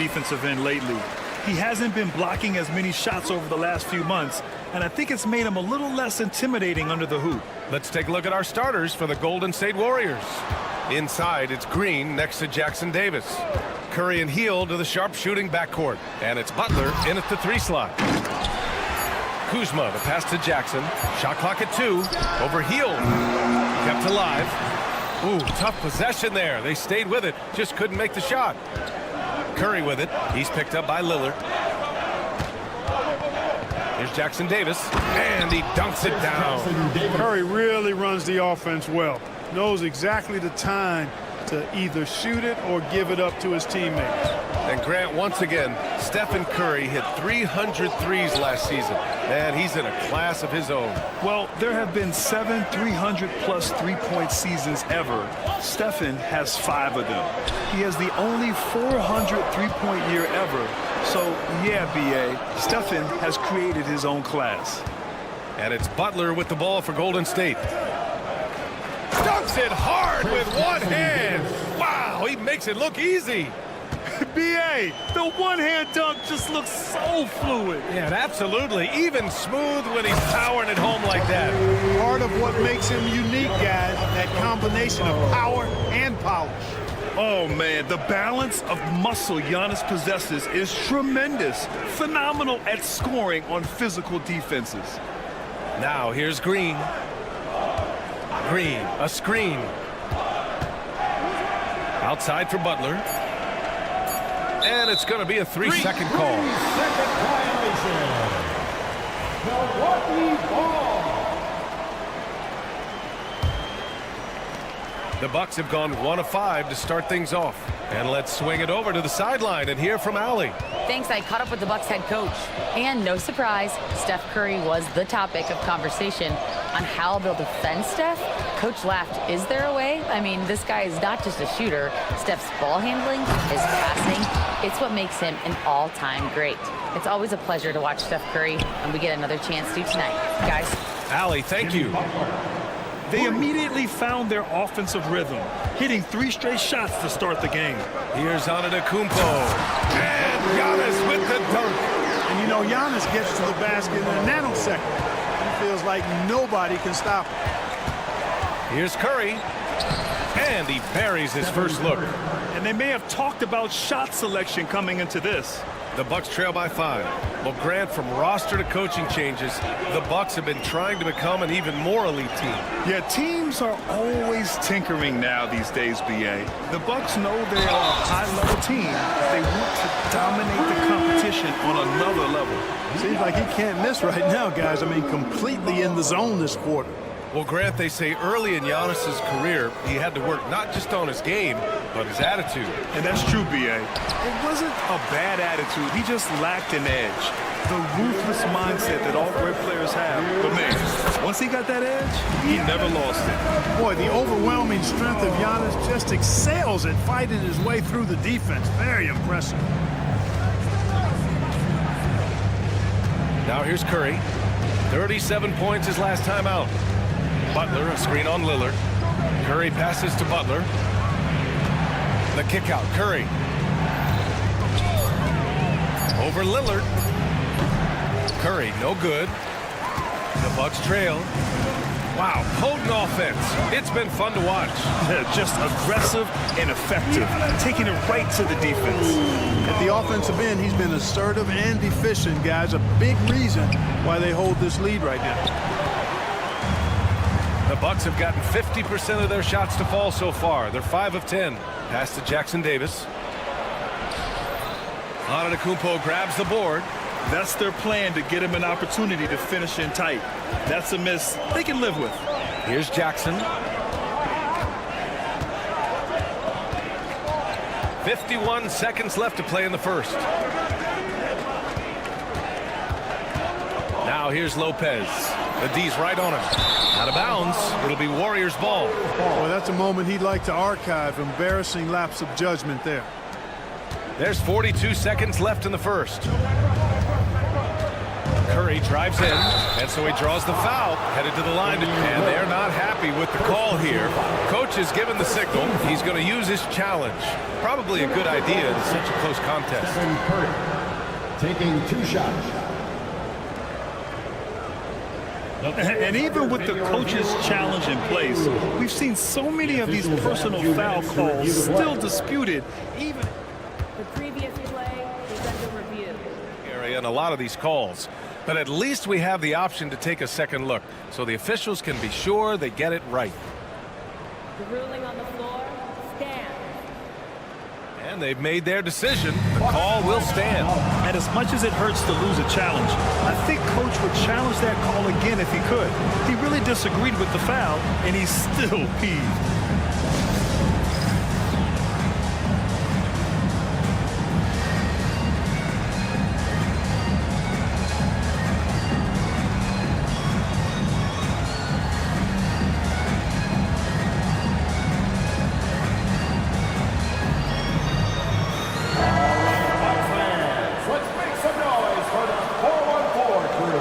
defensive end lately. He hasn't been blocking as many shots over the last few months, and I think it's made him a little less intimidating under the hoop. Let's take a look at our starters for the Golden State Warriors. Inside, it's Green next to Jackson Davis. Curry and Hield to the sharp-shooting backcourt. And it's Butler in at the 3 slot. Kuzma, the pass to Jackson. Shot clock at 2. Over Hield. Kept alive. Ooh, tough possession there. They stayed with it. Just couldn't make the shot. Curry with it. He's picked up by Lillard. Here's Jackson Davis. And he dunks it down. Curry really runs the offense well. Knows exactly the time to either shoot it or give it up to his teammates. And Grant, once again, Stephen Curry hit 300 threes last season. And he's in a class of his own. Well, there have been 7 300-plus three-point seasons ever. Stephen has 5 of them. He has the only 400 three-point year ever. So, yeah, B.A., Stephen has created his own class. And it's Butler with the ball for Golden State. Dunks it hard with one hand. Wow, he makes it look easy. B.A., the one-hand dunk just looks so fluid. Yeah, absolutely. Even smooth when he's powering it home like that. Part of what makes him unique, guys, that combination of power and polish. Oh, man, the balance of muscle Giannis possesses is tremendous. Phenomenal at scoring on physical defenses. Now, here's Green. Green, a screen. Outside for Butler. And it's going to be a 3-second call. 3-second violation. Milwaukee ball. The Bucks have gone 1 of 5 to start things off. And let's swing it over to the sideline and hear from Allie. Thanks. I caught up with the Bucks head coach. And no surprise, Steph Curry was the topic of conversation on how they'll defend Steph. Coach laughed. Is there a way? I mean, this guy is not just a shooter. Steph's ball handling, his passing, it's what makes him an all-time great. It's always a pleasure to watch Steph Curry, and we get another chance to tonight. Guys. Allie, thank you. They immediately found their offensive rhythm, hitting 3 straight shots to start the game. Here's Antetokounmpo. And Giannis with the dunk. And you know, Giannis gets to the basket in a nanosecond. He feels like nobody can stop him. Here's Curry. And he buries his first look. And they may have talked about shot selection coming into this. The Bucks trail by 5. Well, Grant, from roster to coaching changes, the Bucks have been trying to become an even more elite team. Yeah, teams are always tinkering now these days, B.A. The Bucks know they are a high-level team. They want to dominate the competition on another level. Seems like he can't miss right now, guys. I mean, completely in the zone this quarter. Well, Grant, they say early in Giannis's career, he had to work not just on his game, but his attitude. And that's true, B.A. It wasn't a bad attitude. He just lacked an edge. The ruthless mindset that all great players have. But, man, once he got that edge, he never lost it. Boy, the overwhelming strength of Giannis just excels at fighting his way through the defense. Very impressive. Now here's Curry. 37 points his last time out. Butler, a screen on Lillard. Curry passes to Butler. The kick out, Curry. Over Lillard. Curry, no good. The Bucks trail. Wow, potent offense. It's been fun to watch. Just aggressive and effective, taking it right to the defense. At the offensive end, he's been assertive and efficient, guys. A big reason why they hold this lead right now. The Bucks have gotten 50% of their shots to fall so far. They're 5 of 10. Pass to Jackson Davis. Antetokounmpo grabs the board. That's their plan, to get him an opportunity to finish in tight. That's a miss they can live with. Here's Jackson. 51 seconds left to play in the first. Now here's Lopez. The D's right on him. Out of bounds. It'll be Warriors ball. Boy, that's a moment he'd like to archive. Embarrassing lapse of judgment there. There's 42 seconds left in the first. Curry drives in, and so he draws the foul, headed to the line, and they're not happy with the call here. Coach has given the signal. He's going to use his challenge. Probably a good idea in such a close contest. Stephen Curry taking 2 shots. And even with the coach's challenge in place, we've seen so many of these personal foul calls still disputed. Even The previous play is under review. Area and a lot of these calls. But at least we have the option to take a second look, so the officials can be sure they get it right. The ruling on the floor stands. And they've made their decision. The call will stand. And as much as it hurts to lose a challenge, I think Coach would challenge that call again if he could. He really disagreed with the foul, and he's still peeved. Let's make some noise for the 414 crew.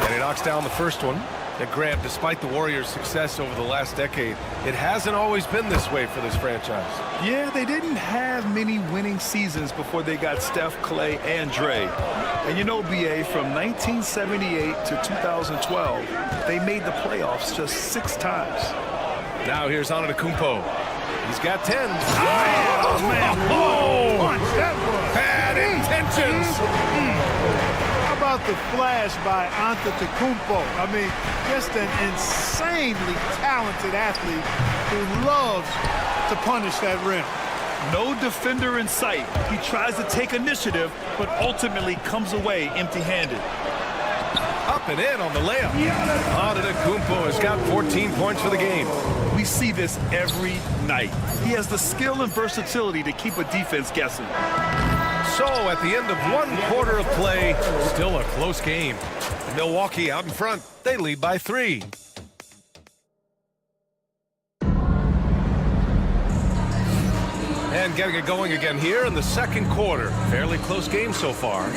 And he knocks down the first one. And Grant, despite the Warriors' success over the last decade, it hasn't always been this way for this franchise. Yeah, they didn't have many winning seasons before they got Steph, Clay, and Dre. And you know, BA, from 1978 to 2012, they made the playoffs just 6 times. Now here's Antetokounmpo. He's got 10. Oh, man. Oh! Punch, that was. Bad intentions. How about the flash by Antetokounmpo? I mean, just an insanely talented athlete who loves to punish that rim. No defender in sight. He tries to take initiative, but ultimately comes away empty-handed. Up and in on the layup. Antetokounmpo has got 14 points for the game. We see this every night. He has the skill and versatility to keep a defense guessing. So at the end of 1 quarter of play, still a close game. Milwaukee out in front. They lead by 3. And getting it going again here in the second quarter. Fairly close game so far.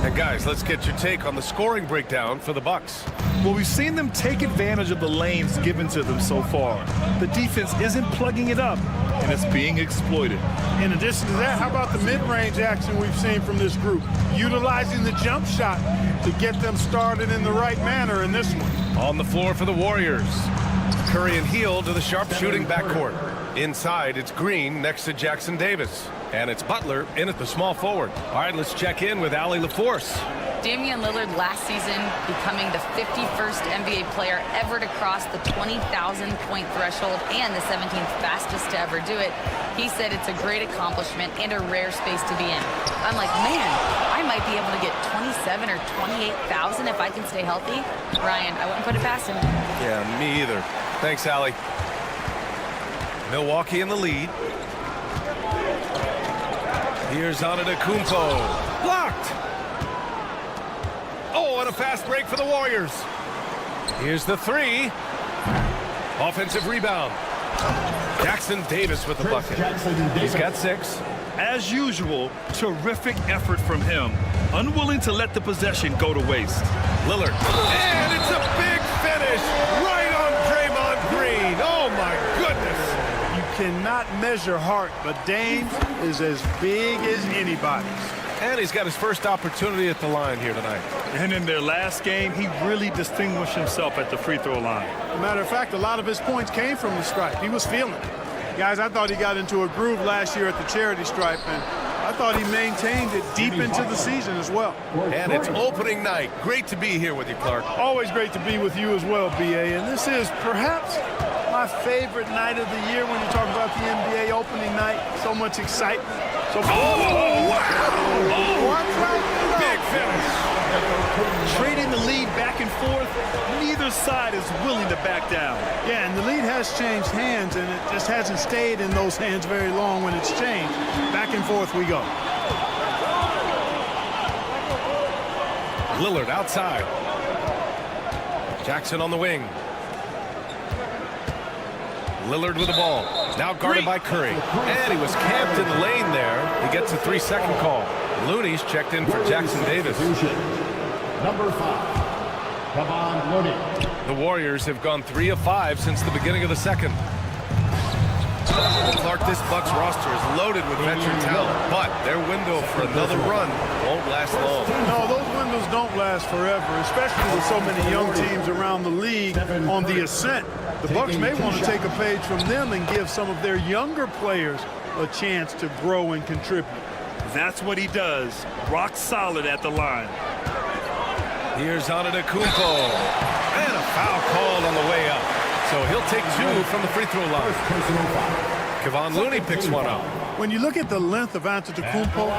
And guys, let's get your take on the scoring breakdown for the Bucks. Well, we've seen them take advantage of the lanes given to them so far. The defense isn't plugging it up, and it's being exploited. In addition to that, how about the mid-range action we've seen from this group? Utilizing the jump shot to get them started in the right manner in this one. On the floor for the Warriors. Curry and Heel to the sharpshooting backcourt. Inside, it's Green next to Jackson Davis. And it's Butler in at the small forward. All right, let's check in with Allie LaForce. Damian Lillard last season becoming the 51st NBA player ever to cross the 20,000-point threshold and the 17th fastest to ever do it. He said it's a great accomplishment and a rare space to be in. I'm like, man, I might be able to get 27 or 28,000 if I can stay healthy. Ryan, I wouldn't put it past him. Yeah, me either. Thanks, Allie. Milwaukee in the lead. Here's Antetokounmpo. Blocked! Oh, and a fast break for the Warriors. Here's the 3. Offensive rebound. Jackson Davis with the bucket. He's got 6. As usual, terrific effort from him. Unwilling to let the possession go to waste. Lillard. And it's a big finish right on Draymond Green. Oh, my goodness. You cannot measure heart, but Dame is as big as anybody's. And he's got his first opportunity at the line here tonight. And in their last game, he really distinguished himself at the free throw line. As a matter of fact, a lot of his points came from the stripe. He was feeling it. Guys, I thought he got into a groove last year at the charity stripe, and I thought he maintained it deep into the season as well. And it's opening night. Great to be here with you, Clark. Always great to be with you as well, B.A. And this is perhaps my favorite night of the year when you talk about the NBA opening night. So much excitement. So wow! Oh, big finish. Trading the lead back and forth, neither side is willing to back down. Yeah, and the lead has changed hands, and it just hasn't stayed in those hands very long when it's changed. Back and forth we go. Lillard outside. Jackson on the wing. Lillard with the ball. Now guarded by Curry. And he was camped in the lane there. He gets a 3-second call. Looney's checked in for Jackson Davis. Number 5, Kevon Looney. The Warriors have gone 3 of 5 since the beginning of the second. Clark, this Bucks roster is loaded with veteran talent, but their window for another run won't last long. No, those windows don't last forever, especially with so many young teams around the league on the ascent. The Bucks may want to take a page from them and give some of their younger players a chance to grow and contribute. That's what he does. Rock solid at the line. Here's Antetokounmpo. And a foul called on the way up. So he'll take 2 from the free throw line. Kevon Looney picks one up. When you look at the length of Antetokounmpo,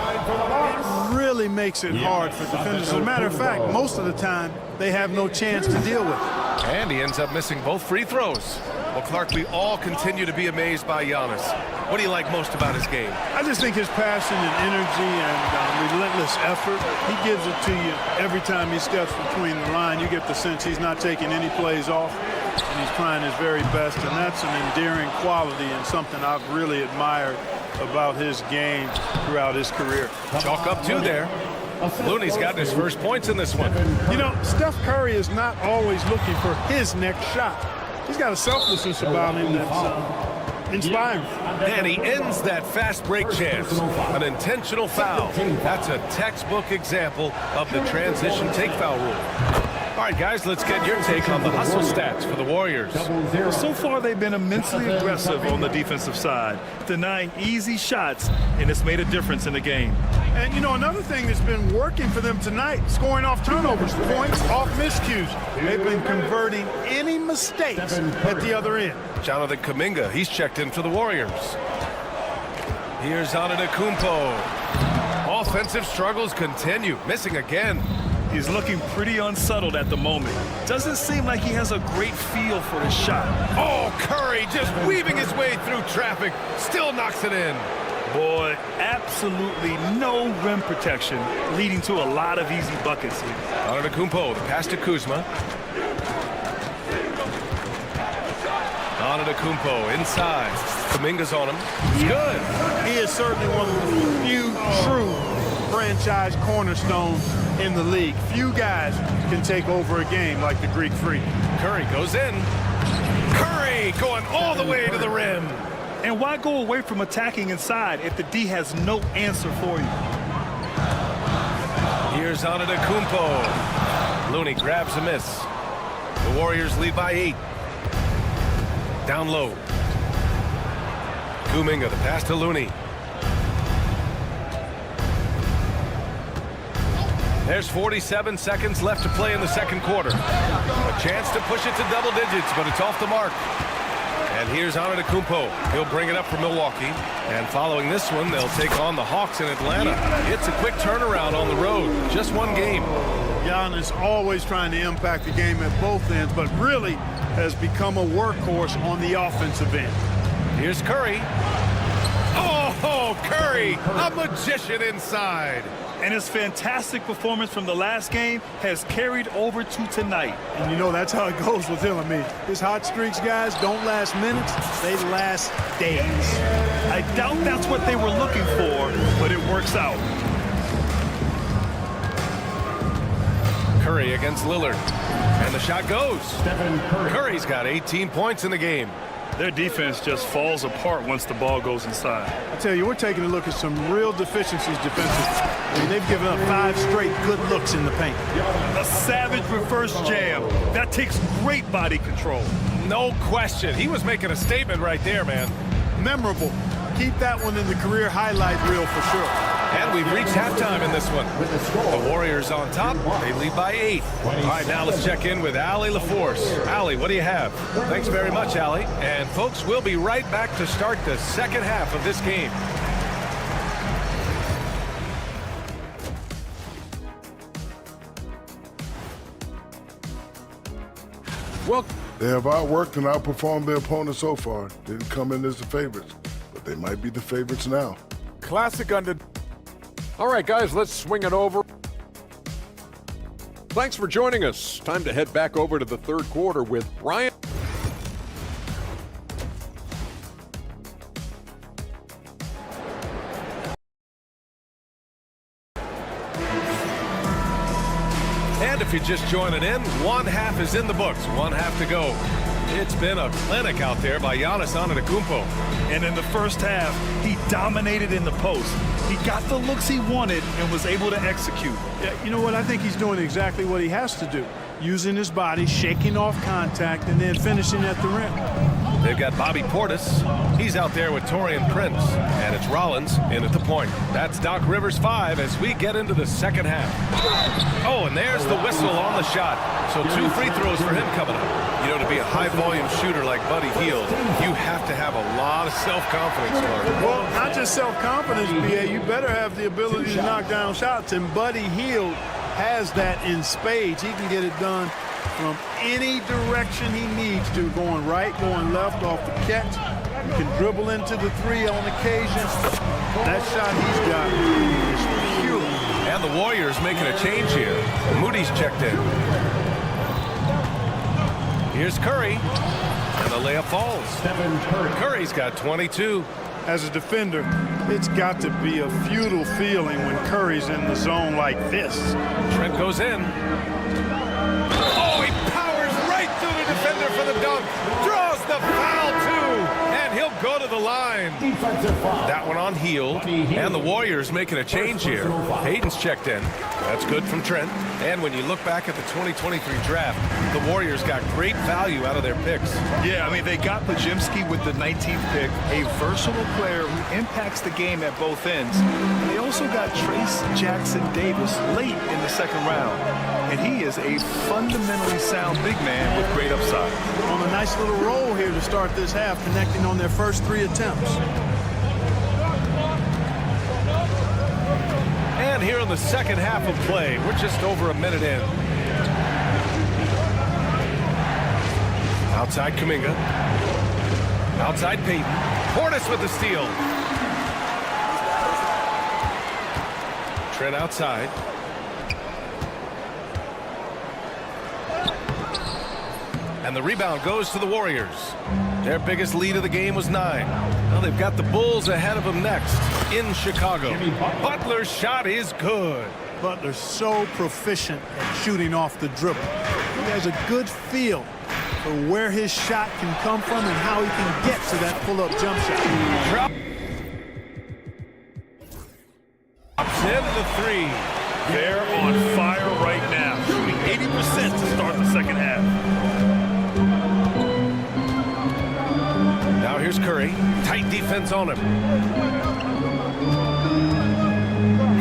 it really makes it hard for defenders. As a matter of fact, most of the time, they have no chance to deal with it. And he ends up missing both free throws. Well, Clark, we all continue to be amazed by Giannis. What do you like most about his game? I just think his passion and energy and relentless effort, he gives it to you every time he steps between the line. You get the sense he's not taking any plays off, and he's trying his very best, and that's an endearing quality and something I've really admired about his game throughout his career. Chalk up 2 there. Looney's gotten his first points in this one. You know, Steph Curry is not always looking for his next shot. He's got a selflessness about him that's inspiring. And he ends that fast break chance. An intentional foul. That's a textbook example of the transition take foul rule. All right, guys, let's get your take on the hustle stats for the Warriors. So far, they've been immensely aggressive on the defensive side, denying easy shots, and it's made a difference in the game. And, you know, another thing that's been working for them tonight, scoring off turnovers, points off miscues. They've been converting any mistakes at the other end. Jonathan Kuminga, he's checked in for the Warriors. Here's Antetokounmpo. Offensive struggles continue, missing again. He's looking pretty unsettled at the moment. Doesn't seem like he has a great feel for his shot. Oh, Curry just weaving his way through traffic, still knocks it in. Boy, absolutely no rim protection, leading to a lot of easy buckets here. Antetokounmpo, the pass to Kuzma. Antetokounmpo inside. Kuminga's on him. He's good. He is certainly one of the few true franchise cornerstones in the league. Few guys can take over a game like the Greek Freak. Curry goes in. Curry going all the way to the rim. And why go away from attacking inside if the D has no answer for you? Here's Antetokounmpo. Looney grabs a miss. The Warriors lead by 8. Down low. Kuminga, the pass to Looney. There's 47 seconds left to play in the second quarter. A chance to push it to double digits, but it's off the mark. And here's Antetokounmpo. He'll bring it up for Milwaukee. And following this one, they'll take on the Hawks in Atlanta. It's a quick turnaround on the road. Just one game. Giannis always trying to impact the game at both ends, but really has become a workhorse on the offensive end. Here's Curry. Oh, Curry, a magician inside. And his fantastic performance from the last game has carried over to tonight. And you know that's how it goes with him. I mean, his hot streaks, guys, don't last minutes. They last days. I doubt that's what they were looking for, but it works out. Curry against Lillard. And the shot goes. Curry's got 18 points in the game. Their defense just falls apart once the ball goes inside. I tell you, we're taking a look at some real deficiencies defensively. I mean, they've given up 5 straight good looks in the paint. A savage reverse jam. That takes great body control. No question. He was making a statement right there, man. Memorable. Keep that one in the career highlight reel for sure. And we've reached halftime in this one. The Warriors on top. They lead by 8. All right, now let's check in with Allie LaForce. Allie, what do you have? Thanks very much, Allie. And, folks, we'll be right back to start the second half of this game. Well, they have outworked and outperformed their opponents so far. Didn't come in as the favorites, but they might be the favorites now. Classic under. All right, guys, let's swing it over. thanks for joining us. Time to head back over to the third quarter with Brian. And if you're just joining in, one half is in the books, one half to go. It's been a clinic out there by Giannis Antetokounmpo. And in the first half, he dominated in the post. He got the looks he wanted and was able to execute. Yeah, you know what? I think he's doing exactly what he has to do. Using his body, shaking off contact, and then finishing at the rim. They've got Bobby Portis. He's out there with Taurean Prince. And it's Rollins in at the point. That's Doc Rivers 5 as we get into the second half. Oh, and there's the whistle on the shot. So 2 free throws for him coming up. You know, to be a high-volume shooter like Buddy Hield, you have to have a lot of self-confidence, Clark. Well, not just self-confidence, BA. You better have the ability to knock down shots. And Buddy Hield has that in spades. He can get it done from any direction he needs to, going right, going left, off the catch. You can dribble into the 3 on occasion. That shot he's got is pure. And the Warriors making a change here. Moody's checked in. Here's Curry, and the layup falls. Curry's got 22. As a defender, it's got to be a futile feeling when Curry's in the zone like this. Trent goes in. Oh, he powers right through the defender for the dunk. Draws the foul, too. And he'll go to the line. That one on Hield. And the Warriors making a change here. Hayden's checked in. That's good from Trent. And when you look back at the 2023 draft, the Warriors got great value out of their picks. Yeah, I mean, they got Pajimski with the 19th pick, a versatile player who impacts the game at both ends. And they also got Trace Jackson Davis late in the second round. And he is a fundamentally sound big man with great upside. On a nice little roll here to start this half, connecting on their first 3 attempts. And here in the second half of play, we're just over a minute in. Outside Kuminga. Outside Payton. Portis with the steal. Trent outside. And the rebound goes to the Warriors. Their biggest lead of the game was 9. Now they've got the Bulls ahead of them next in Chicago. Butler's shot is good. Butler's so proficient at shooting off the dribble. He has a good feel for where his shot can come from and how he can get to that pull-up jump shot. Drops into the 3. They're on fire right now, shooting 80% to start the second half. Now here's Curry. Tight defense on him.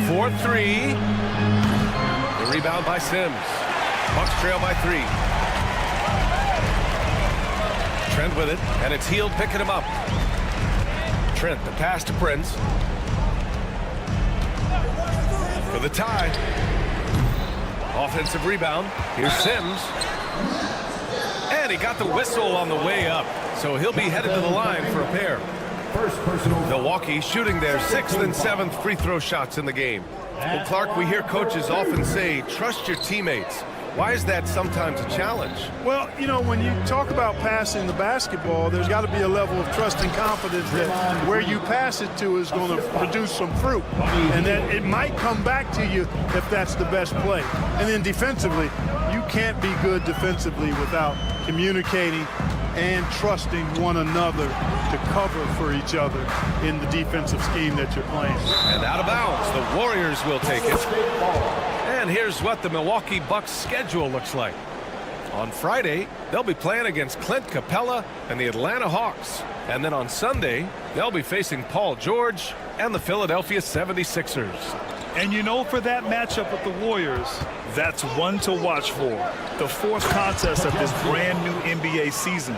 4-3. The rebound by Sims. Bucks trail by 3. Trent with it, and it's Hield picking him up. Trent, the pass to Prince. For the tie. Offensive rebound. Here's Sims. And he got the whistle on the way up. So he'll be headed to the line for a pair. Milwaukee shooting their 6th and 7th free throw shots in the game. Well, Clark, we hear coaches often say, trust your teammates. Why is that sometimes a challenge? Well, you know, when you talk about passing the basketball, there's got to be a level of trust and confidence that where you pass it to is going to produce some fruit. And that it might come back to you if that's the best play. And then defensively, you can't be good defensively without communicating and trusting one another to cover for each other in the defensive scheme that you're playing. And out of bounds, the Warriors will take it. And here's what the Milwaukee Bucks schedule looks like. On Friday, they'll be playing against Clint Capella and the Atlanta Hawks. And then on Sunday, they'll be facing Paul George and the Philadelphia 76ers. And you know, for that matchup with the Warriors, that's one to watch for. The fourth contest of this brand new NBA season.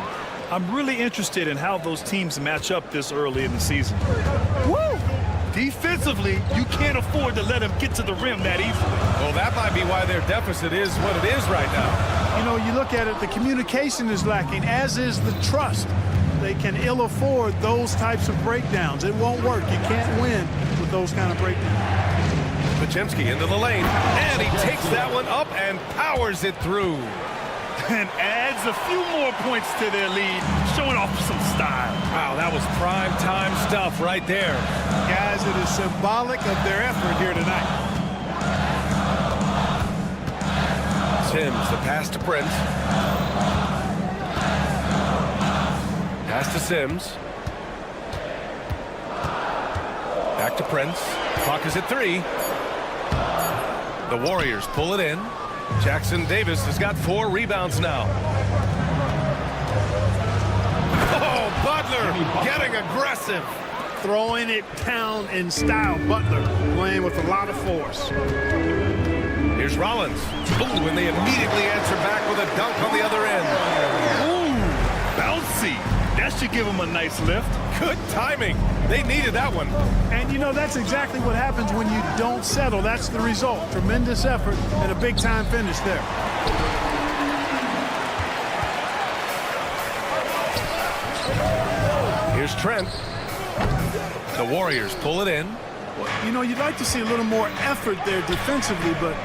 I'm really interested in how those teams match up this early in the season. Woo! Defensively, you can't afford to let them get to the rim that easily. Well, that might be why their deficit is what it is right now. You know, you look at it, the communication is lacking, as is the trust. They can ill afford ththose types of breakdowns. It won't work. You can't win with those kind of breakdowns. The Podziemski into the lane, and he takes that one up and powers it through. And adds a few more points to their lead, showing off some style. Wow, that was prime time stuff right there. Guys, it is symbolic of their effort here tonight. Sims, the pass to Prince. Pass to Sims. Back to Prince. Clock is at 3. The Warriors pull it in. Jackson Davis has got 4 rebounds now. Oh, Butler getting aggressive. Throwing it down in style. Butler playing with a lot of force. Here's Rollins. Ooh, and they immediately answer back with a dunk on the other end. Ooh, bouncy. That should give him a nice lift. Good timing. They needed that one. And, you know, that's exactly what happens when you don't settle. That's the result. Tremendous effort and a big-time finish there. Here's Trent. The Warriors pull it in. You know, you'd like to see a little more effort there defensively, but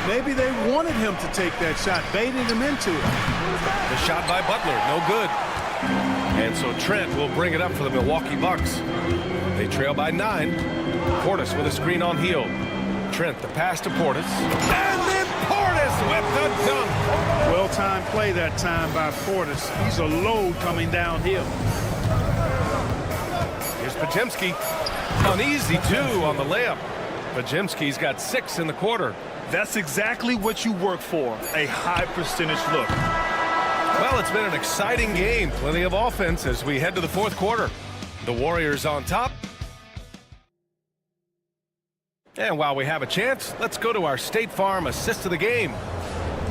maybe they wanted him to take that shot, baited him into it. The shot by Butler, no good. And so Trent will bring it up for the Milwaukee Bucks. They trail by 9. Portis with a screen on heel. Trent, the pass to Portis. And then Portis with the dunk. Well-timed play that time by Portis. He's a load coming downhill. Here's Podziemski. An easy 2 on the layup. Podziemski's got 6 in the quarter. That's exactly what you work for, a high percentage look. Well, it's been an exciting game. Plenty of offense as we head to the 4th quarter. The Warriors on top. And while we have a chance, let's go to our State Farm assist of the game.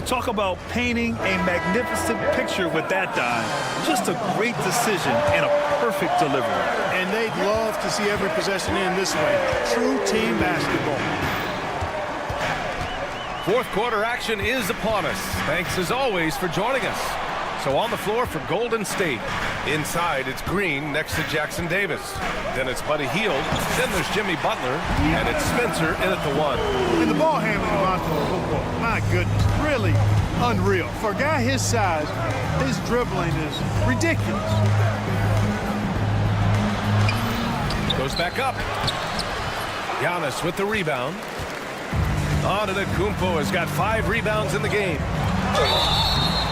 Talk about painting a magnificent picture with that dive. Just a great decision and a perfect delivery. And they'd love to see every possession end this way. True team basketball. 4th quarter action is upon us. Thanks as always for joining us. So on the floor for Golden State. Inside, it's Green next to Jackson Davis. Then it's Buddy Hield. Then there's Jimmy Butler. And it's Spencer in at the 1. And the ball handling of football, my goodness, really unreal. For a guy his size, his dribbling is ridiculous. Goes back up. Giannis with the rebound. Antetokounmpo has got 5 rebounds in the game.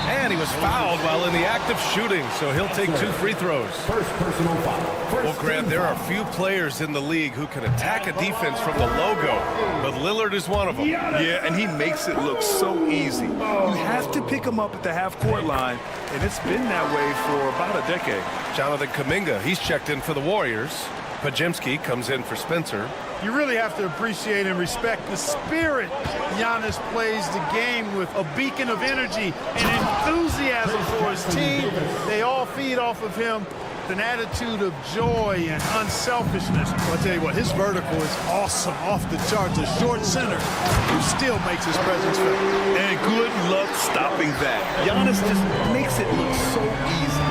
And he was fouled while in the act of shooting, so he'll take 2 free throws. First personal foul. Well, Grant, there are few players in the league who can attack a defense from the logo, but Lillard is one of them. Yeah, and he makes it look so easy. You have to pick him up at the half-court line, and it's been that way for about a decade. Jonathan Kuminga, he's checked in for the Warriors. Podziemski comes in for Spencer. You really have to appreciate and respect the spirit Giannis plays the game with, a beacon of energy and enthusiasm for his team. They all feed off of him with an attitude of joy and unselfishness. Well, I'll tell you what, his vertical is awesome, off the charts. A short center who still makes his presence felt. And good luck stopping that. Giannis just makes it look so easy.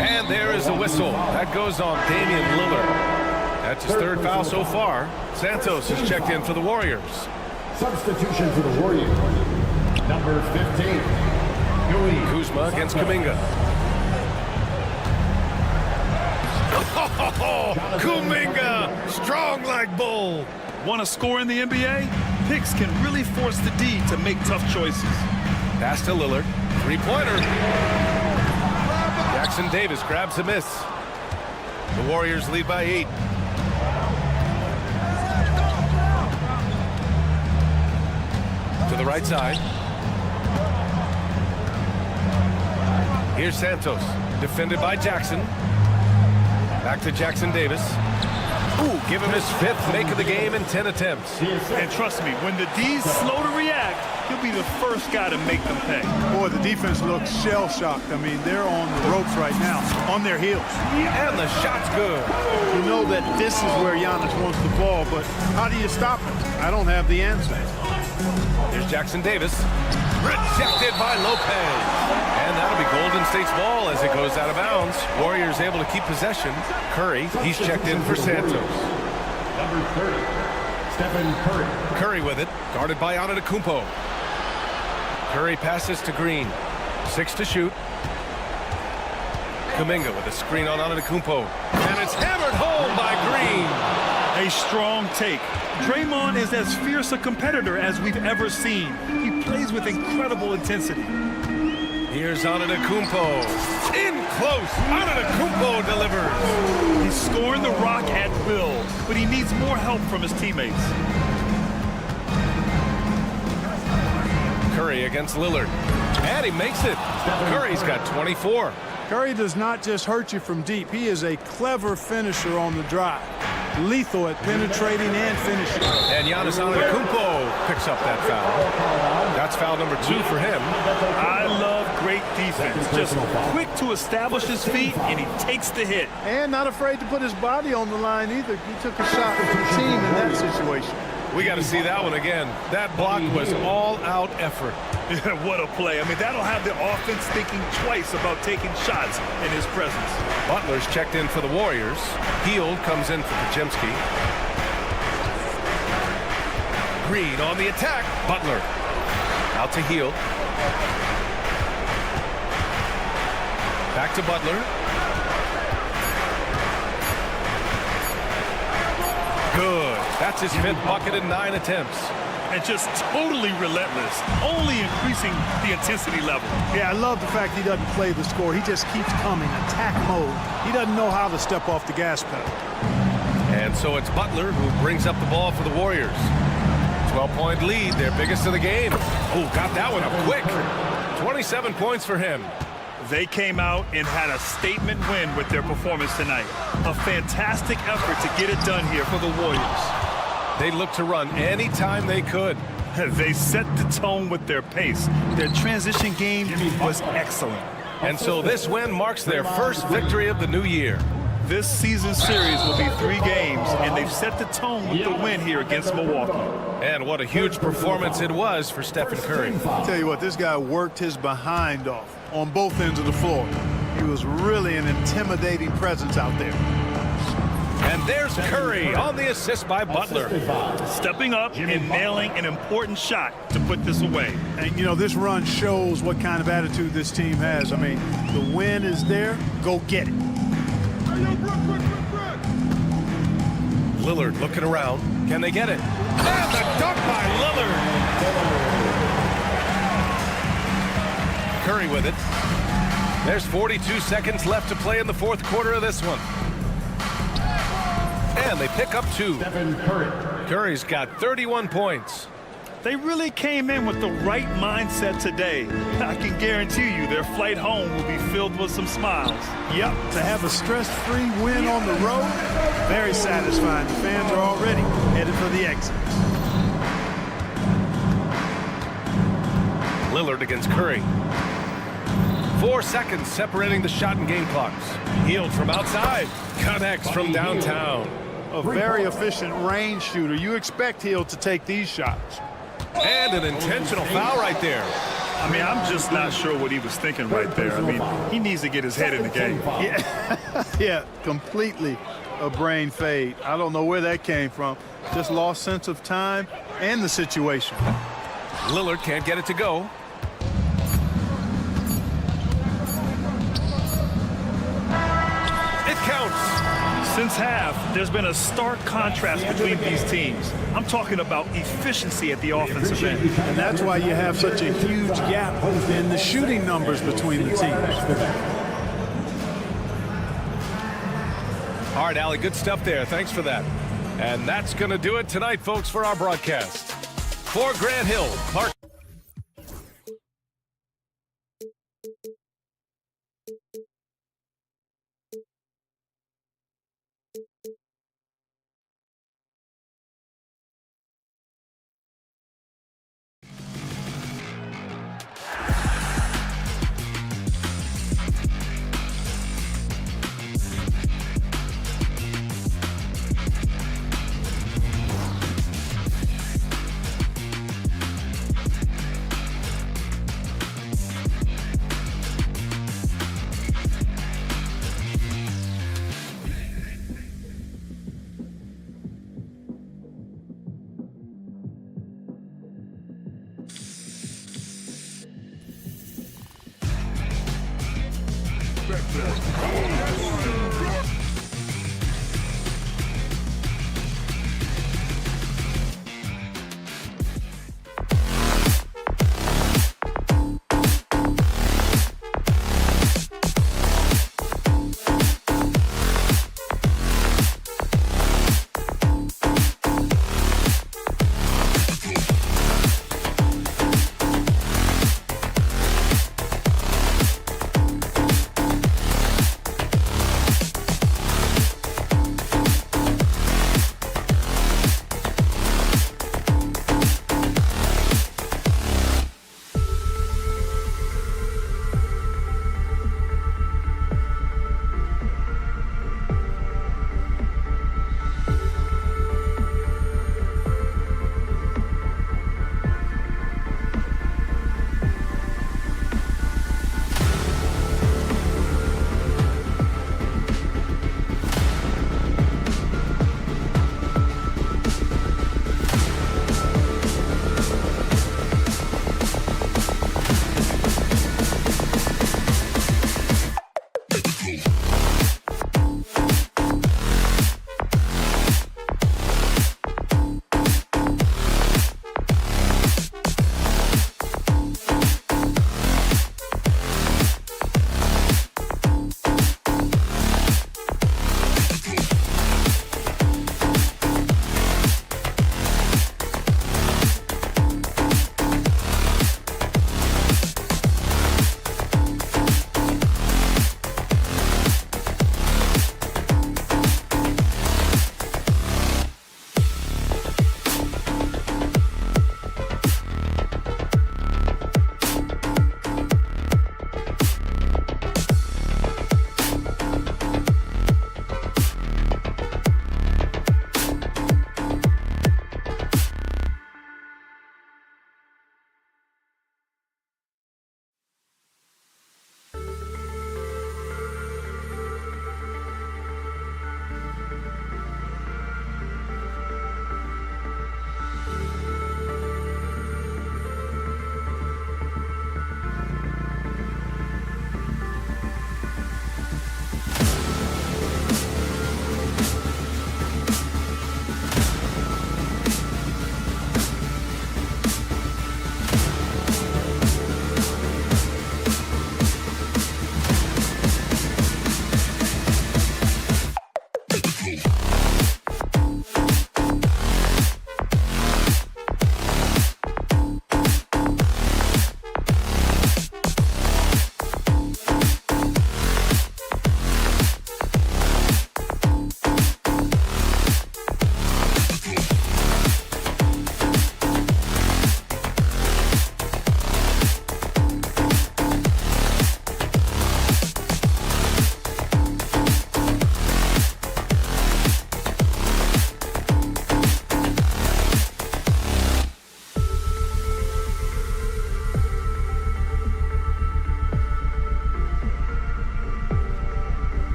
And there is a whistle. That goes on Damian Lillard. That's his 3rd foul so far. Santos has checked in for the Warriors. Substitution for the Warriors. Number 15. Kuzma against Kuminga. Oh, Kuminga! Strong like bull. Want to score in the NBA? Picks can really force the D to make tough choices. Pass to Lillard. 3-pointer. Jackson Davis grabs a miss. The Warriors lead by 8. To the right side. Here's Santos, defended by Jackson. Back to Jackson Davis. Ooh, give him his 5th make of the game in 10 attempts. And trust me, when the D's slow to react, he'll be the first guy to make them pay. Boy, the defense looks shell-shocked. I mean, they're on the ropes right now, on their heels. And the shot's good. You know that this is where Giannis wants the ball, but how do you stop it? I don't have the answer. Here's Jackson Davis. Rejected by Lopez. And that'll be Golden State's ball as it goes out of bounds. Warriors able to keep possession. Curry, he's checked in for Santos. Number 30, Stephen Curry. Curry with it, guarded by Antetokounmpo. Curry passes to Green. 6 to shoot. Kuminga with a screen on Antetokounmpo. And it's hammered home by Green. A strong take. Draymond is as fierce a competitor as we've ever seen. He plays with incredible intensity. Here's Antetokounmpo. In close. Antetokounmpo delivers. He's scoring the rock at will, but he needs more help from his teammates. Curry against Lillard. And he makes it. Curry's got 24. Curry does not just hurt you from deep. He is a clever finisher on the drive. Lethal at penetrating and finishing. And Giannis Antetokounmpo picks up that foul. That's foul number 2 for him. I love great defense. Just quick to establish his feet, and he takes the hit. And not afraid to put his body on the line either. He took a shot with the team in that situation. We got to see that one again. That block was all-out effort. What a play. I mean, that'll have the offense thinking twice about taking shots in his presence. Butler's checked in for the Warriors. Hield comes in for Podziemski. Green on the attack. Butler out to Hield. Back to Butler. Good. That's his 5th bucket in 9 attempts. And just totally relentless, only increasing the intensity level. Yeah, I love the fact he doesn't play the score. He just keeps coming, attack mode. He doesn't know how to step off the gas pedal. And so it's Butler who brings up the ball for the Warriors. 12-point lead, their biggest of the game. Oh, got that one up quick. 27 points for him. They came out and had a statement win with their performance tonight. A fantastic effort to get it done here for the Warriors. They looked to run anytime they could. They set the tone with their pace. Their transition game was excellent. And so this win marks their first victory of the new year. This season series will be 3 games, and they've set the tone with the win here against Milwaukee. And what a huge performance it was for Stephen Curry. I'll tell you what, this guy worked his behind off on both ends of the floor. He was really an intimidating presence out there. And there's Curry on the assist by Butler. Stepping up and nailing an important shot to put this away. And, you know, this run shows what kind of attitude this team has. I mean, the win is there. Go get it. Lillard looking around. Can they get it? And the dunk by Lillard. Curry with it. There's 42 seconds left to play in the 4th quarter of this one. And they pick up 2. Stephen Curry. Curry's got 31 points. They really came in with the right mindset today. I can guarantee you their flight home will be filled with some smiles. Yep, to have a stress-free win on the road, very satisfying. The fans are already headed for the exit. Lillard against Curry. 4 seconds separating the shot and game clocks. Hield from outside. Connects from downtown. A very efficient range shooter. You expect Hield to take these shots. And an intentional foul right there. I mean, I'm just not sure what he was thinking right there. I mean, he needs to get his head in the game. Yeah, completely a brain fade. I don't know where that came from. Just lost sense of time and the situation. Lillard can't get it to go. It counts. Since half, there's been a stark contrast between these teams. I'm talking about efficiency at the offensive end. And that's why you have such a huge gap in the shooting numbers between the teams. All right, Allie, good stuff there. Thanks for that. And that's going to do it tonight, folks, for our broadcast. For Grant Hill, Clark.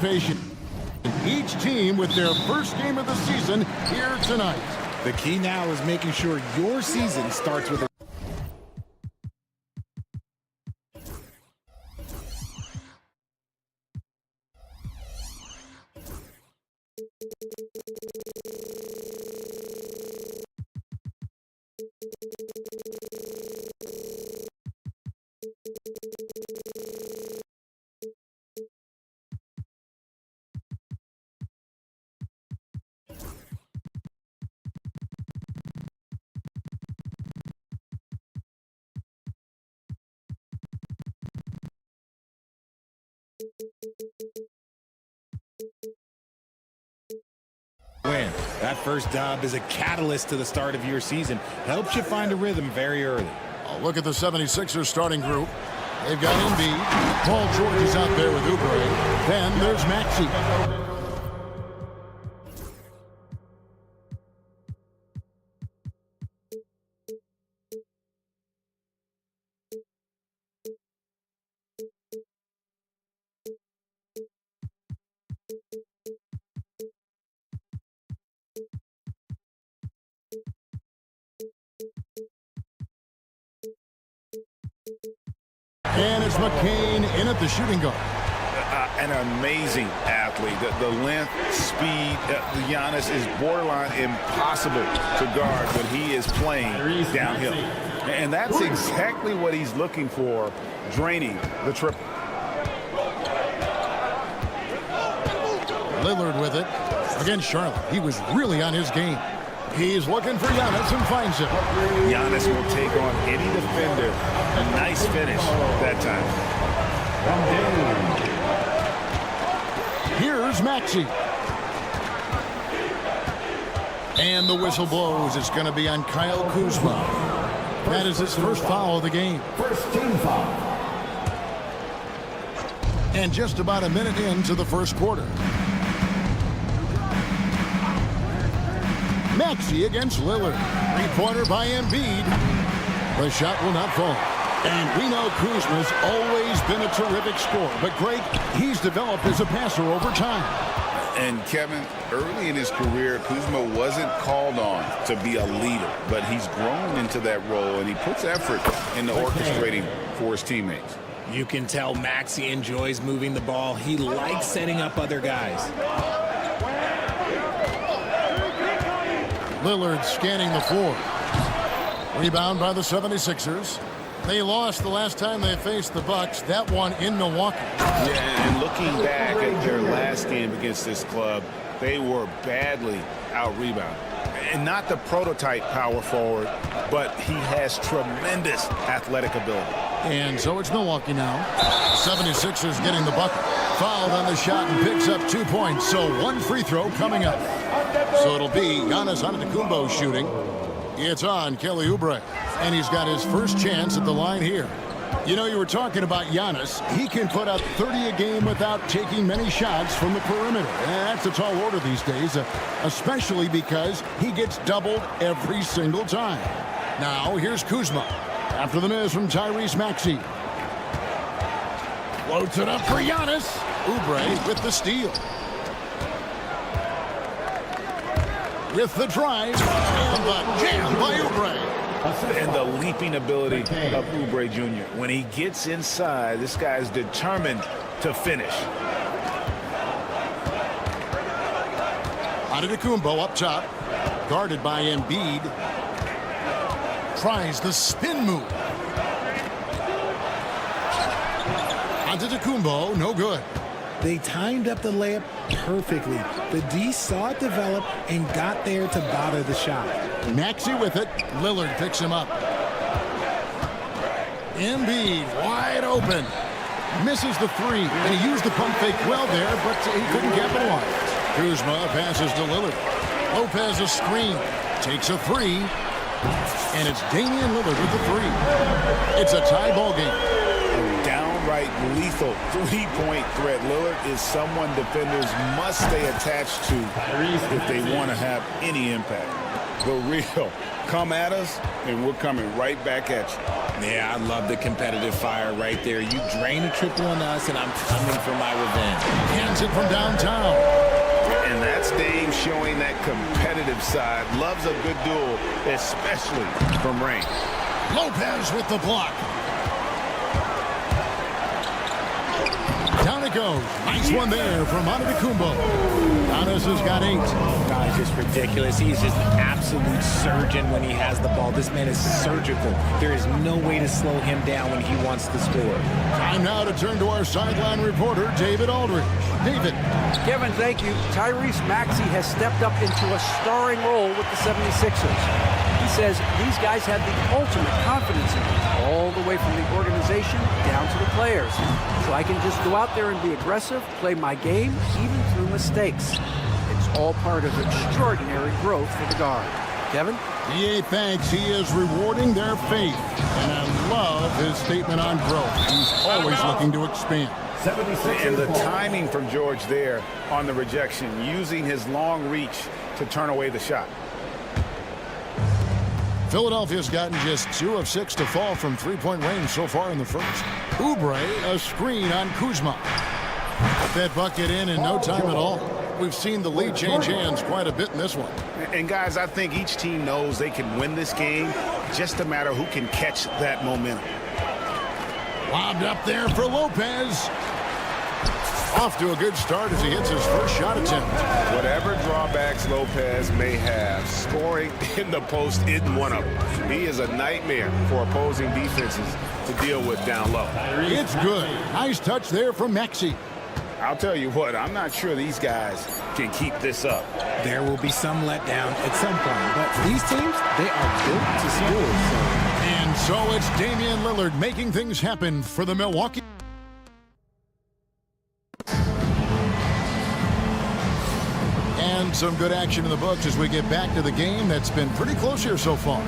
participation. Each team with their first game of the season here tonight. The key now is making sure your season starts with a win. That first dub is a catalyst to the start of your season. Helps you find a rhythm very early. A look at the 76ers starting group. They've got Embiid. Paul George is out there with Oubre. Then there's Maxey. And it's McCain in at the shooting guard. An amazing athlete. The length, speed, Giannis is borderline impossible to guard when he is playing downhill. And that's exactly what he's looking for, draining the triple. Lillard with it against Charlotte. He was really on his game. He's looking for Giannis and finds him. Giannis will take on any defender. A nice finish that time. Here's Maxey. And the whistle blows. It's going to be on Kyle Kuzma. That is his first foul of the game. First team foul. And just about a minute into the first quarter. Maxey against Lillard. Three-pointer by Embiid. The shot will not fall. And we know Kuzma's always been a terrific scorer. But, Greg, he's developed as a passer over time. And, Kevin, early in his career, Kuzma wasn't called on to be a leader. But he's grown into that role, and he puts effort into orchestrating for his teammates. You can tell Maxey enjoys moving the ball. He likes setting up other guys. Lillard scanning the floor. Rebound by the 76ers. They lost the last time they faced the Bucks, that one in Milwaukee. Yeah, and looking back at their last game against this club, they were badly out-rebounded. And not the prototype power forward, but he has tremendous athletic ability. And so it's Milwaukee now. 76ers getting the bucket. Fouled on the shot and picks up 2 points. So one free throw coming up. So it'll be Giannis Antetokounmpo shooting. It's on Kelly Oubre. And he's got his first chance at the line here. You know, you were talking about Giannis. He can put up 30 a game without taking many shots from the perimeter. And that's a tall order these days, especially because he gets doubled every single time. Now, here's Kuzma. After the miss from Tyrese Maxey. Floats it up for Giannis. Oubre with the steal. With the drive, and the jam by Oubre. And the leaping ability of Oubre Jr. When he gets inside, this guy's determined to finish. Antetokounmpo up top, guarded by Embiid. Tries the spin move. Antetokounmpo, no good. They timed up the layup perfectly. The D saw it develop and got there to bother the shot. Maxey with it. Lillard picks him up. Embiid wide open. Misses the three. And he used the pump fake well there, but he couldn't capitalize. Kuzma passes to Lillard. Lopez a screen. Takes a three. And it's Damian Lillard with the three. It's a tie ball game. A downright lethal three-point threat. Lillard is someone defenders must stay attached to if they want to have any impact. The real Come at us, and we're coming right back at you. Yeah, I love the competitive fire right there. You drain a triple on us, and I'm coming for my revenge. Hands it from downtown. And that's Dame showing that competitive side. Loves a good duel, especially from range. Lopez with the block. Down it goes. Nice one there from Antetokounmpo. Giannis has got 8. God, it's just ridiculous. He's just an absolute surgeon when he has the ball. This man is surgical. There is no way to slow him down when he wants to score. Time now to turn to our sideline reporter, David Aldridge. David. Kevin, thank you. Tyrese Maxey has stepped up into a starring role with the 76ers. He says these guys have the ultimate confidence in him, all the way from the organization down to the players. So I can just go out there and be aggressive, play my game, even through mistakes. It's all part of extraordinary growth for the guard. Kevin? EA thanks. He is rewarding their faith. And I love his statement on growth. He's always looking to expand. And the timing from George there on the rejection, using his long reach to turn away the shot. Philadelphia's gotten just 2 of 6 to fall from three-point range so far in the first. Oubre, a screen on Kuzma. Put that bucket in no time at all. We've seen the lead change hands quite a bit in this one. And guys, I think each team knows they can win this game. Just a matter who can catch that momentum. Lobbed up there for Lopez. Off to a good start as he hits his first shot attempt. Whatever drawbacks Lopez may have, scoring in the post isn't one of them. He is a nightmare for opposing defenses to deal with down low. It's good. Nice touch there from Maxey. I'll tell you what, I'm not sure these guys can keep this up. There will be some letdown at some point, but these teams, they are built to score. And so it's Damian Lillard making things happen for the Milwaukee. And some good action in the books as we get back to the game that's been pretty close here so far.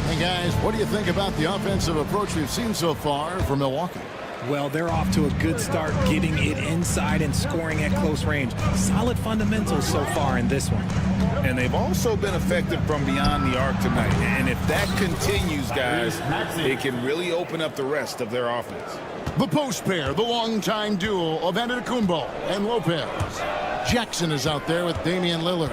Hey guys, what do you think about the offensive approach we've seen so far from Milwaukee? Well, they're off to a good start getting it inside and scoring at close range. Solid fundamentals so far in this one. And they've also been effective from beyond the arc tonight. And if that continues, guys, it can really open up the rest of their offense. The post pair, the longtime duo of Antetokounmpo and Lopez. Jackson is out there with Damian Lillard.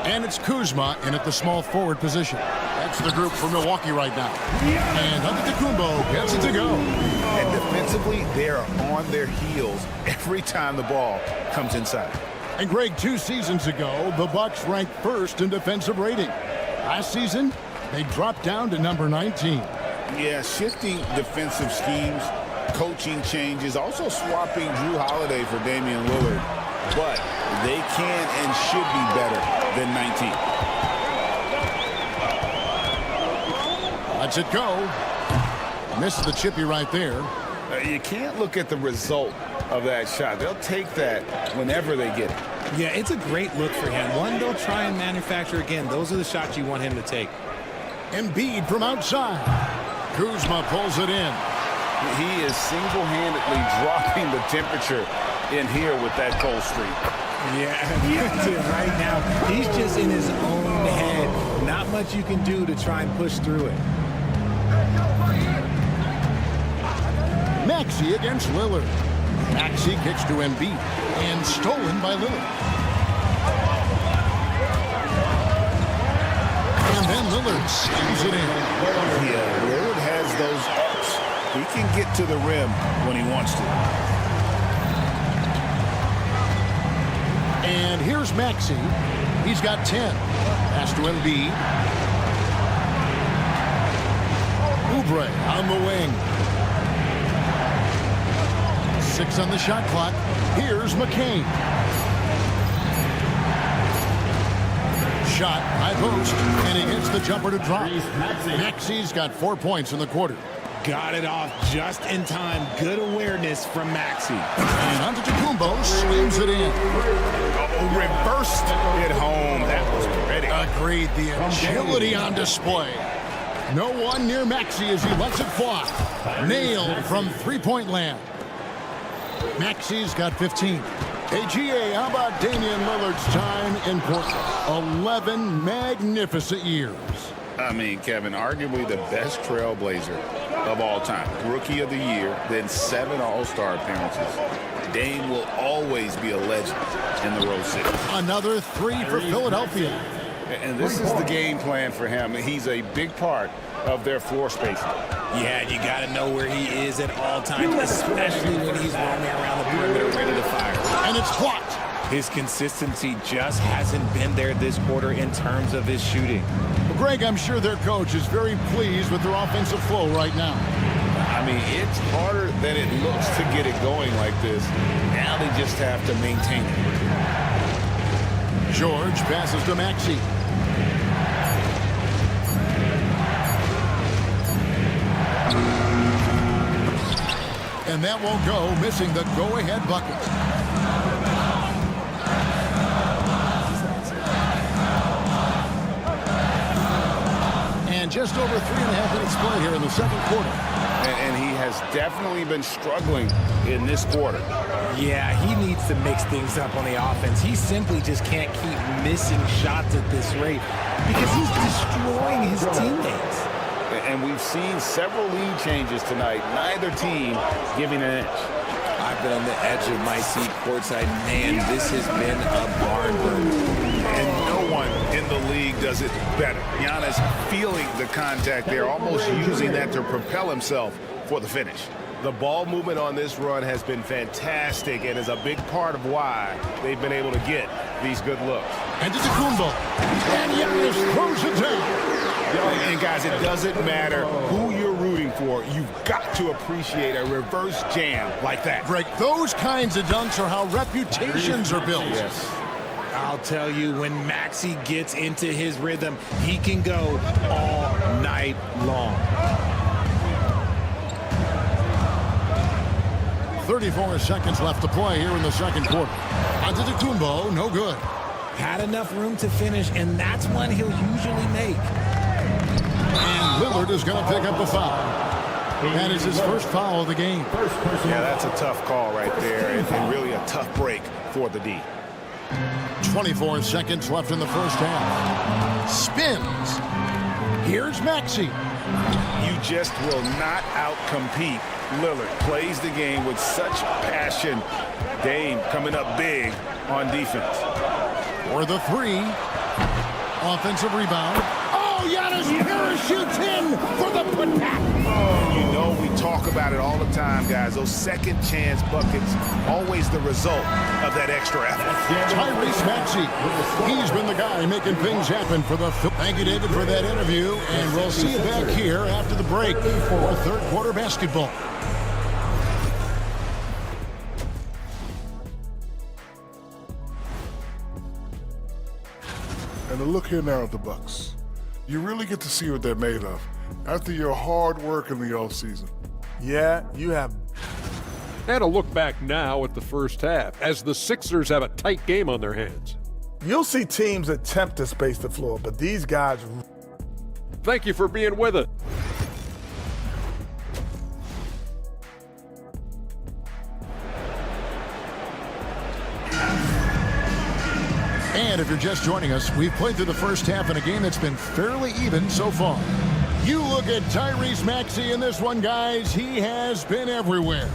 And it's Kuzma in at the small forward position. That's the group for Milwaukee right now. And Antetokounmpo gets it to go. And defensively, they're on their heels every time the ball comes inside. And Greg, 2 seasons ago, the Bucks ranked first in defensive rating. Last season, they dropped down to number 19. Yeah, shifting defensive schemes, coaching changes, also swapping Drew Holiday for Damian Lillard. But they can and should be better than 19. Lets it go. Misses the chippy right there. You can't look at the result of that shot. They'll take that whenever they get it. Yeah, it's a great look for him. One they'll try and manufacture again. Those are the shots you want him to take. Embiid from outside. Kuzma pulls it in. He is single-handedly dropping the temperature in here with that cold streak. Yeah, right now, he's just in his own head. Not much you can do to try and push through it. Maxey against Lillard. Maxey kicks to Embiid and stolen by Lillard. And then Lillard slams it in. Yeah, Lillard has those ups. He can get to the rim when he wants to. And here's Maxey. He's got 10. Pass to Embiid. Oubre on the wing. 6 on the shot clock. Here's McCain. Shot, high post, and he hits the jumper to drop. Maxey's got 4 points in the quarter. Got it off just in time. Good awareness from Maxey. And Antetokounmpo slams it in. Oh, reversed it home. That was pretty. Agreed. The agility on display. No one near Maxey as he lets it fly. Nailed from three-point land. Maxey's got 15. Hey, GA, how about Damian Lillard's time in Portland? 11 magnificent years. I mean, Kevin, arguably the best trailblazer of all time. Rookie of the Year, then 7 All-Star appearances. Dame will always be a legend in the Rose City. Another 3 for Philadelphia. And this is the game plan for him. He's a big part of their floor spacing. Yeah, you got to know where he is at all times, especially when he's roaming around the perimeter ready to fire. And it's blocked. His consistency just hasn't been there this quarter in terms of his shooting. Well, Greg, I'm sure their coach is very pleased with their offensive flow right now. I mean, it's harder than it looks to get it going like this. Now they just have to maintain it. George passes to Maxey. And that won't go, missing the go-ahead bucket. And just over 3.5 minutes play here in the second quarter. And he has definitely been struggling in this quarter. Yeah, he needs to mix things up on the offense. He simply just can't keep missing shots at this rate because he's destroying his teammates. And we've seen several lead changes tonight. Neither team giving an inch. I've been on the edge of my seat courtside. Man, this has been a barn burner. And no one in the league does it better. Giannis feeling the contact there, almost using that to propel himself for the finish. The ball movement on this run has been fantastic and is a big part of why they've been able to get these good looks. And to Kumbo. And Giannis throws it down. And guys, it doesn't matter who you're rooting for. You've got to appreciate a reverse jam like that. Greg, those kinds of dunks are how reputations are built. Yes. I'll tell you, when Maxey gets into his rhythm, he can go all night long. 34 seconds left to play here in the second quarter. Antetokounmpo, no good. Had enough room to finish, and that's one he'll usually make. And Lillard is going to pick up the foul. That is his first foul of the game. Yeah, that's a tough call right there, and really a tough break for the D. 24 seconds left in the first half. Spins. Here's Maxey. You just will not outcompete Lillard. Plays the game with such passion. Dame coming up big on defense. For the 3. Offensive rebound. Oh, Giannis parachutes in for the putback. You know we talk about it all the time, guys. Those second chance buckets, always the result of that extra effort. Tyrese Maxey. He's been the guy making things happen for the... Thank you, David, for that interview. And we'll see you back here after the break for third quarter basketball. And a look here now at the Bucks. You really get to see what they're made of after your hard work in the offseason. Yeah, you have. And a look back now at the first half as the Sixers have a tight game on their hands. You'll see teams attempt to space the floor, but these guys... Thank you for being with us. And if you're just joining us, we've played through the first half in a game that's been fairly even so far. You look at Tyrese Maxey in this one, guys. He has been everywhere.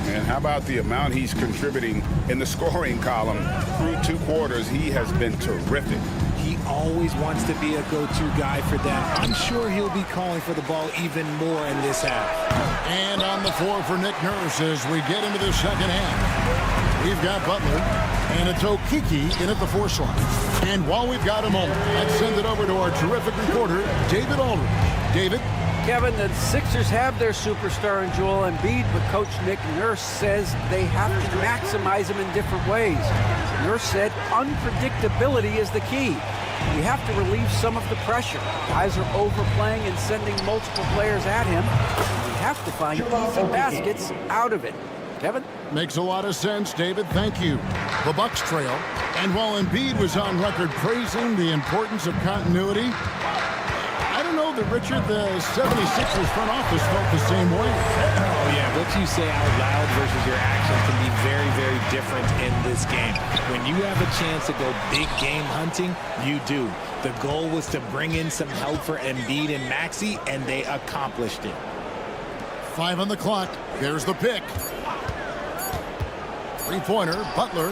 And how about the amount he's contributing in the scoring column? Through 2 quarters, he has been terrific. He always wants to be a go-to guy for them. I'm sure he'll be calling for the ball even more in this half. And on the floor for Nick Nurse as we get into the second half. We've got Butler and it's Okiki in at the 4 slot. And while we've got a moment, let's send it over to our terrific reporter, David Aldridge. David? Kevin, the Sixers have their superstar in Joel Embiid, but Coach Nick Nurse says they have to maximize him in different ways. Nurse said unpredictability is the key. We have to relieve some of the pressure. Guys are overplaying and sending multiple players at him. We have to find easy baskets out of it. Kevin? Makes a lot of sense, David. Thank you. The Bucks trail. And while Embiid was on record praising the importance of continuity, I don't know know that, Richard, the 76ers front office felt the same way. Oh, yeah. What you say out loud versus your actions can be very, very different in this game. When you have a chance to go big game hunting, you do. The goal was to bring in some help for Embiid and Maxey, and they accomplished it. 5 on the clock. There's the pick. Three-pointer, Butler.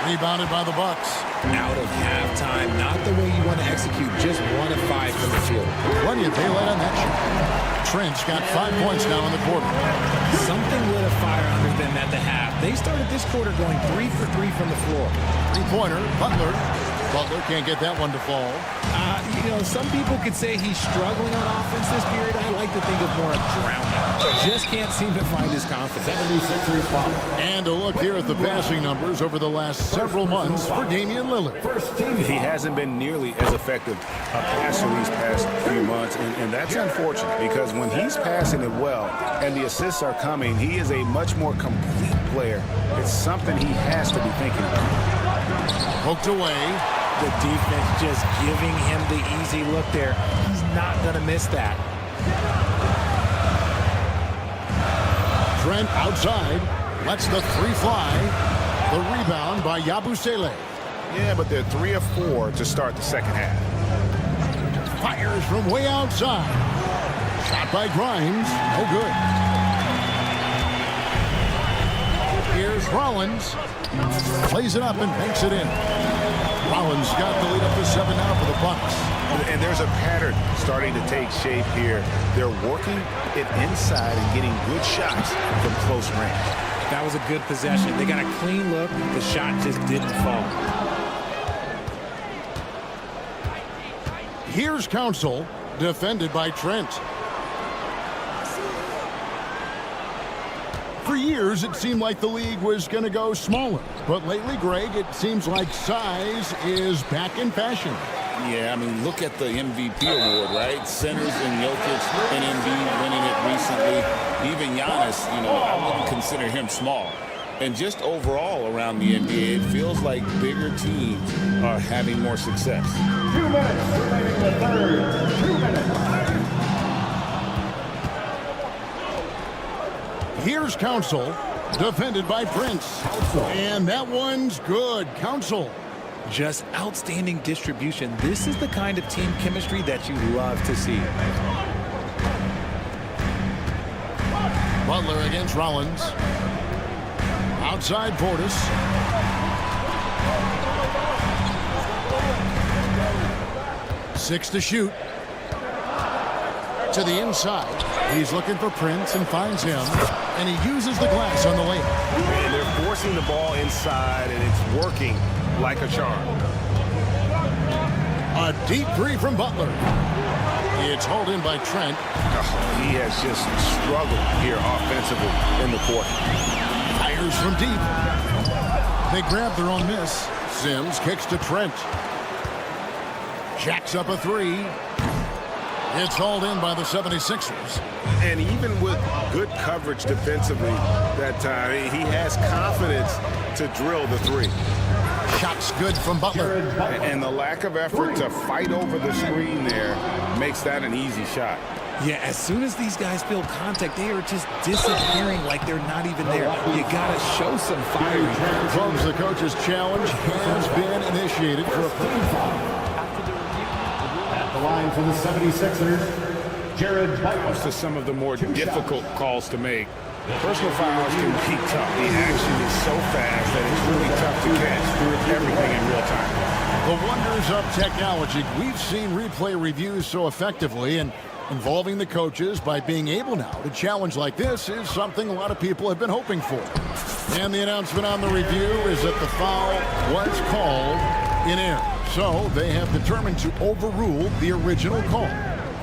Rebounded by the Bucks. Out of halftime, not the way you want to execute, just 1 of 5 from the field. Plenty of daylight on that shot. Trent's got 5 points now in the quarter. Something lit a fire under them at the half. They started this quarter going 3 for 3 from the floor. Three-pointer, Butler. Butler can't get that one to fall. You know, some people could say he's struggling on offense this period. I like to think of more of drowning. Just can't seem to find his confidence. And a look here at the passing numbers over the last several months for Damian Lillard. He hasn't been nearly as effective a passer these past few months, and that's unfortunate because when he's passing it well and the assists are coming, he is a much more complete player. It's something he has to be thinking about. Poked away. The defense just giving him the easy look there. He's not going to miss that. Trent outside. Lets the three fly. The rebound by Yabusele. Yeah, but they're 3 of 4 to start the second half. Fires from way outside. Shot by Grimes. No good. Here's Rollins. Plays it up and banks it in. Rollins got the lead up to 7 now for the Bucks. And there's a pattern starting to take shape here. They're working it inside and getting good shots from close range. That was a good possession. They got a clean look. The shot just didn't fall. Here's Council, defended by Trent. For years, it seemed like the league was going to go smaller. But lately, Greg, it seems like size is back in fashion. Yeah, I mean, look at the MVP award, right? Centers and Jokic and Embiid winning it recently. Even Giannis, you know, I wouldn't consider him small. And just overall around the NBA, it feels like bigger teams are having more success. 2 minutes remaining in the third. 2 minutes. Here's Council, defended by Prince. And that one's good. Council. Just outstanding distribution. This is the kind of team chemistry that you love to see. Butler against Rollins. Outside Portis. Six to shoot. To the inside. He's looking for Prince and finds him. And he uses the glass on the layup. And they're forcing the ball inside, and it's working like a charm. A deep three from Butler. It's hauled in by Trent. Oh, he has just struggled here offensively in the quarter. Fires from deep. They grab their own miss. Sims kicks to Trent. Jacks up a three. It's hauled in by the 76ers. And even with good coverage defensively that time, he has confidence to drill the three. Shots good from Butler. And the lack of effort to fight over the screen there makes that an easy shot. Yeah, as soon as these guys feel contact, they are just disappearing like they're not even there. You got to show some fire. Folks, the coach's challenge has been initiated for a play foul. At the line for the 76ers, Jared Butler. To some of the more difficult calls to make. Personal fouls can be tough. The action is so fast that it's really tough to catch everything in real time. The wonders of technology. We've seen replay reviews so effectively, and involving the coaches by being able now to challenge like this is something a lot of people have been hoping for. And the announcement on the review is that the foul was called in error. So they have determined to overrule the original call.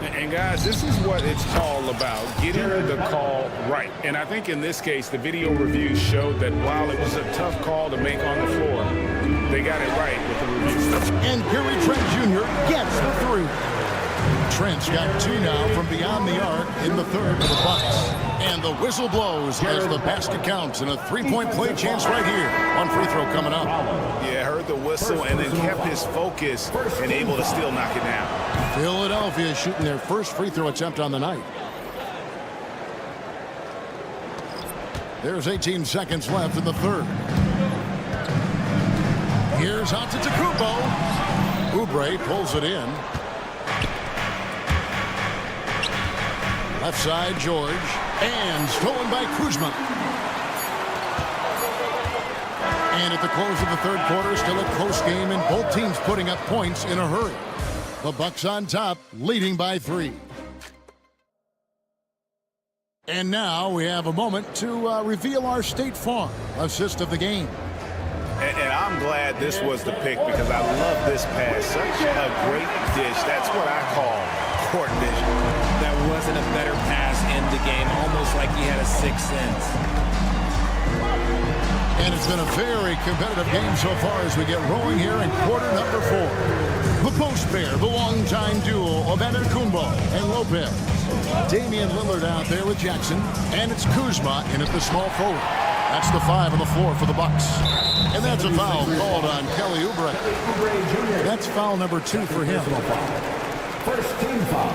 And guys, this is what it's all about, getting the call right. And I think in this case, the video review showed that while it was a tough call to make on the floor, they got it right with the review. And Gary Trent Jr. gets the three. Trent's got 2 now from beyond the arc in the third for the Bucks. And the whistle blows as the basket counts, and a three-point play chance right here. One free throw coming up. Yeah, heard the whistle and then kept his focus and able to still knock it down. Philadelphia shooting their first free throw attempt on the night. There's 18 seconds left in the third. Here's Antetokounmpo. Oubre pulls it in. Left side, George. And stolen by Kuzma. And at the close of the third quarter, still a close game, and both teams putting up points in a hurry. The Bucks on top, leading by 3. And now we have a moment to reveal our State Farm assist of the game. And I'm glad this was the pick because I love this pass. Such a great dish. That's what I call court vision. That wasn't a better pass in the game, almost like he had a sixth sense. And it's been a very competitive game so far as we get rolling here in quarter number 4. The post pair, the longtime duo of Antetokounmpo and Lopez. Damian Lillard out there with Jackson, and it's Kuzma in at the small forward. That's the 5 on the floor for the Bucks. And that's a foul called on Kelly Oubre. That's foul number 2 for him. First team foul.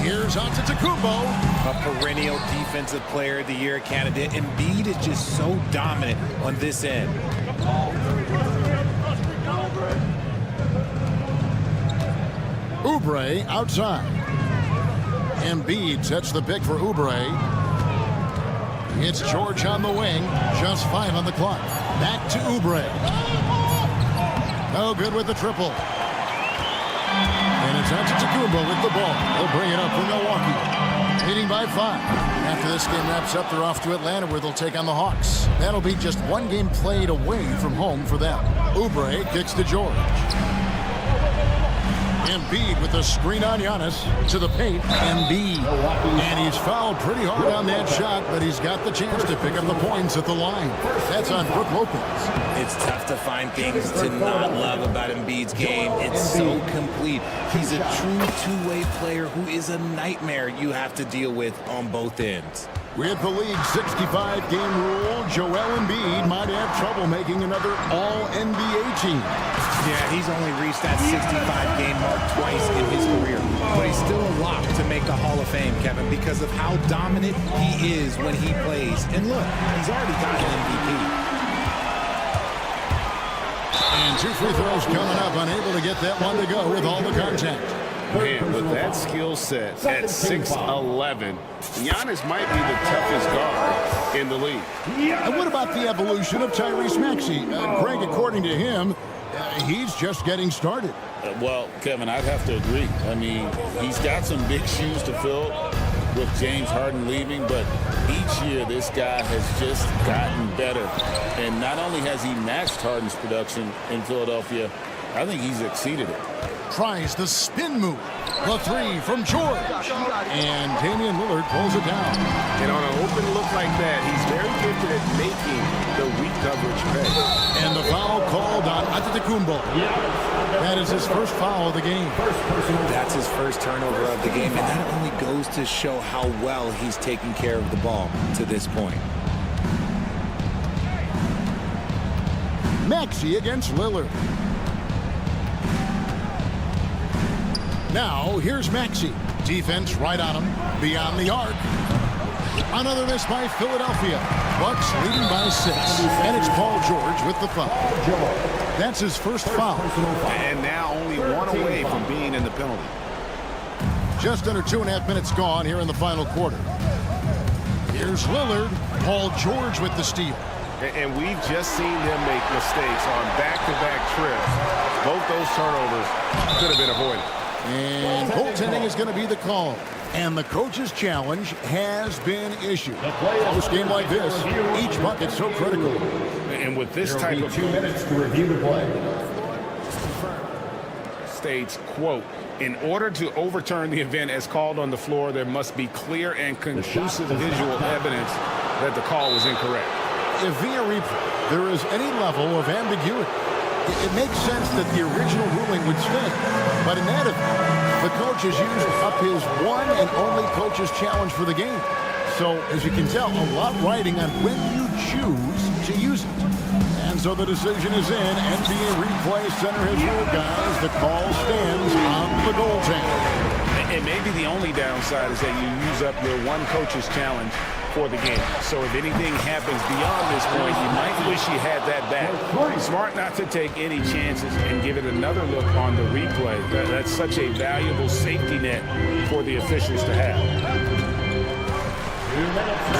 Here's Antetokounmpo. A perennial defensive player of the year candidate. Embiid is just so dominant on this end. Oubre outside. Embiid sets the pick for Oubre. It's George on the wing. Just 5 on the clock. Back to Oubre. No good with the triple. And it's Antetokounmpo with the ball. He'll bring it up for Milwaukee. Leading by 5. After this game wraps up, they're off to Atlanta where they'll take on the Hawks. That'll be just one game played away from home for them. Oubre kicks to George. Embiid with the screen on Giannis to the paint. Embiid. And he's fouled pretty hard on that shot, but he's got the chance to pick up the points at the line. That's on Brook Lopez. It's tough to find things to not love about Embiid's game. It's so complete. He's a true two-way player who is a nightmare you have to deal with on both ends. With the league's 65-game rule, Joel Embiid might have trouble making another All-NBA team. Yeah, he's only reached that 65-game mark twice in his career. But he's still a lock to make the Hall of Fame, Kevin, because of how dominant he is when he plays. And look, he's already got an MVP. And 2 free throws coming up, unable to get that one to go with all the contact. Man, with that skill set at 6'11", Giannis might be the toughest guard in the league. And what about the evolution of Tyrese Maxey? Greg, according to him, he's just getting started. Well, Kevin, I'd have to agree. I mean, he's got some big shoes to fill with James Harden leaving, but each year this guy has just gotten better. And not only has he matched Harden's production in Philadelphia, I think he's exceeded it. Tries the spin move. The 3 from George. And Damian Lillard pulls it down. And on an open look like that, he's very gifted at making the weak coverage pay. And the foul called on Antetokounmpo. That is his first foul of the game. That's his first turnover of the game, and that only goes to show how well he's taking care of the ball to this point. Maxey against Lillard. Now, here's Maxey. Defense right on him. Beyond the arc. Another miss by Philadelphia. Bucks leading by 6. And it's Paul George with the foul. That's his first foul. And now only 1 away from being in the penalty. Just under 2.5 minutes gone here in the final quarter. Here's Lillard. Paul George with the steal. And we've just seen them make mistakes on back-to-back trips. Both those turnovers could have been avoided. And goaltending is going to be the call. And the coach's challenge has been issued. Close game like this, each bucket so critical. And with this type of 2 minutes to review the play. States, quote, in order to overturn the event as called on the floor, there must be clear and conclusive visual evidence that the call was incorrect. If via replay there is any level of ambiguity, it makes sense that the original ruling would stay. But in that event, the coach has used up his one and only coach's challenge for the game. So, as you can tell, a lot riding on when you choose to use it. And So the decision is in. NBA Replay Center has ruled, guys. The call stands on the goaltender. And maybe the only downside is that you use up your one coach's challenge for the game. So if anything happens beyond this point, you might wish you had that back. Smart not to take any chances and give it another look on the replay. That's such a valuable safety net for the officials to have.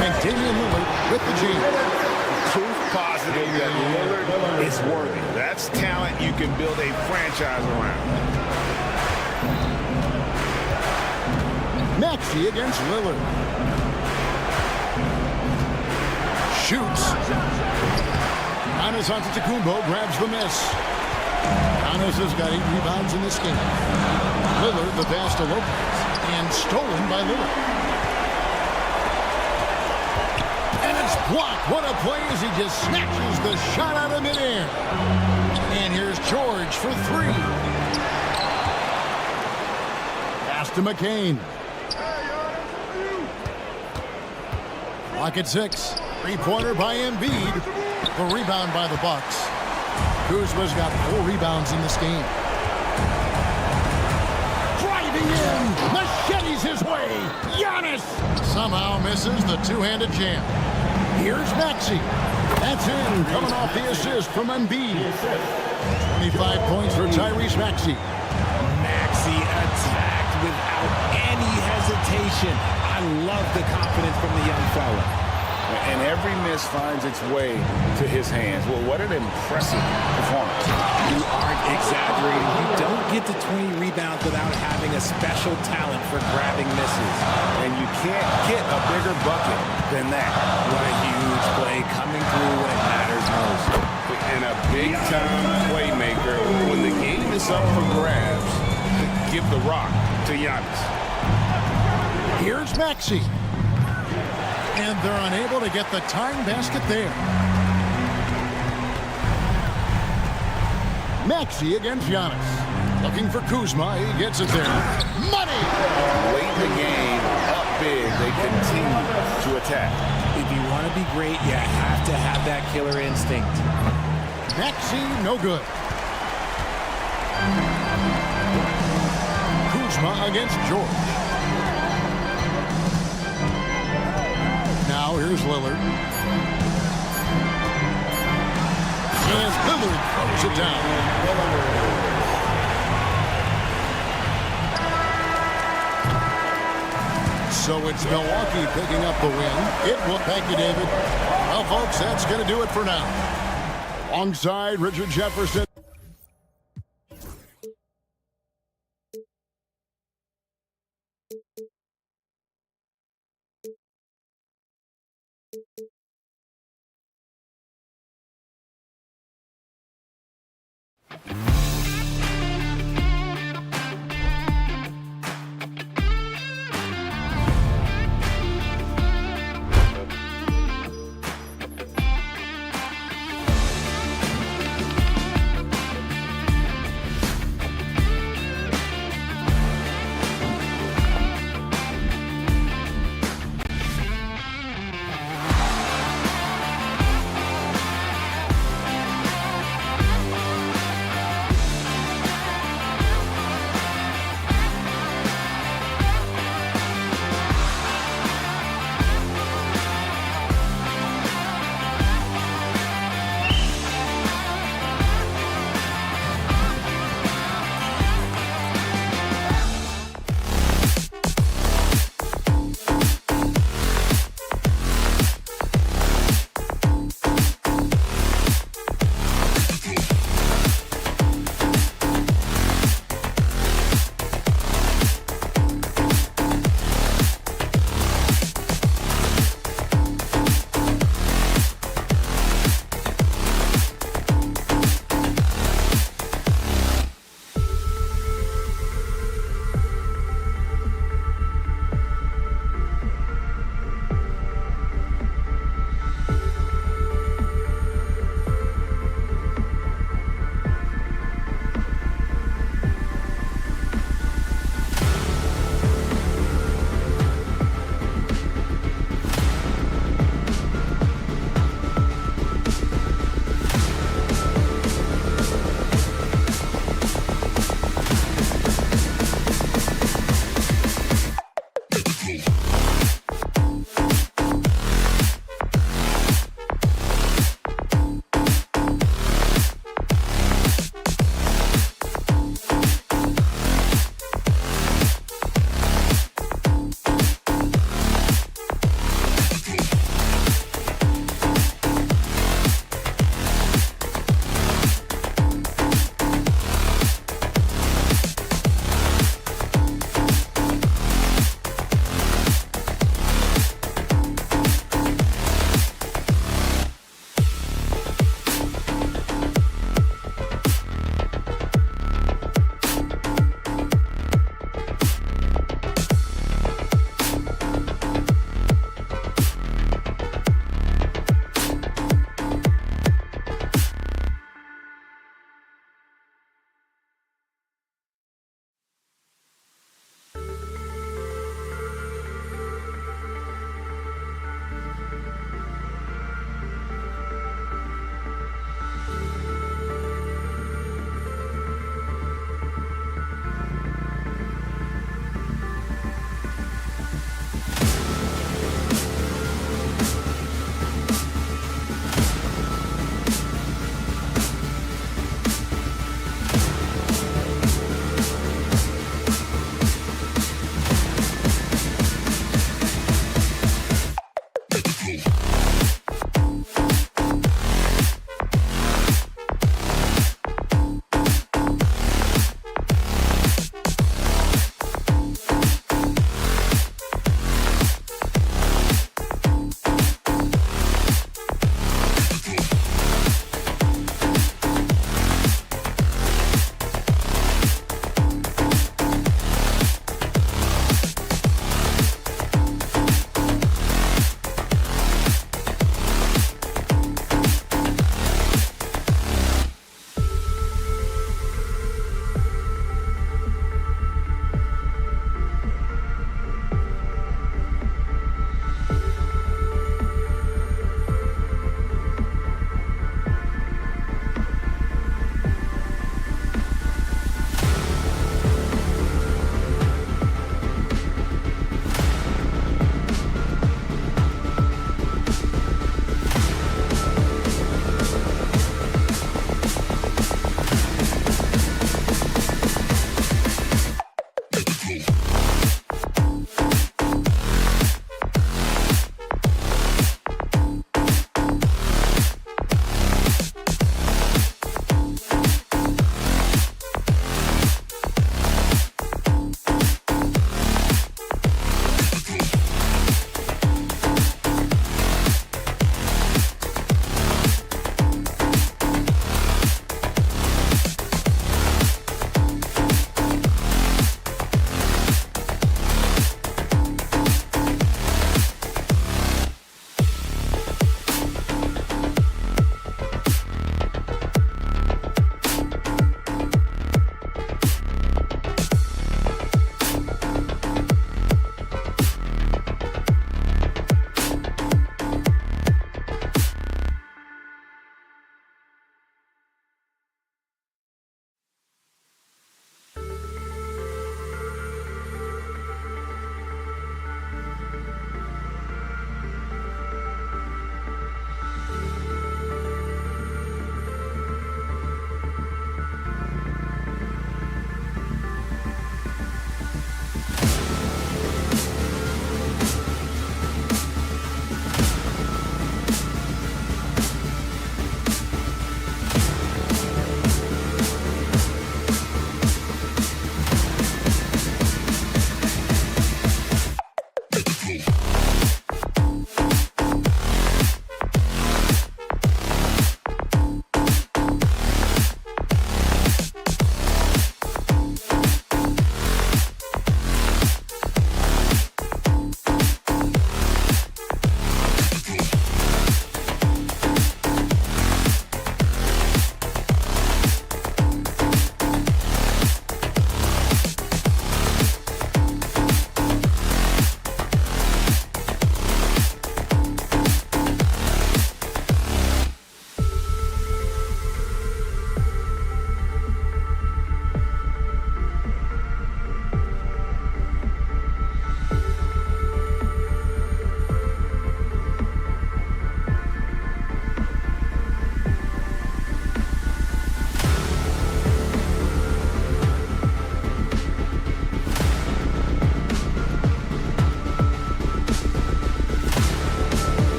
And Damian Lillard with the G. Proof positive that Lillard is worthy. That's talent you can build a franchise around. Maxey against Lillard. Shoots. Giannis Antetokounmpo grabs the miss. Giannis has got 8 rebounds in this game. Lillard, the pass to Lopez, and stolen by Lillard. And it's blocked. What a play as he just snatches the shot out of midair. And here's George for 3. Pass to McCain. Lock at 6. 3-pointer by Embiid. The rebound by the Bucks. Kuzma's got 4 rebounds in this game. Driving in. Machetes his way. Giannis somehow misses the two-handed jam. Here's Maxey. That's in. Coming off the assist from Embiid. 25 points for Tyrese Maxey. Maxey attacked without any hesitation. I love the confidence from the young fella. And every miss finds its way to his hands. Well, what an impressive performance. You aren't exaggerating. You don't get to 20 rebounds without having a special talent for grabbing misses. And you can't get a bigger bucket than that. What a huge play coming through when it matters most. And a big-time playmaker. When the game is up for grabs, give the rock to Giannis. Here's Maxey. And they're unable to get the tying basket there. Maxey against Giannis. Looking for Kuzma. He gets it there. Money! Late in the game, up big, they continue to attack. If you want to be great, you have to have that killer instinct. Maxey, no good. Kuzma against George. Now here's Lillard. And Lillard throws it down. So it's Milwaukee picking up the win. It will. Thank you, David. Well, folks, that's going to do it for now. Alongside Richard Jefferson.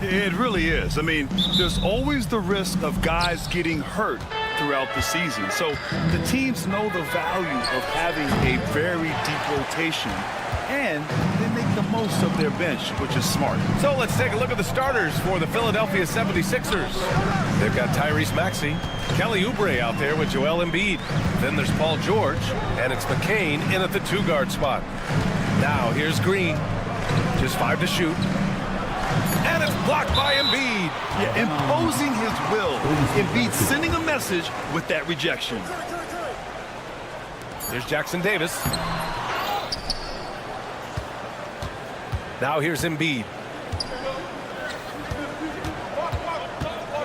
day. It really is. I mean, there's always the risk of guys getting hurt throughout the season. So the teams know the value of having a very deep rotation, and they make the most of their bench, which is smart. So let's take a look at the starters for the Philadelphia 76ers. They've got Tyrese Maxey, Kelly Oubre out there with Joel Embiid. Then there's Paul George, and it's McCain in at the 2-guard spot. Now here's Green, just 5 to shoot. And it's blocked by Embiid. Yeah, imposing his will. Embiid sending a message with that rejection. Here's Jackson Davis. Now here's Embiid.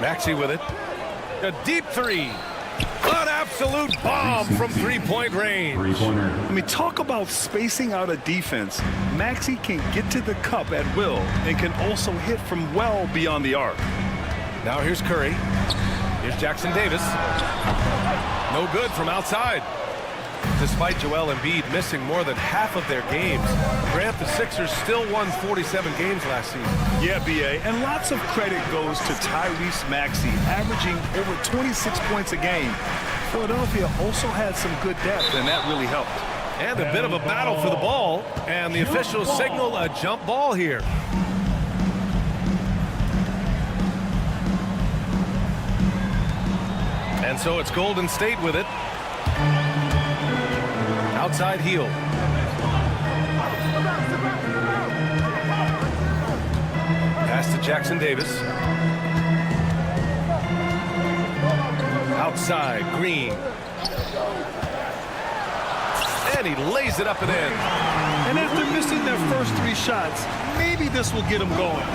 Maxey with it. A deep three. An absolute bomb from three-point range. I mean, talk about spacing out a defense. Maxey can get to the cup at will and can also hit from well beyond the arc. Now here's Curry. Here's Jackson Davis. No good from outside. Despite Joel Embiid missing more than half of their games, Grant, the Sixers still won 47 games last season. Yeah, B.A., and lots of credit goes to Tyrese Maxey, averaging over 26 points a game. Philadelphia also had some good depth, and that really helped. And a bit of a battle for the ball, and the officials signal a jump ball here. And so it's Golden State with it. Outside heel. Pass to Jackson Davis. Outside, Green. And he lays it up and in. And after missing their first 3 shots, maybe this will get them going.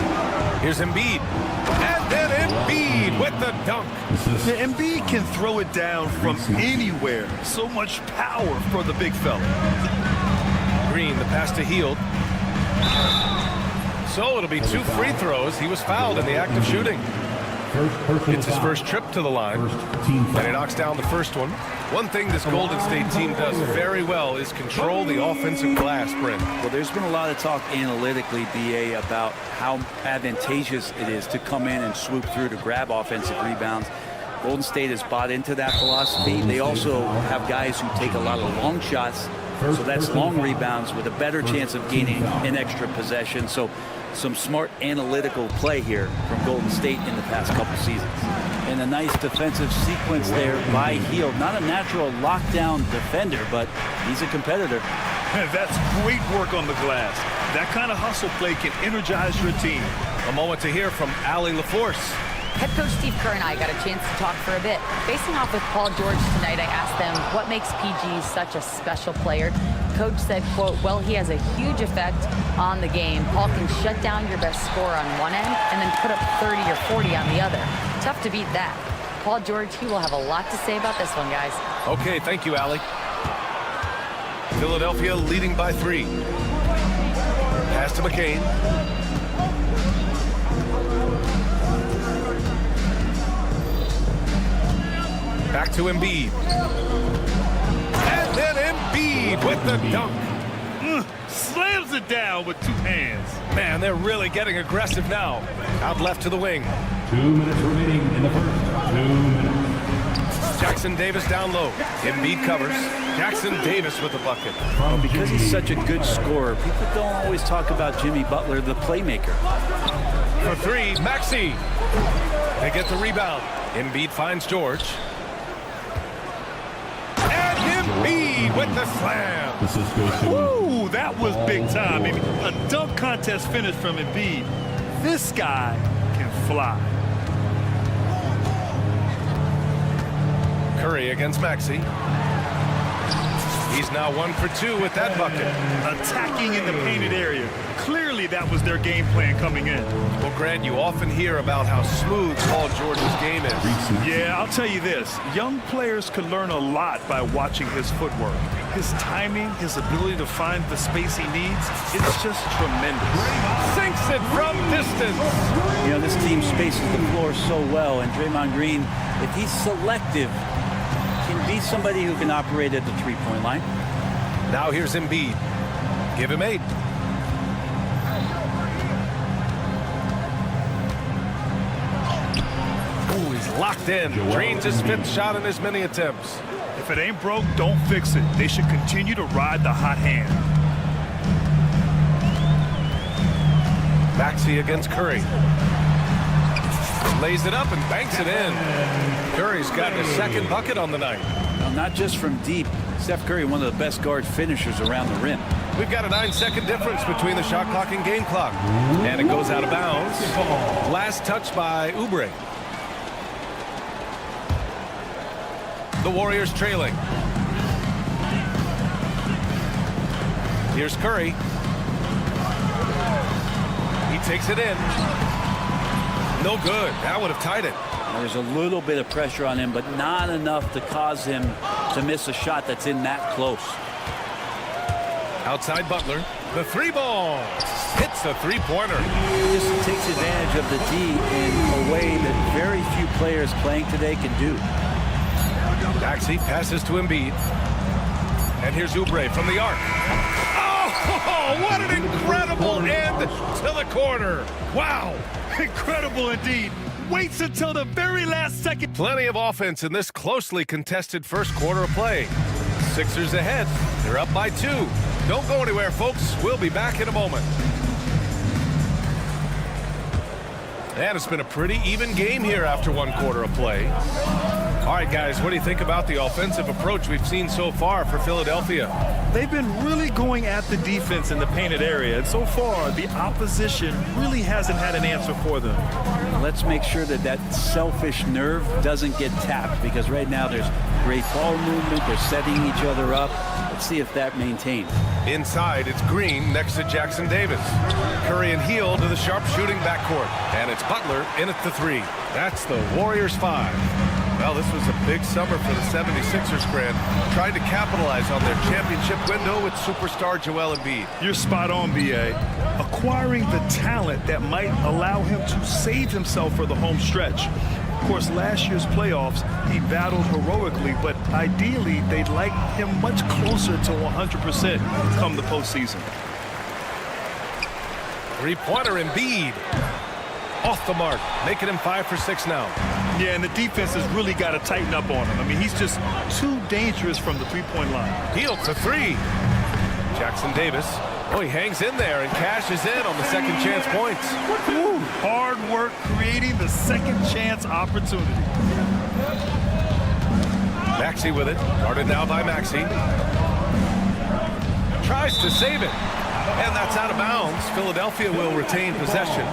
Here's Embiid. And then Embiid with the dunk. Yeah, Embiid can throw it down from anywhere. So much power for the big fella. Green, the pass to Hield. So it'll be 2 free throws. He was fouled in the act of shooting. It's his first trip to the line, and he knocks down the first one. One thing this Golden State team does very well is control the offensive glass, Brent. Well, there's been a lot of talk analytically, BA, about how advantageous it is to come in and swoop through to grab offensive rebounds. Golden State has bought into that philosophy. They also have guys who take a lot of long shots, so that's long rebounds with a better chance of gaining an extra possession. So some smart analytical play here from Golden State in the past couple seasons. And a nice defensive sequence there by Hield. Not a natural lockdown defender, but he's a competitor. That's great work on the glass. That kind of hustle play can energize your team. A moment to hear from Allie LaForce. Head coach Steve Kerr and I got a chance to talk for a bit. Facing off with Paul George tonight, I asked them what makes PG such a special player. Coach said, quote, well, he has a huge effect on the game. Paul can shut down your best scorer on one end and then put up 30 or 40 on the other. Tough to beat that. Paul George, he will have a lot to say about this one, guys. Okay, thank you, Allie. Philadelphia leading by 3. Pass to McCain. Back to Embiid. And then Embiid with the dunk. Slams it down with 2 hands. Man, they're really getting aggressive now. Out left to the wing. 2 minutes remaining in the first. 2 minutes. Jackson Davis down low. Embiid covers. Jackson Davis with the bucket. Well, because he's such a good scorer, people don't always talk about Jimmy Butler, the playmaker. For 3, Maxey. They get the rebound. Embiid finds George. Embiid with the slam. Ooh, that was big time. I mean, a dunk contest finish from Embiid. This guy can fly. Curry against Maxey. He's now 1 for 2 with that bucket. Attacking in the painted area. Clearly that was their game plan coming in. Well, Grant, you often hear about how smooth Paul George's game is. Yeah, I'll tell you this. Young players can learn a lot by watching his footwork. His timing, his ability to find the space he needs, it's just tremendous. Sinks it from distance. You know, this team spaces the floor so well, and Draymond Green, if he's selective, can be somebody who can operate at the 3-point line. Now here's Embiid. Give him 8. He's locked in. Drains his 5th shot in as many attempts. If it ain't broke, don't fix it. They should continue to ride the hot hand. Maxey against Curry. Lays it up and banks it in. Curry's gotten his 2nd bucket on the night. Well, not just from deep. Steph Curry, one of the best guard finishers around the rim. We've got a 9-second difference between the shot clock and game clock. And it goes out of bounds. Last touch by Oubre. The Warriors trailing. Here's Curry. He takes it in. No good. That would have tied it. There's a little bit of pressure on him, but not enough to cause him to miss a shot that's in that close. Outside Butler. The 3-ball. Hits a 3-pointer. Just takes advantage of the D in a way that very few players playing today can do. Maxey passes to Embiid. And here's Oubre from the arc. Oh, what an incredible end to the corner. Wow, incredible indeed. Waits until the very last second. Plenty of offense in this closely contested first quarter of play. Sixers ahead. They're up by 2. Don't go anywhere, folks. We'll be back in a moment. And it's been a pretty even game here after 1 quarter of play. All right, guys, what do you think about the offensive approach we've seen so far for Philadelphia? They've been really going at the defense in the painted area, and so far the opposition really hasn't had an answer for them. Let's make sure that that selfish nerve doesn't get tapped, because right now there's great ball movement. They're setting each other up. Let's see if that maintains. Inside, it's Green next to Jackson Davis. Curry and Heel to the sharpshooting backcourt. And it's Butler in at the 3. That's the Warriors 5. Well, this was a big summer for the 76ers, Grant. Tried to capitalize on their championship window with superstar Joel Embiid. You're spot on, B.A. Acquiring the talent that might allow him to save himself for the home stretch. Of course, last year's playoffs, he battled heroically, but ideally, they'd like him much closer to 100% come the postseason. 3-pointer Embiid. Off the mark, making him 5 for 6 now. Yeah, and the defense has really got to tighten up on him. I mean, he's just too dangerous from the 3-point line. Heel to 3. Jackson Davis. Oh, he hangs in there and cashes in on the second chance points. Woo, hard work creating the second chance opportunity. Maxey with it. Guarded now by Maxey. Tries to save it. And that's out of bounds. Philadelphia will retain possession.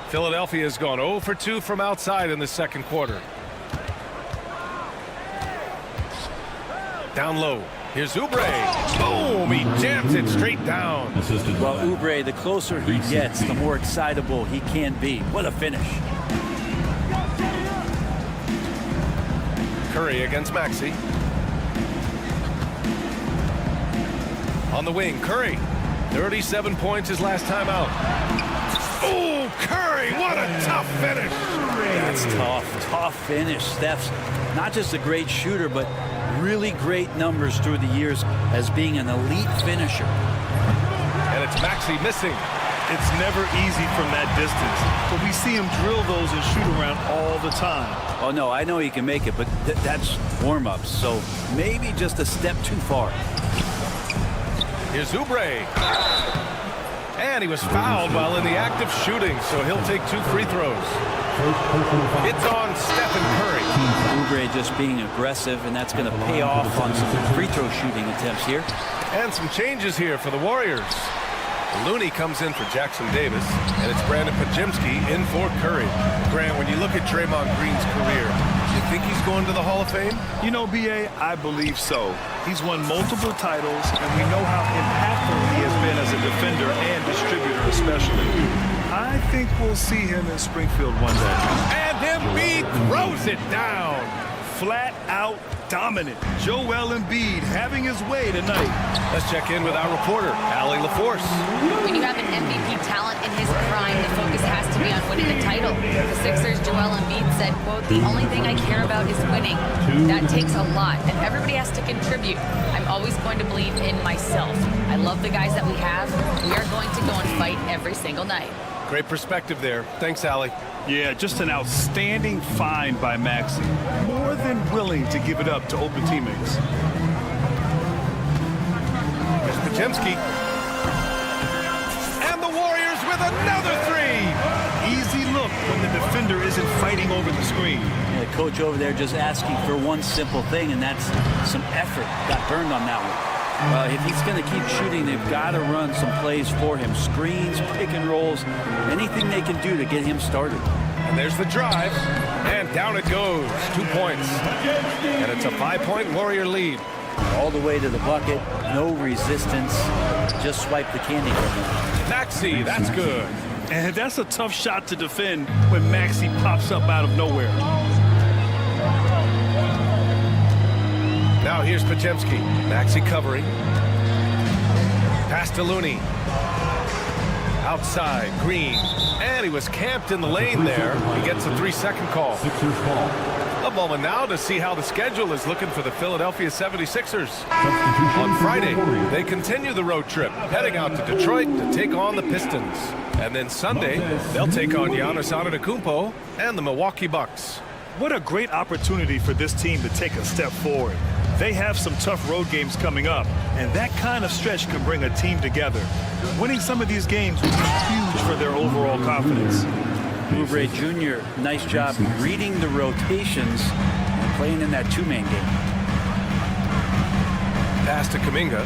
Philadelphia has gone 0 for 2 from outside in the second quarter. Down low. Here's Oubre. Boom! He jams it straight down. Well, Oubre, the closer he gets, the more excitable he can be. What a finish. Curry against Maxey. On the wing, Curry. 37 points his last time out. Oh, Curry, what a tough finish. That's tough finish. Steph's not just a great shooter, but really great numbers through the years as being an elite finisher. And it's Maxey missing. It's never easy from that distance, but we see him drill those and shoot around all the time. Oh, no, I know he can make it, but that's warm-ups, so maybe just a step too far. Here's Oubre. And he was fouled while in the act of shooting, so he'll take 2 free throws. It's on Stephen Curry. Oubre just being aggressive, and that's going to pay off on some free throw shooting attempts here. And some changes here for the Warriors. Looney comes in for Jackson Davis, and it's Brandon Podziemski in for Curry. Grant, when you look at Draymond Green's career, do you think he's going to the Hall of Fame? You know, B.A., I believe so. He's won multiple titles, and we know how impactful he has been as a defender and distributor especially. I think we'll see him in Springfield one day. And Embiid throws it down. Flat out dominant. Joel Embiid having his way tonight. Let's check in with our reporter, Allie LaForce. When you have an MVP talent in his prime, the focus has to be on winning the title. The Sixers' Joel Embiid said, quote, "The only thing I care about is winning. That takes a lot, and everybody has to contribute. I'm always going to believe in myself. I love the guys that we have. We are going to go and fight every single night." Great perspective there. Thanks, Allie. Yeah, just an outstanding find by Maxey. More than willing to give it up to open teammates. Here's Podziemski. And the Warriors with another three. Easy look when the defender isn't fighting over the screen. The coach over there just asking for one simple thing, and that's some effort. Got burned on that one. If he's going to keep shooting, they've got to run some plays for him. Screens, pick and rolls, anything they can do to get him started. And there's the drive, and down it goes. 2 points. And it's a 5-point Warrior lead. All the way to the bucket, no resistance, just swipe the candy from him. Maxey, that's good. And that's a tough shot to defend when Maxey pops up out of nowhere. Now here's Podziemski. Maxey covering. Pass to Looney. Outside, Green. And he was camped in the lane there. He gets a 3-second call. Sixers ball. A moment now to see how the schedule is looking for the Philadelphia 76ers. On Friday, they continue the road trip, heading out to Detroit to take on the Pistons. And then Sunday, they'll take on Giannis Antetokounmpo and the Milwaukee Bucks. What a great opportunity for this team to take a step forward. They have some tough road games coming up, and that kind of stretch can bring a team together. Winning some of these games would be huge for their overall confidence. Oubre Jr., nice job reading the rotations and playing in that two-man game. Pass to Kuminga.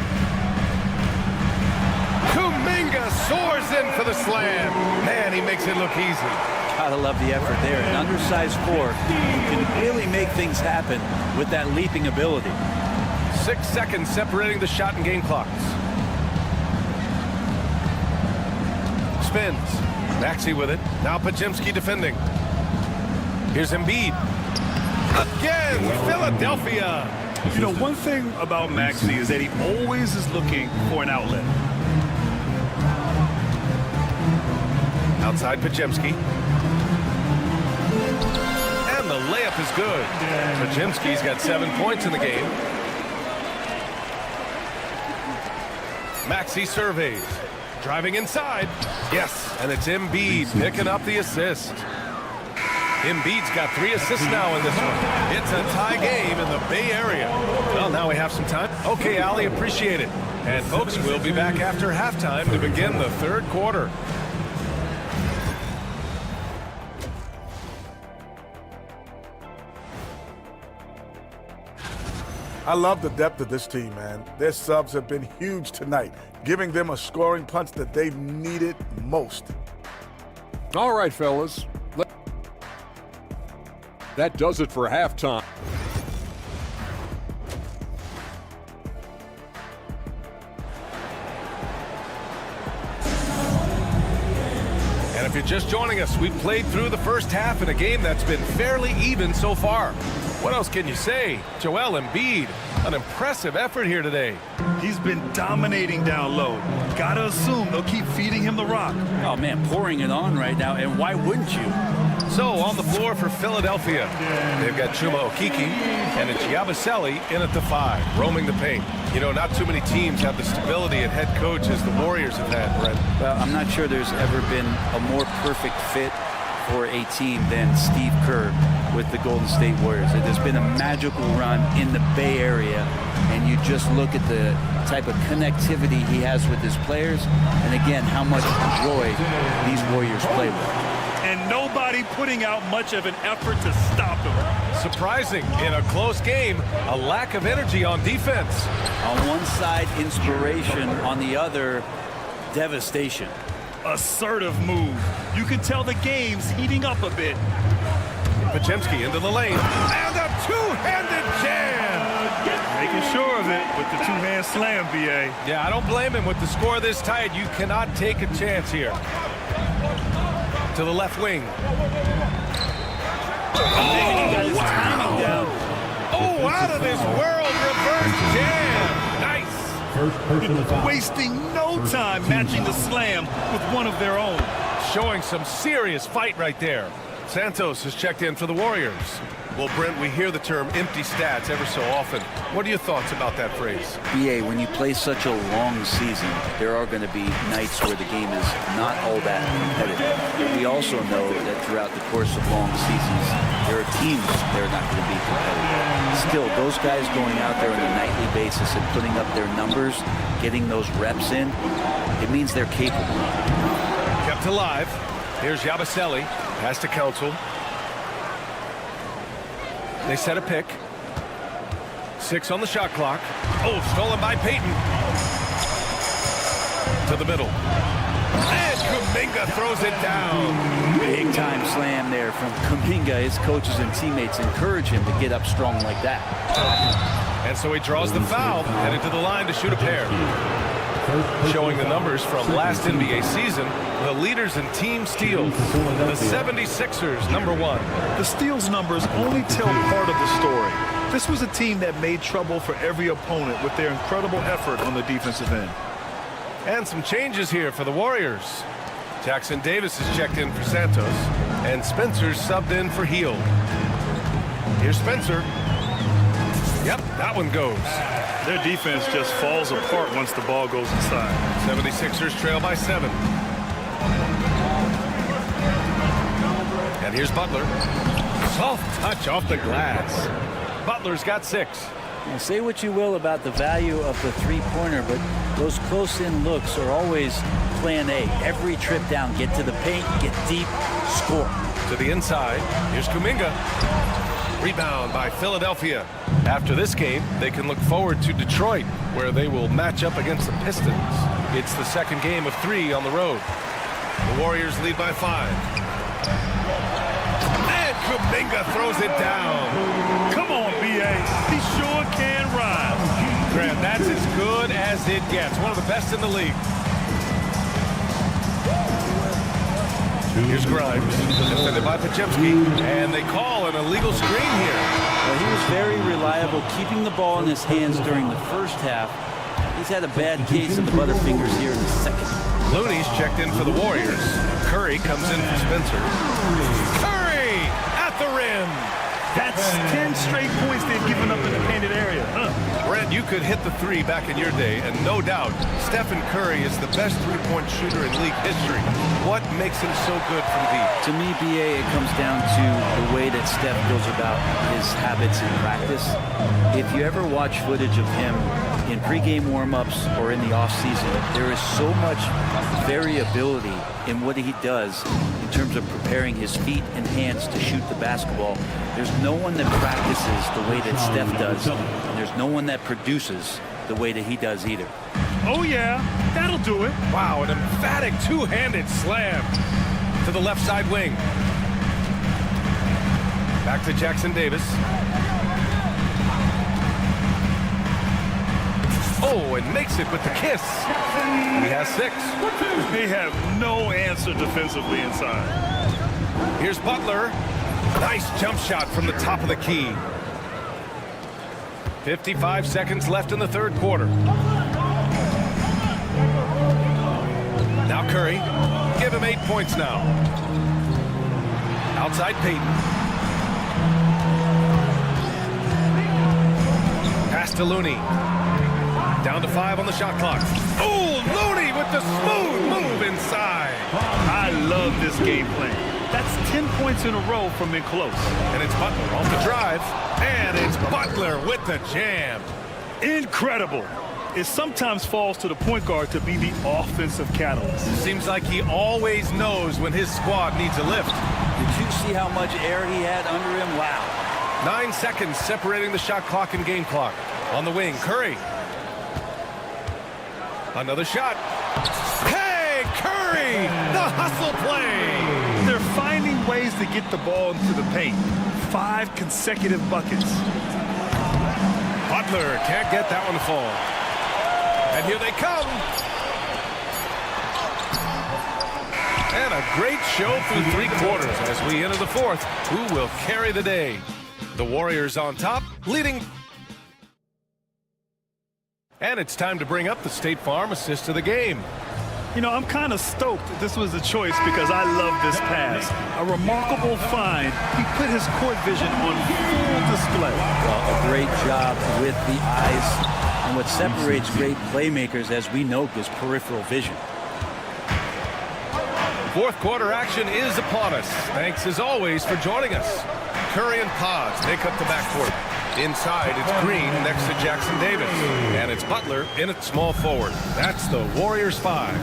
Kuminga soars in for the slam. Man, he makes it look easy. Gotta love the effort there. An undersized four who can really make things happen with that leaping ability. 6 seconds separating the shot and game clocks. Spins. Maxey with it. Now Podziemski defending. Here's Embiid. Again, Philadelphia. You know, one thing about Maxey is that he always is looking for an outlet. Outside Podziemski. And the layup is good. Podziemski's got 7 points in the game. Maxey surveys. Driving inside. Yes, and it's Embiid picking up the assist. Embiid's got 3 assists now in this one. It's a tie game in the Bay Area. Well, now we have some time. Okay, Allie, appreciate it. And folks, we'll be back after halftime to begin the third quarter. I love the depth of this team, man. Their subs have been huge tonight, giving them a scoring punch that they've needed most. All right, fellas. That does it for halftime. And if you're just joining us, we've played through the first half in a game that's been fairly even so far. What else can you say? Joel Embiid, an impressive effort here today. He's been dominating down low. Gotta assume they'll keep feeding him the rock. Oh, man, pouring it on right now, and why wouldn't you? So, on the floor for Philadelphia, they've got Chuma Okeke, and it's Yabusele in at the 5, roaming the paint. You know, not too many teams have the stability at head coach as the Warriors have had, Brent. Well, I'm not sure there's ever been a more perfect fit for a team than Steve Kerr with the Golden State Warriors. There's been a magical run in the Bay Area, and you just look at the type of connectivity he has with his players, and again, how much joy these Warriors play with. And nobody putting out much of an effort to stop him. Surprising, in a close game, a lack of energy on defense. On one side, inspiration. On the other, devastation. Assertive move. You can tell the game's heating up a bit. Podziemski into the lane. And a two-handed jam. Making sure of it with the two-hand slam, B.A. Yeah, I don't blame him. With the score this tight, you cannot take a chance here. To the left wing. Oh, wow. Oh, out of this world, reverse jam. Nice. First personal foul. Wasting no time matching the slam with one of their own. showing some serious fight right there. Santos has checked in for the Warriors. Well, Brent, we hear the term empty stats ever so often. What are your thoughts about that phrase? BA, when you play such a long season, there are going to be nights where the game is not all that competitive. But we also know that throughout the course of long seasons, there are teams that are not going to be competitive. Still, those guys going out there on a nightly basis and putting up their numbers, getting those reps in, it means they're capable. Kept alive. Here's Yabusele. Has to Council. They set a pick. 6 on the shot clock. Oh, stolen by Payton. To the middle. And Kuminga throws it down. Big time slam there from Kuminga. His coaches and teammates encourage him to get up strong like that. And so he draws the foul, headed to the line to shoot a pair. Showing the numbers from last NBA season, the leaders in team steals. The 76ers, #1. The steals numbers only tell part of the story. This was a team that made trouble for every opponent with their incredible effort on the defensive end. And some changes here for the Warriors. Jackson Davis is checked in for Santos, and Spencer's subbed in for Hield. Here's Spencer. Yep, that one goes. Their defense just falls apart once the ball goes inside. 76ers trail by 7. And here's Butler. Soft touch off the glass. Butler's got 6. Now, say what you will about the value of the three-pointer, but those close-in looks are always plan A. Every trip down, get to the paint, get deep, score. To the inside, here's Kuminga. Rebound by Philadelphia. After this game, they can look forward to Detroit, where they will match up against the Pistons. It's the second game of 3 on the road. The Warriors lead by 5. And Kuminga throws it down. Come on, B.A. He sure can rhyme. Grant, that's as good as it gets. One of the best in the league. Here's Grimes, defended by Podziemski, and they call an illegal screen here. Well, he was very reliable, keeping the ball in his hands during the first half. He's had a bad case of the butterfingers here in the second. Looney's checked in for the Warriors. Curry comes in for Spencer. Curry at the rim. That's 10 straight points they've given up in the painted area. Brent, you could hit the 3 back in your day, and no doubt, Stephen Curry is the best three-point shooter in league history. What makes him so good from deep? To me, BA, it comes down to the way that Steph goes about his habits in practice. If you ever watch footage of him in pregame warm-ups or in the offseason, there is so much variability in what he does in terms of preparing his feet and hands to shoot the basketball. There's no one that practices the way that Steph does, and there's no one that produces the way that he does either. Oh, yeah, that'll do it. Wow, an emphatic two-handed slam to the left side wing. Back to Jackson Davis. Oh, and makes it with the kiss. He has 6. They have no answer defensively inside. Here's Butler. Nice jump shot from the top of the key. 55 seconds left in the third quarter. Now Curry. Give him 8 points now. Outside Payton. Pass to Looney. Down to 5 on the shot clock. Oh, Looney with the smooth move inside. I love this game plan. That's 10 points in a row from in close. And it's Butler off the drive. And it's Butler with the jam. Incredible. It sometimes falls to the point guard to be the offensive catalyst. Seems like he always knows when his squad needs a lift. Did you see how much air he had under him? Wow. 9 seconds separating the shot clock and game clock. On the wing, Curry. Another shot. Hey, Curry! The hustle play! They're finding ways to get the ball into the paint. 5 consecutive buckets. Butler can't get that one to fall. And here they come. And a great show through 3 quarters as we enter the 4th. Who will carry the day? The Warriors on top, leading. And it's time to bring up the State Farm assist of the game. You know, I'm kind of stoked this was a choice because I love this pass. A remarkable find. He put his court vision on full display. Well, a great job with the eyes. And what separates great playmakers, as we know, is peripheral vision. Fourth quarter action is upon us. Thanks, as always, for joining us. Curry and Pods make up the backcourt. Inside, it's Green next to Jackson Davis. And it's Butler in at small forward. That's the Warriors 5.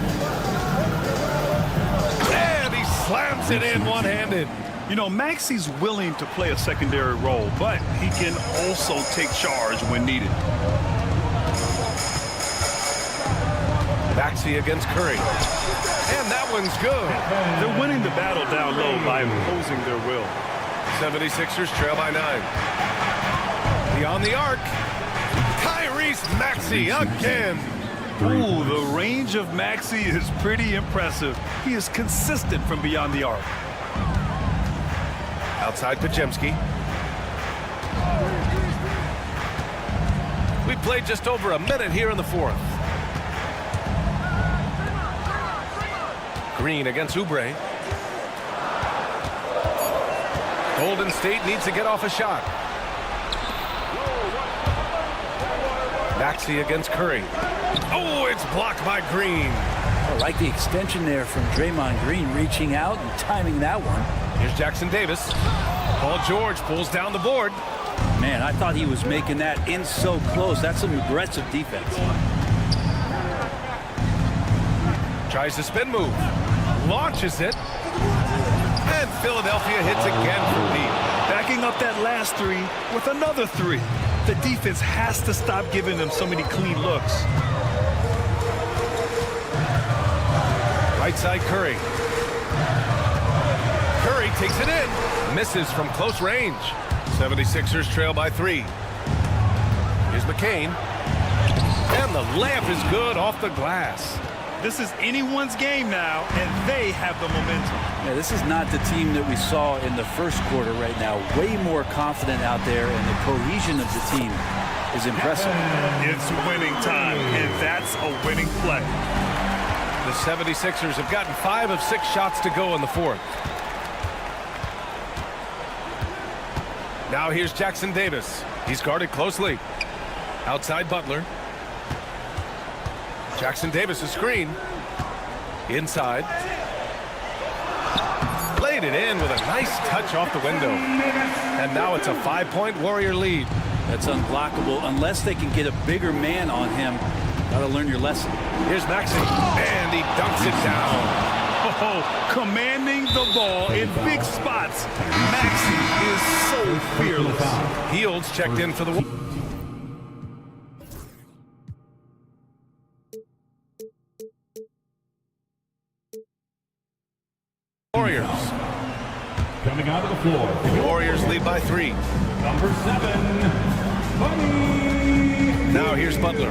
And he slams it in one-handed. You know, Maxey's willing to play a secondary role, but he can also take charge when needed. Maxey against Curry. And that one's good. They're winning the battle down low by imposing their will. 76ers trail by 9. Beyond the arc, Tyrese Maxey again. Ooh, the range of Maxey is pretty impressive. He is consistent from beyond the arc. Outside Pajemski. We played just over a minute here in the fourth. Green against Oubre. Golden State needs to get off a shot. Maxey against Curry. Oh, it's blocked by Green. I like the extension there from Draymond Green, reaching out and timing that one. Here's Jackson Davis. Paul George pulls down the board. Man, I thought he was making that in so close. That's some aggressive defense. Tries the spin move. Launches it. And Philadelphia hits again from deep. Backing up that last three with another three. The defense has to stop giving them so many clean looks. Right side Curry. Curry takes it in. Misses from close range. 76ers trail by 3. Here's McCain. And the layup is good off the glass. This is anyone's game now, and they have the momentum. Yeah, this is not the team that we saw in the first quarter right now. Way more confident out there, and the cohesion of the team is impressive. It's winning time, and that's a winning play. The 76ers have gotten 5 of 6 shots to go in the fourth. Now here's Jackson Davis. He's guarded closely. Outside Butler. Jackson Davis is screen. Inside. Laid it in with a nice touch off the window. And now it's a 5-point Warrior lead. That's unblockable unless they can get a bigger man on him. Gotta learn your lesson. Here's Maxey. And he dunks it down. Oh, commanding the ball in big spots. Maxey is so fearless. Fields checked in for the Warriors. Coming out of the floor. The Warriors lead by 3. Number 7, Buddy. Now here's Butler.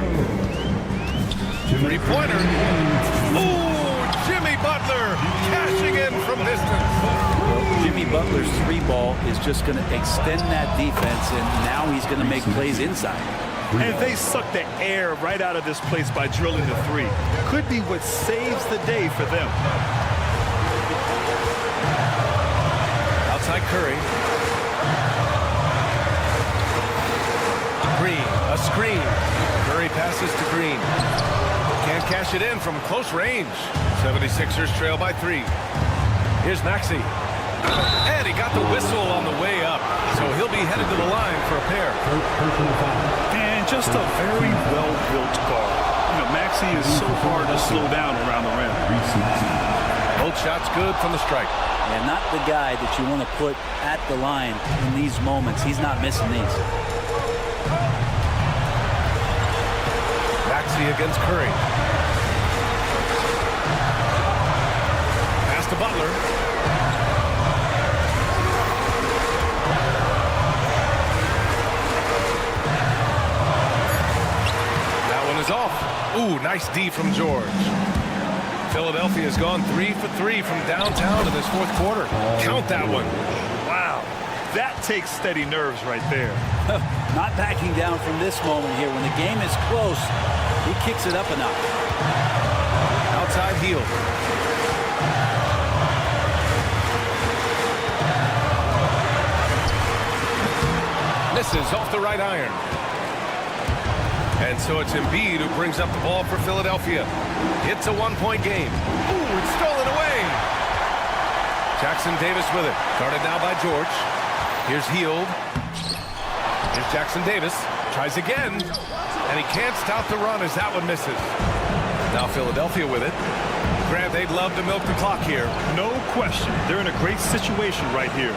3-pointer. Oh, Jimmy Butler cashing in from distance. Well, Jimmy Butler's 3-ball is just going to extend that defense, and now he's going to make plays inside. And they suck the air right out of this place by drilling the 3. Could be what saves the day for them. Outside Curry. Green, a screen. Curry passes to Green. Can't cash it in from close range. 76ers trail by 3. Here's Maxey. And he got the whistle on the way up. So he'll be headed to the line for a pair. And just a very well-built guard. You know, Maxey is so hard to slow down around the rim. Both shots good from the stripe. And not the guy that you want to put at the line in these moments. He's not missing these. Maxey against Curry. Pass to Butler. That one is off. Ooh, nice D from George. Philadelphia has gone 3 for 3 from downtown in this fourth quarter. Count that one. Wow, that takes steady nerves right there. Not backing down from this moment here. When the game is close, he kicks it up a notch. inside Hield. Misses off the right iron. And so it's Embiid who brings up the ball for Philadelphia. It's a one-point game. Ooh, it's stolen away. Jackson Davis with it. Guarded now by George. Here's Hield. Here's Jackson Davis. Tries again. And he can't stop the run as that one misses. Now Philadelphia with it. Grant, they'd love to milk the clock here. No question. They're in a great situation right here.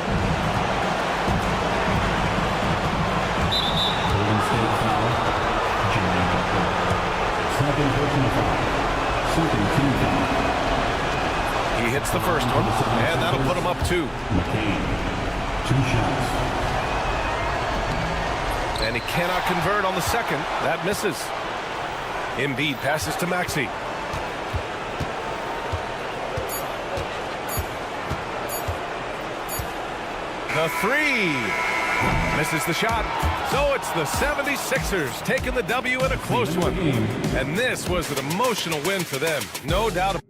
Golden State foul. Jimmy Butler. Second personal foul. Second team foul. He hits the first one, and that'll put him up 2. McCain. 2 shots. And he cannot convert on the second. That misses. Embiid passes to Maxey. The 3. Misses the shot. So it's the 76ers taking the W in a close one. And this was an emotional win for them. No doubt about it.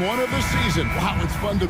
One of the season. Wow, it's fun to...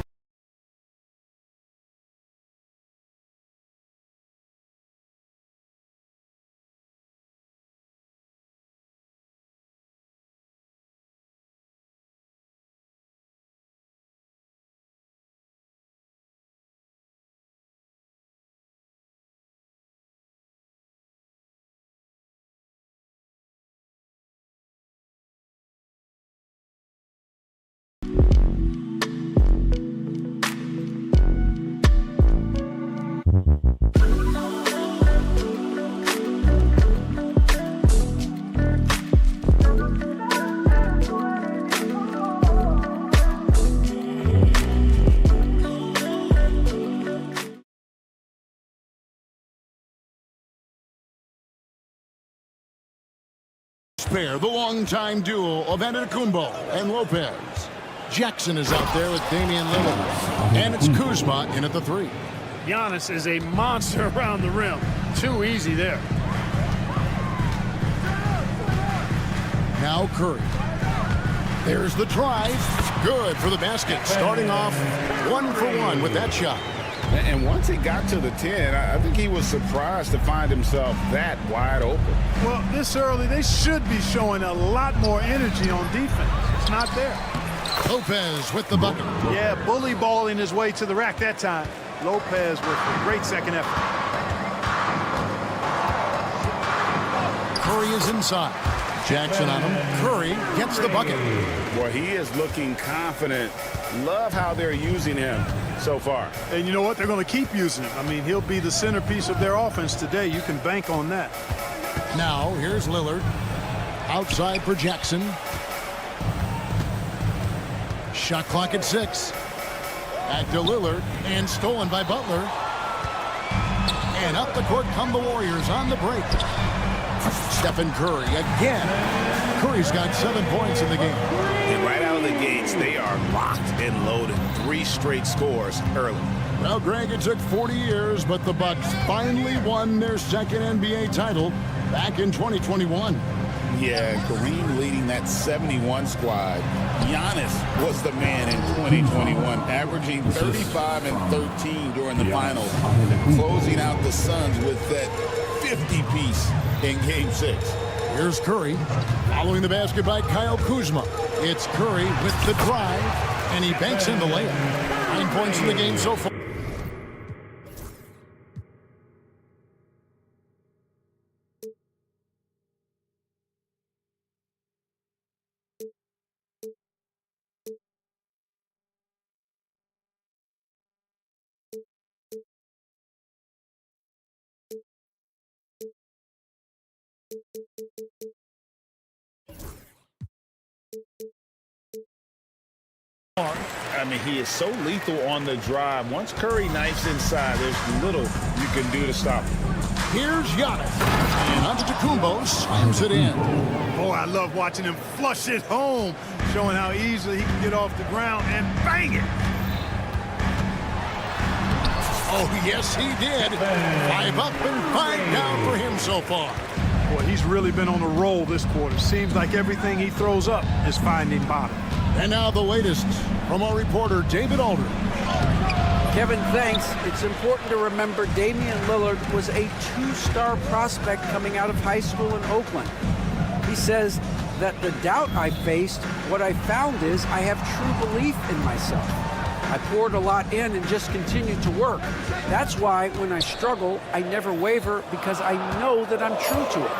Pair, the longtime duo of Antetokounmpo and Lopez. Jackson is out there with Damian Lillard. And it's Kuzma in at the 3. Giannis is a monster around the rim. Too easy there. Now Curry. There's the drive. Good for the basket. Starting off 1 for 1 with that shot. And once he got to the 10, I think he was surprised to find himself that wide open. Well, this early, they should be showing a lot more energy on defense. It's not there. Lopez with the bucket. Yeah, bully balling his way to the rack that time. Lopez with a great second effort. Curry is inside. Jackson on him. Curry gets the bucket. Boy, he is looking confident. Love how they're using him so far. And you know what? They're going to keep using him. I mean, he'll be the centerpiece of their offense today. You can bank on that. Now, here's Lillard. Outside for Jackson. Shot clock at 6. Back to Lillard. And stolen by Butler. And up the court come the Warriors on the break. Stephen Curry again. Curry's got 7 points in the game. And right out of the gates, they are locked and loaded. 3 straight scores early. Well, Greg, it took 40 years, but the Bucks finally won their second NBA title back in 2021. Yeah, Kareem leading that 71 squad. Giannis was the man in 2021, averaging 35 and 13 during the finals, closing out the Suns with that 50-piece in Game 6. Here's Curry, following the basket by Kyle Kuzma. It's Curry with the drive, and he banks in the layup. 9 points in the game so far. I mean, he is so lethal on the drive. Once Curry knifes inside, there's little you can do to stop him. Here's Giannis. And Antetokounmpo slams it in. Oh, I love watching him flush it home, showing how easily he can get off the ground and bang it. Oh, yes, he did. 5 up and 5 down for him so far. Boy, he's really been on a roll this quarter. Seems like everything he throws up is finding bottom. And now the latest from our reporter, David Aldridge. Kevin, thanks. It's important to remember Damian Lillard was a 2-star prospect coming out of high school in Oakland. He says that the doubt I faced, what I found is I have true belief in myself. I poured a lot in and just continued to work. That's why when I struggle, I never waver because I know that I'm true to it.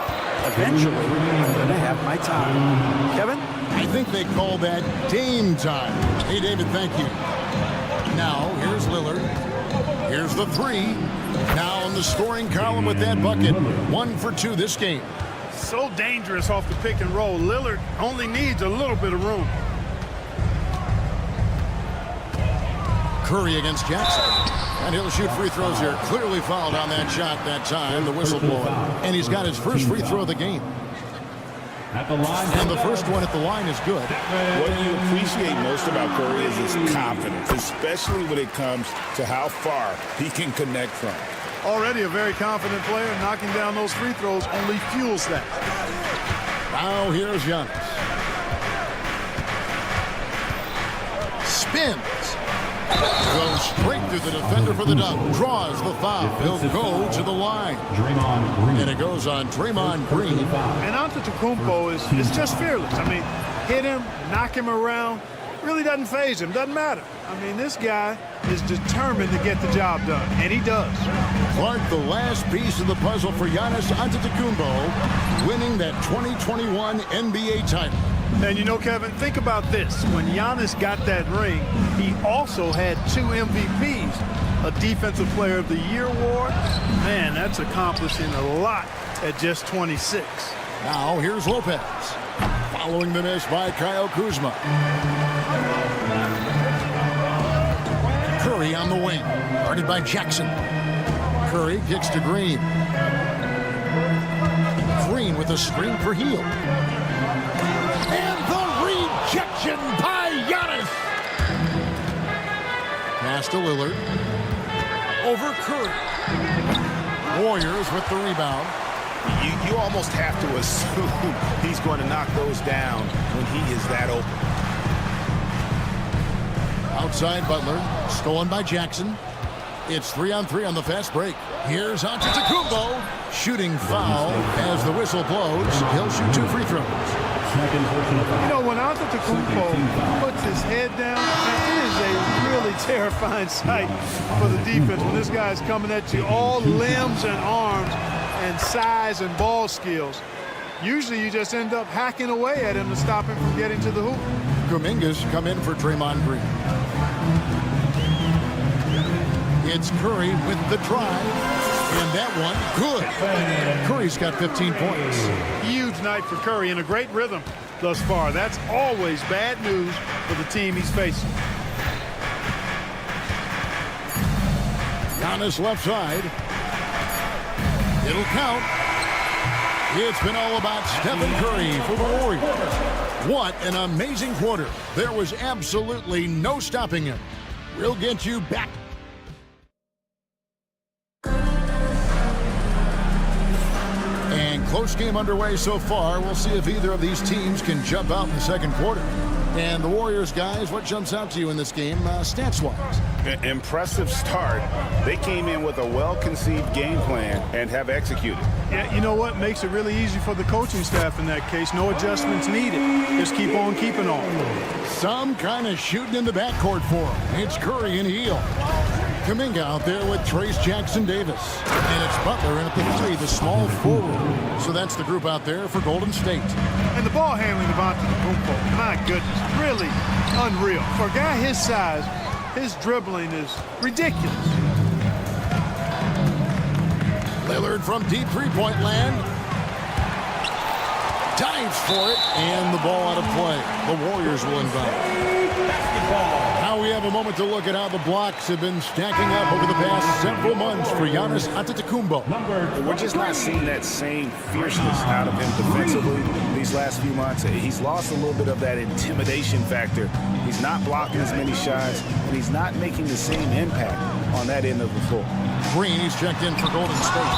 Eventually, I'm going to have my time. Kevin? I think they call that Dame time. Hey, David, thank you. Now, here's Lillard. Here's the 3. Now in the scoring column with that bucket. 1 for 2 this game. So dangerous off the pick and roll. Lillard only needs a little bit of room. Curry against Jackson. And he'll shoot free throws here. Clearly fouled on that shot that time, the whistle blowing. And he's got his first free throw of the game. And the first one at the line is good. What you appreciate most about Curry is his confidence, especially when it comes to how far he can connect from. Already a very confident player. Knocking down those free throws only fuels that. Now here's Giannis. spins. Goes straight through the defender for the dunk. Draws the foul. He'll go to the line. And it goes on Draymond Green. And Antetokounmpo is just fearless. I mean, hit him, knock him around. Really doesn't faze him. Doesn't matter. I mean, this guy is determined to get the job done. And he does. Clark, the last piece of the puzzle for Giannis Antetokounmpo, winning that 2021 NBA title. And you know, Kevin, think about this. When Giannis got that ring, he also had 2 MVPs, a Defensive Player of the Year award. Man, that's accomplishing a lot at just 26. Now, here's Lopez. Following the miss by Kyle Kuzma. Curry on the wing. Guarded by Jackson. Curry kicks to Green. Green with a screen for Hield. And the rejection by Giannis. Pass to Lillard. Over Curry. Warriors with the rebound. You almost have to assume he's going to knock those down when he is that open. Outside Butler, stolen by Jackson. It's 3-on-3 on the fast break. Here's Antetokounmpo. Shooting foul as the whistle blows. He'll shoot 2 free throws. You know, when Antetokounmpo puts his head down, it is a really terrifying sight for the defense when this guy's coming at you, all limbs and arms and size and ball skills. Usually you just end up hacking away at him to stop him from getting to the hoop. Kuminga's come in for Draymond Green. It's Curry with the drive. And that one, good. Curry's got 15 points. Huge night for Curry and a great rhythm thus far. That's always bad news for the team he's facing. Giannis left side. It'll count. It's been all about Stephen Curry for the Warriors. What an amazing quarter. There was absolutely no stopping him. We'll get you back. And close game underway so far. We'll see if either of these teams can jump out in the second quarter. And the Warriors, guys, what jumps out to you in this game, stats-wise? Impressive start. They came in with a well-conceived game plan and have executed. Yeah, you know what makes it really easy for the coaching staff in that case? No adjustments needed. Just keep on keeping on. Some kind of shooting in the backcourt for him. It's Curry and Hield. Kuminga out there with Trace Jackson Davis. And it's Butler in at the 3, the small forward. So that's the group out there for Golden State. And the ball handling of Antetokounmpo, my goodness, really unreal. For a guy his size, his dribbling is ridiculous. Lillard from deep three-point land. Dives for it, and the ball out of play. The Warriors will inbound. Now we have a moment to look at how the blocks have been stacking up over the past several months for Giannis Antetokounmpo. We're just not seeing that same fierceness out of him defensively these last few months. He's lost a little bit of that intimidation factor. He's not blocking as many shots, and he's not making the same impact on that end of the floor. Green, he's checked in for Golden State.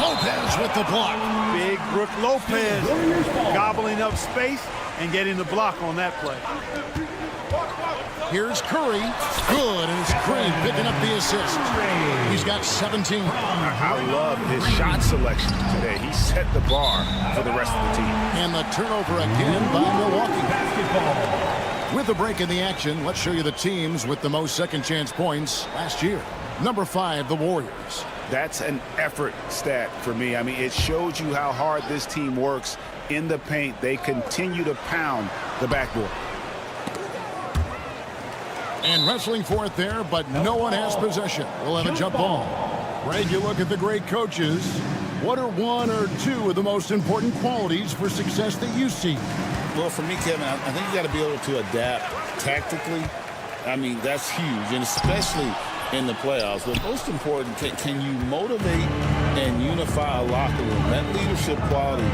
Lopez with the block. Big Brook Lopez gobbling up space and getting the block on that play. Here's Curry. Good, and it's Green picking up the assist. He's got 17. I love his shot selection today. He set the bar for the rest of the team. And the turnover again by Milwaukee. With a break in the action, let's show you the teams with the most second-chance points last year. Number 5, the Warriors. That's an effort stat for me. I mean, it shows you how hard this team works in the paint. They continue to pound the backboard. And wrestling for it there, but no one has possession. We'll have a jump ball. Greg, you look at the great coaches. What are 1 or 2 of the most important qualities for success that you see? Well, for me, Kevin, I think you got to be able to adapt tactically. I mean, that's huge, and especially in the playoffs. But most important, can you motivate and unify a locker room? That leadership quality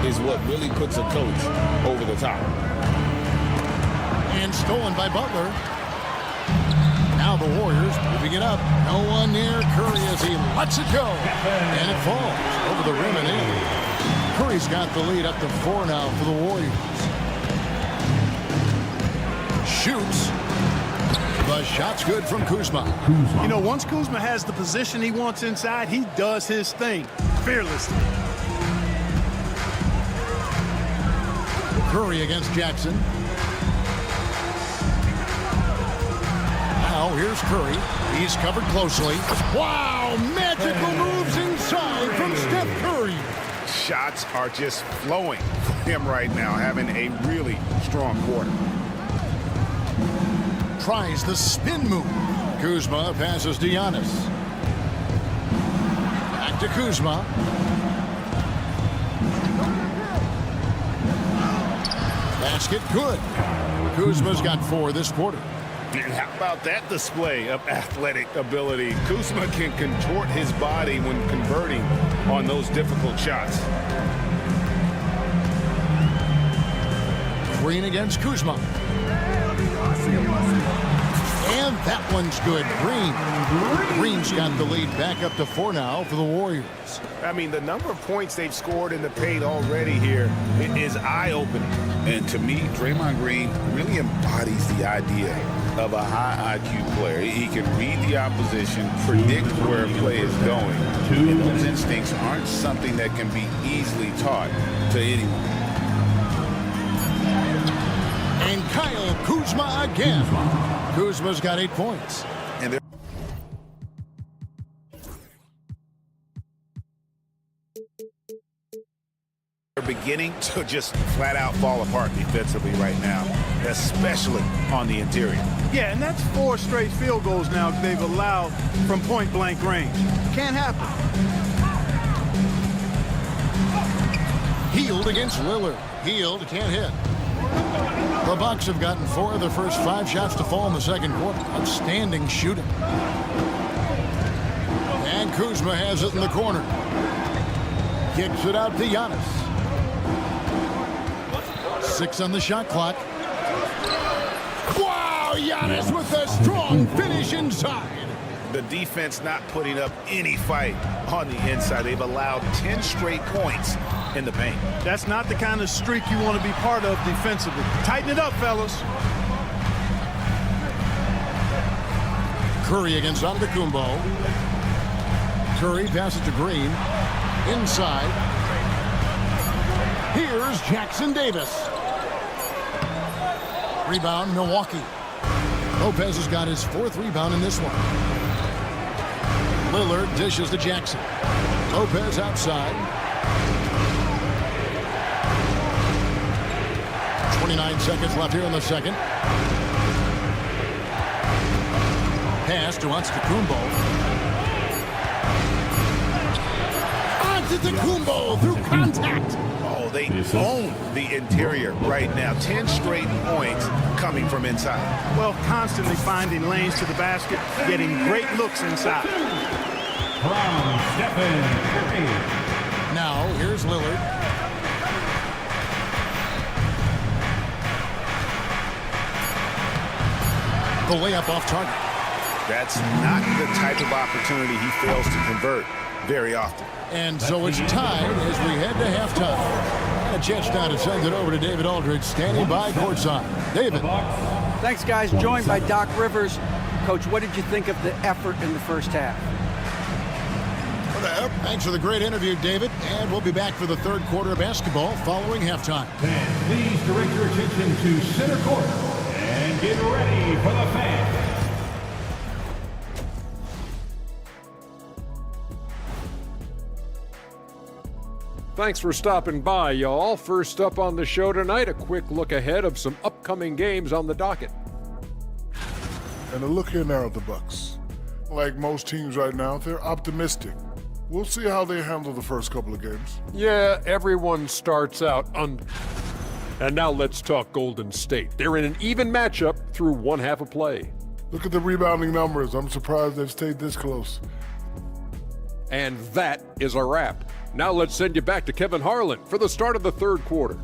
is what really puts a coach over the top. And stolen by Butler. Now the Warriors moving it up. No one near Curry as he lets it go. And it falls over the rim and in. Curry's got the lead up to 4 now for the Warriors. Shoots. The shot's good from Kuzma. You know, once Kuzma has the position he wants inside, he does his thing fearlessly. Curry against Jackson. Now here's Curry. He's covered closely. Wow, magical moves inside from Steph Curry. Shots are just flowing for him right now, having a really strong quarter. Tries the spin move. Kuzma passes to Giannis. Back to Kuzma. Basket good. Kuzma's got 4 this quarter. And how about that display of athletic ability? Kuzma can contort his body when converting on those difficult shots. Green against Kuzma. And that one's good. Green's got the lead back up to 4 now for the Warriors. I mean, the number of points they've scored in the paint already here is eye-opening. And to me, Draymond Green really embodies the idea of a high IQ player. He can read the opposition, predict where a play is going. And those instincts aren't something that can be easily taught to anyone. And Kyle Kuzma again. Kuzma's got 8 points. And they're beginning to just flat out fall apart defensively right now, especially on the interior. Yeah, and that's 4 straight field goals now they've allowed from point-blank range. Can't happen. Hield against Lillard. Hield can't hit. The Bucks have gotten 4 of their first 5 shots to fall in the second quarter. Outstanding shooting. And Kuzma has it in the corner. Kicks it out to Giannis. 6 on the shot clock. Wow, Giannis with a strong finish inside. The defense not putting up any fight on the inside. They've allowed 10 straight points in the paint. That's not the kind of streak you want to be part of defensively. Tighten it up, fellas. Curry against Antetokounmpo. Curry passes to Green. Inside. Here's Jackson Davis. Rebound, Milwaukee. Lopez has got his 4th rebound in this one. Lillard dishes to Jackson. Lopez outside. 29 seconds left here in the second. Pass to Antetokounmpo. Antetokounmpo through contact. Oh, they own the interior right now. 10 straight points coming from inside. Well, constantly finding lanes to the basket, getting great looks inside. From Stephen Curry. Now, here's Lillard. The layup off target. That's not the type of opportunity he fails to convert very often. And so it's tied as we head to halftime. A chance now to send it over to David Aldridge, standing by courtside. David. Thanks, guys. Joined by Doc Rivers. Coach, what did you think of the effort in the first half? Thanks for the great interview, David. And we'll be back for the third quarter of basketball following halftime. And please direct your attention to center court and get ready for the fan. Thanks for stopping by, y'all. First up on the show tonight, a quick look ahead of some upcoming games on the docket. And a look here now at the Bucks. Like most teams right now, they're optimistic. We'll see how they handle the first couple of games. Yeah, everyone starts out And now let's talk Golden State. They're in an even matchup through one half of play. Look at the rebounding numbers. I'm surprised they've stayed this close. And that is a wrap. Now let's send you back to Kevin Harlan for the start of the third quarter.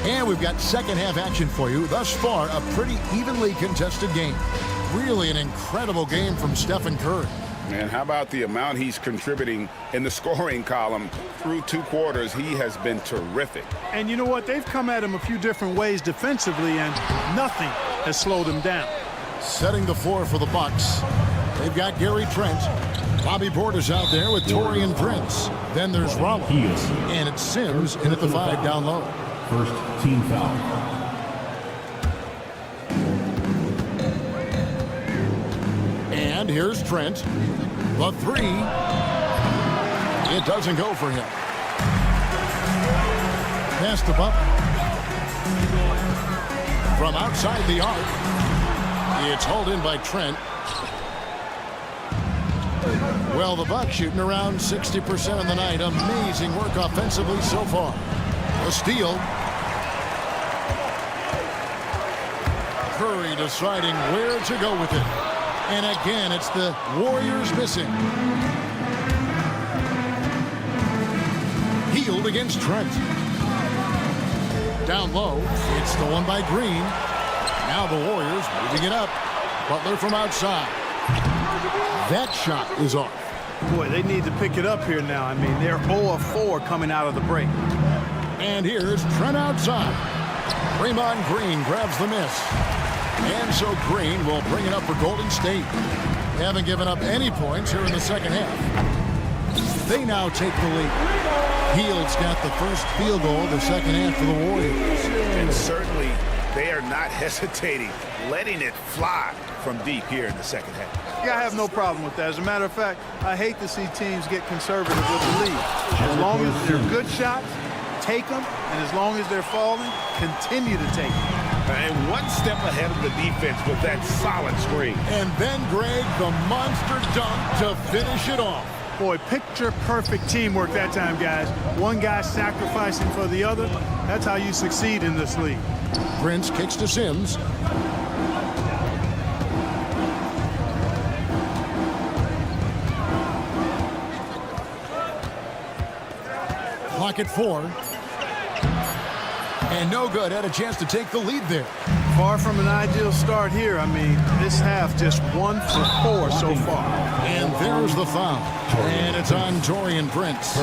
And we've got second half action for you. Thus far, a pretty evenly contested game. Really an incredible game from Stephen Curry. And how about the amount he's contributing in the scoring column through 2 quarters? He has been terrific. And you know what? They've come at him a few different ways defensively, and nothing has slowed him down. Setting the floor for the Bucks. They've got Gary Trent. Bobby Portis out there with Taurean Prince. Then there's Rollins. And it's Sims in at the 5 down low. First team foul. And here's Trent. The 3. It doesn't go for him. Pass to Butler. From outside the arc. It's hauled in by Trent. Well, the Bucks shooting around 60% of the night. Amazing work offensively so far. A steal. Curry deciding where to go with it. And again, it's the Warriors missing. Healed against Trent. Down low, it's the one by Green. Now the Warriors moving it up. Butler from outside. That shot is off. Boy, they need to pick it up here now. I mean, they're 0 of 4 coming out of the break. And here's Trent outside. Draymond Green grabs the miss. And so Green will bring it up for Golden State. They haven't given up any points here in the second half. They now take the lead. Hield's got the first field goal of the second half for the Warriors. And certainly they are not hesitating, letting it fly from deep here in the second half. Yeah, I have no problem with that. As a matter of fact, I hate to see teams get conservative with the lead. As long as they're good shots, take them. And as long as they're falling, continue to take them. And one step ahead of the defense with that solid screen. And then, Greg, the monster dunk to finish it off. Boy, picture-perfect teamwork that time, guys. One guy sacrificing for the other. That's how you succeed in this league. Prince kicks to Sims. Clock at 4. And no good. Had a chance to take the lead there. Far from an ideal start here. I mean, this half just 1 for 4 so far. And there's the foul. And it's on Taurean Prince.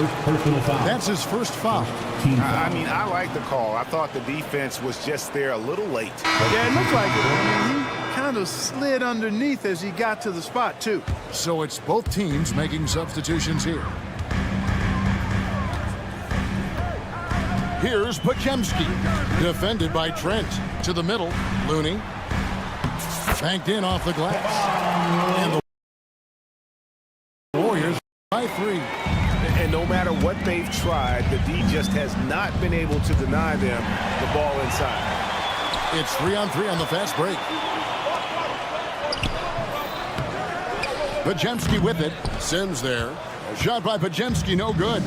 That's his first foul. I mean, I like the call. I thought the defense was just there a little late. Yeah, it looked like it. I mean, he kind of slid underneath as he got to the spot, too. So it's both teams making substitutions here. Here's Podziemski, defended by Trent. To the middle, Looney. Banked in off the glass. And the Warriors by 3. And no matter what they've tried, the D just has not been able to deny them the ball inside. It's 3-on-3 on the fast break. Podziemski with it. Sims there. A shot by Podziemski, no good.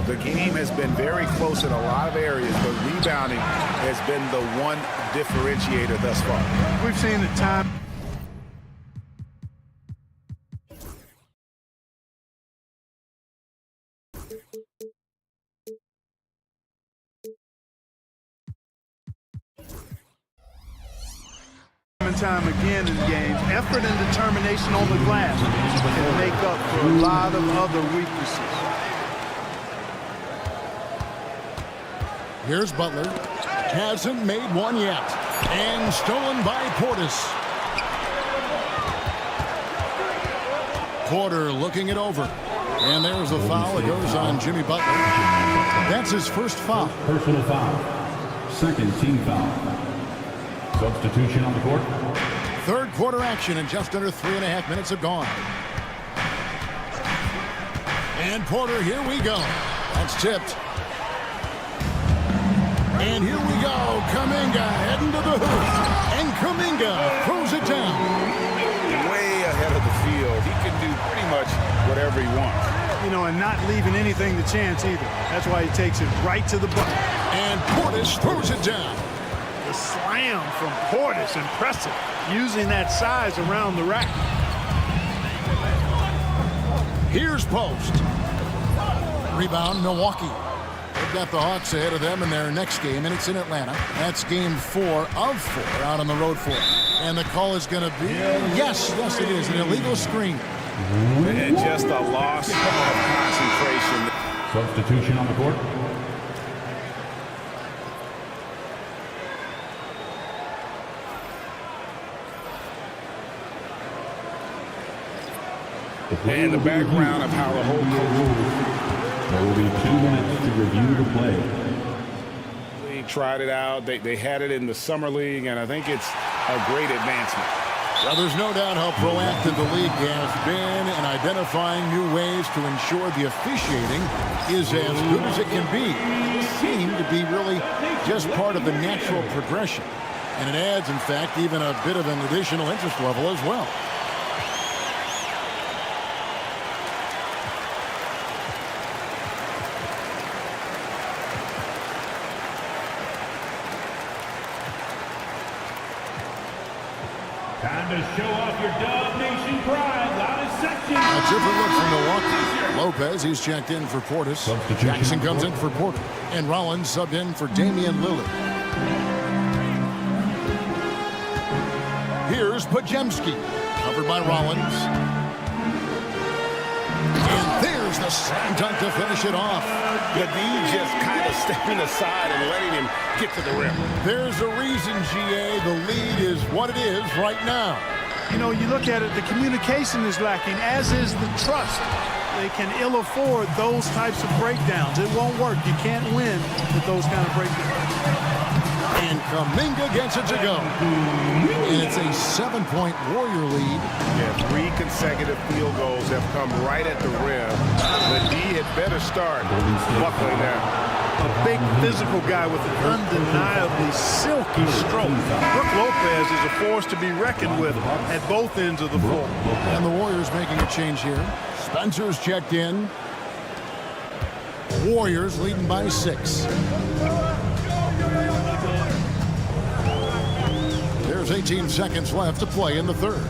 The game has been very close in a lot of areas, but rebounding has been the one differentiator thus far. We've seen the time. Time again in games, effort and determination on the glass can make up for a lot of other weaknesses. Here's Butler. Hasn't made one yet. And stolen by Portis. Porter looking it over. And there's the foul. It goes on Jimmy Butler. That's his first foul. Personal foul. Second team foul. Substitution on the court. Third quarter action, and just under 3.5 minutes have gone. And Porter, here we go. That's tipped. And here we go. Kuminga heading to the hoop. And Kuminga throws it down. Way ahead of the field. He can do pretty much whatever he wants. You know, and not leaving anything to chance either. That's why he takes it right to the bucket. And Portis throws it down. The slam from Portis, impressive. Using that size around the rack. Here's Post. Rebound, Milwaukee. They've got the Hawks ahead of them in their next game, and it's in Atlanta. That's game 4 of 4 out on the road for it. And the call is going to be, yes, it is, an illegal screen. And just a loss of concentration. Substitution on the court. And the background of how the whole There will be 2 minutes to review the play. They tried it out. They had it in the summer league, and I think it's a great advancement. Well, there's no doubt how proactive the league has been in identifying new ways to ensure the officiating is as good as it can be. It seemed to be really just part of the natural progression. And it adds, in fact, even a bit of an additional interest level as well. Time to show off your Dub Nation pride. Loudest section. A different look from Milwaukee. Lopez, he's checked in for Portis. Jackson comes in for Porter. And Rollins subbed in for Damian Lillard. Here's Pajemski, covered by Rollins. And there's the slam dunk to finish it off. The D just kind of stepping aside and letting him get to the rim. There's a reason, GA, the lead is what it is right now. You know, you look at it, the communication is lacking, as is the trust. They can ill afford those types of breakdowns. It won't work. You can't win with those kind of breakdowns. And Kuminga gets it to go. And it's a 7-point Warrior lead. Yeah, 3 consecutive field goals have come right at the rim. The D had better start buckling now. A big physical guy with an undeniably silky stroke. Brook Lopez is a force to be reckoned with at both ends of the floor. And the Warriors making a change here. Spencer's checked in. Warriors leading by 6. There's 18 seconds left to play in the third.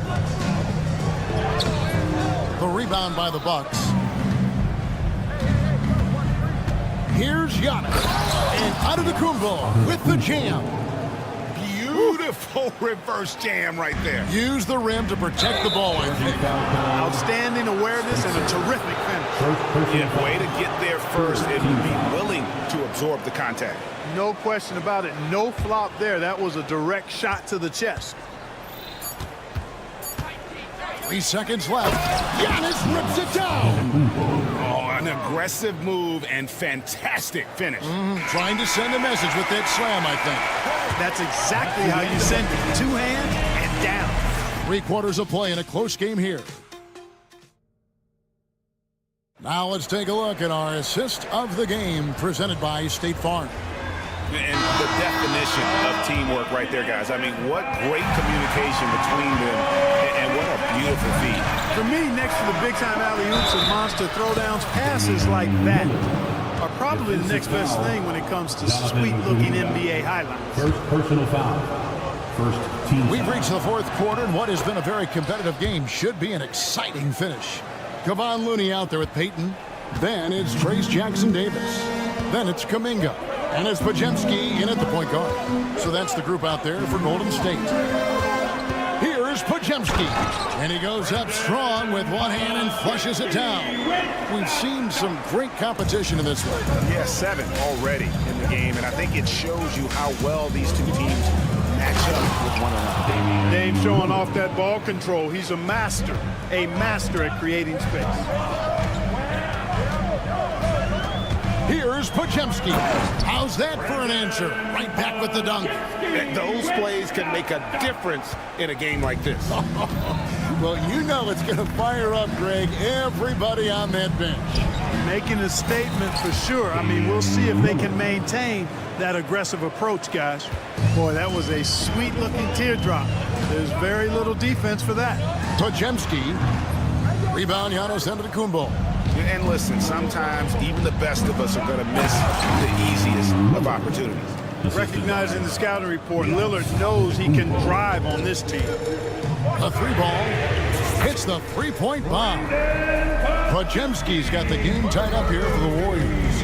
The rebound by the Bucks. Here's Giannis. And Antetokounmpo with the jam. Beautiful reverse jam right there. Use the rim to protect the ball. Outstanding awareness and a terrific finish. Yeah, way to get there first and be willing to absorb the contact. No question about it. No flop there. That was a direct shot to the chest. 3 seconds left. Giannis rips it down. Oh, an aggressive move and fantastic finish. Trying to send a message with that slam, I think. That's exactly how you send it. 2 hands and down. 3 quarters of play in a close game here. Now let's take a look at our assist of the game presented by State Farm. And the definition of teamwork right there, guys. I mean, what great communication between them, and what a beautiful feat. For me, next to the big-time alley-oops and monster throwdowns, passes like that are probably the next best thing when it comes to sweet-looking NBA highlights. First personal foul. First team. We've reached the 4th quarter, and what has been a very competitive game should be an exciting finish. Kevon Looney out there with Peyton. Then it's Trace Jackson-Davis. Then it's Kuminga. And it's Pajemski in at the point guard. So that's the group out there for Golden State. Here's Pajemski. And he goes up strong with one hand and flushes it down. We've seen some great competition in this one. Yeah, 7 already in the game, and I think it shows you how well these two teams match up with one another. Dave showing off that ball control. He's a master at creating space. Here's Pajemski. How's that for an answer? Right back with the dunk. Those plays can make a difference in a game like this. Well, you know it's going to fire up, Greg, everybody on that bench. Making a statement for sure. I mean, we'll see if they can maintain that aggressive approach, guys. Boy, that was a sweet-looking teardrop. There's very little defense for that. Pajemski. Rebound, Giannis Antetokounmpo. And listen, sometimes even the best of us are going to miss the easiest of opportunities. Recognizing the scouting report, Lillard knows he can drive on this team. A 3-ball hits the 3-point bomb. Pajemski's got the game tied up here for the Warriors.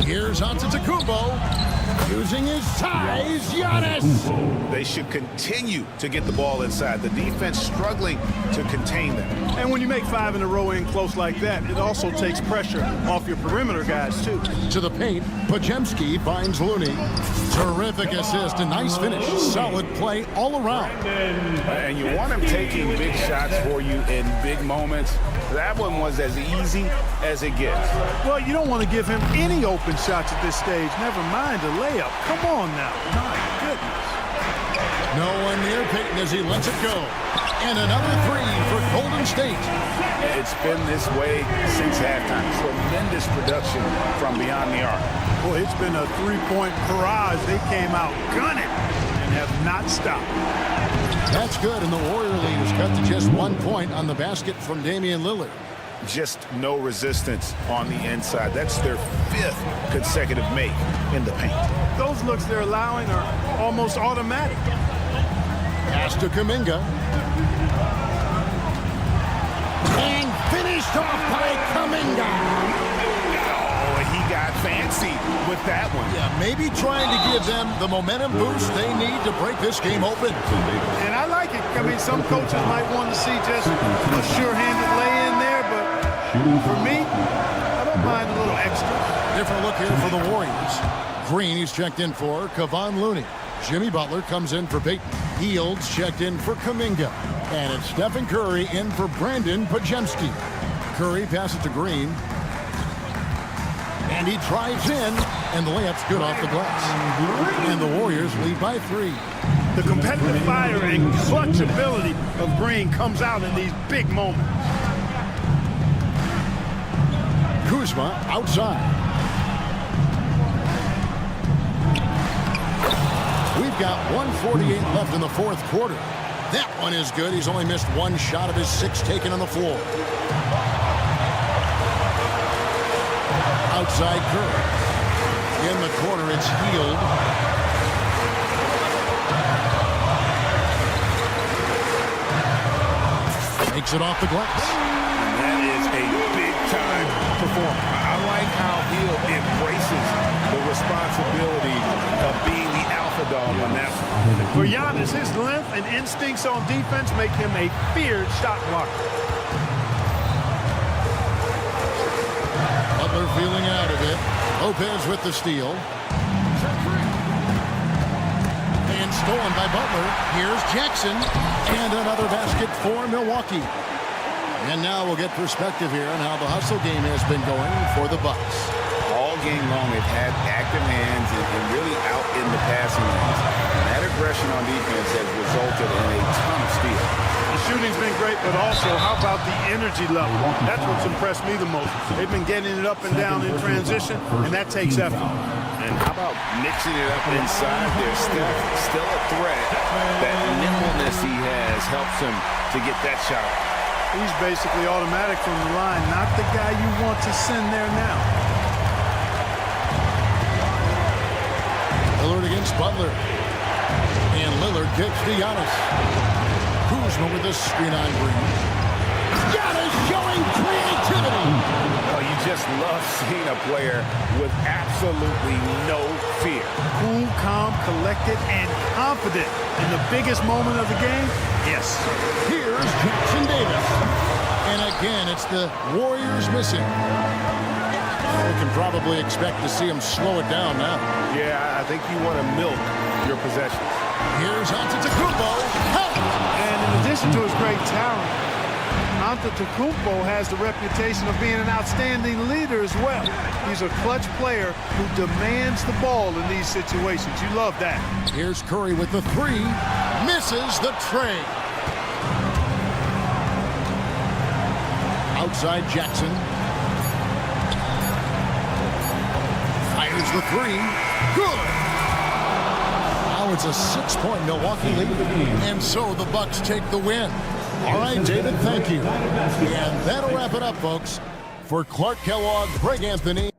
Here's Antetokounmpo. Using his size, Giannis. They should continue to get the ball inside. The defense struggling to contain them. And when you make 5 in a row in close like that, it also takes pressure off your perimeter guys, too. To the paint, Pajemski finds Looney. Terrific assist, a nice finish. Solid play all around. And you want him taking big shots for you in big moments. That one was as easy as it gets. Well, you don't want to give him any open shots at this stage, never mind a layup. Come on now. My goodness. No one near Peyton as he lets it go. And another three for Golden State. It's been this way since halftime. Tremendous production from beyond the arc. Boy, it's been a three-point barrage. They came out gunning and have not stopped. That's good, and the Warrior lead is cut to just 1 point on the basket from Damian Lillard. Just no resistance on the inside. That's their 5th consecutive make in the paint. Those looks they're allowing are almost automatic. Pass to Kuminga. And finished off by Kuminga. Oh, he got fancy with that one. Yeah, maybe trying to give them the momentum boost they need to break this game open. And I like it. I mean, some coaches might want to see just a sure-handed lay-in there, but for me, I don't mind a little extra. Different look here for the Warriors. Green, he's checked in for Kevon Looney. Jimmy Butler comes in for Peyton. Fields checked in for Kuminga. And it's Stephen Curry in for Brandon Pajemski. Curry passes to Green. And he drives in, and the layup's good off the glass. And the Warriors lead by 3. The competitive fire and clutch ability of Green comes out in these big moments. Kuzma outside. We've got 1:48 left in the 4th quarter. That one is good. He's only missed 1 shot of his 6 taken on the floor. Outside Curry. In the corner, it's Hield. Makes it off the glass. That is a big-time performance. I like how Hield embraces the responsibility of being the alpha dog on that one. For Giannis, his length and instincts on defense make him a feared shot blocker. Butler feeling out of it. Lopez with the steal. And stolen by Butler. Here's Jackson. And another basket for Milwaukee. And now we'll get perspective here on how the hustle game has been going for the Bucks. All game long, they've had active hands and really out in the passing lanes. And that aggression on defense has resulted in a ton of steals. The shooting's been great, but also, how about the energy level? That's what's impressed me the most. They've been getting it up and down in transition, and that takes effort. And how about mixing it up inside there? Still a threat. That nimbleness he has helps him to get that shot. He's basically automatic from the line, not the guy you want to send there now. Lillard against Butler. And Lillard kicks to Giannis. Kuzma with the screen on Green. Giannis showing creativity. Oh, you just love seeing a player with absolutely no fear. Cool, calm, collected, and confident in the biggest moment of the game. Yes. Here's Jackson Davis. And again, it's the Warriors missing. We can probably expect to see him slow it down now. Yeah, I think you want to milk your possessions. Here's Antetokounmpo. And in addition to his great talent, Antetokounmpo has the reputation of being an outstanding leader as well. He's a clutch player who demands the ball in these situations. You love that. Here's Curry with the 3. Misses the tray. Outside Jackson. Fires the 3. Good. Now it's a 6-point Milwaukee lead. And so the Bucks take the win. All right, David, thank you. And that'll wrap it up, folks. For Clark Kellogg, Greg Anthony.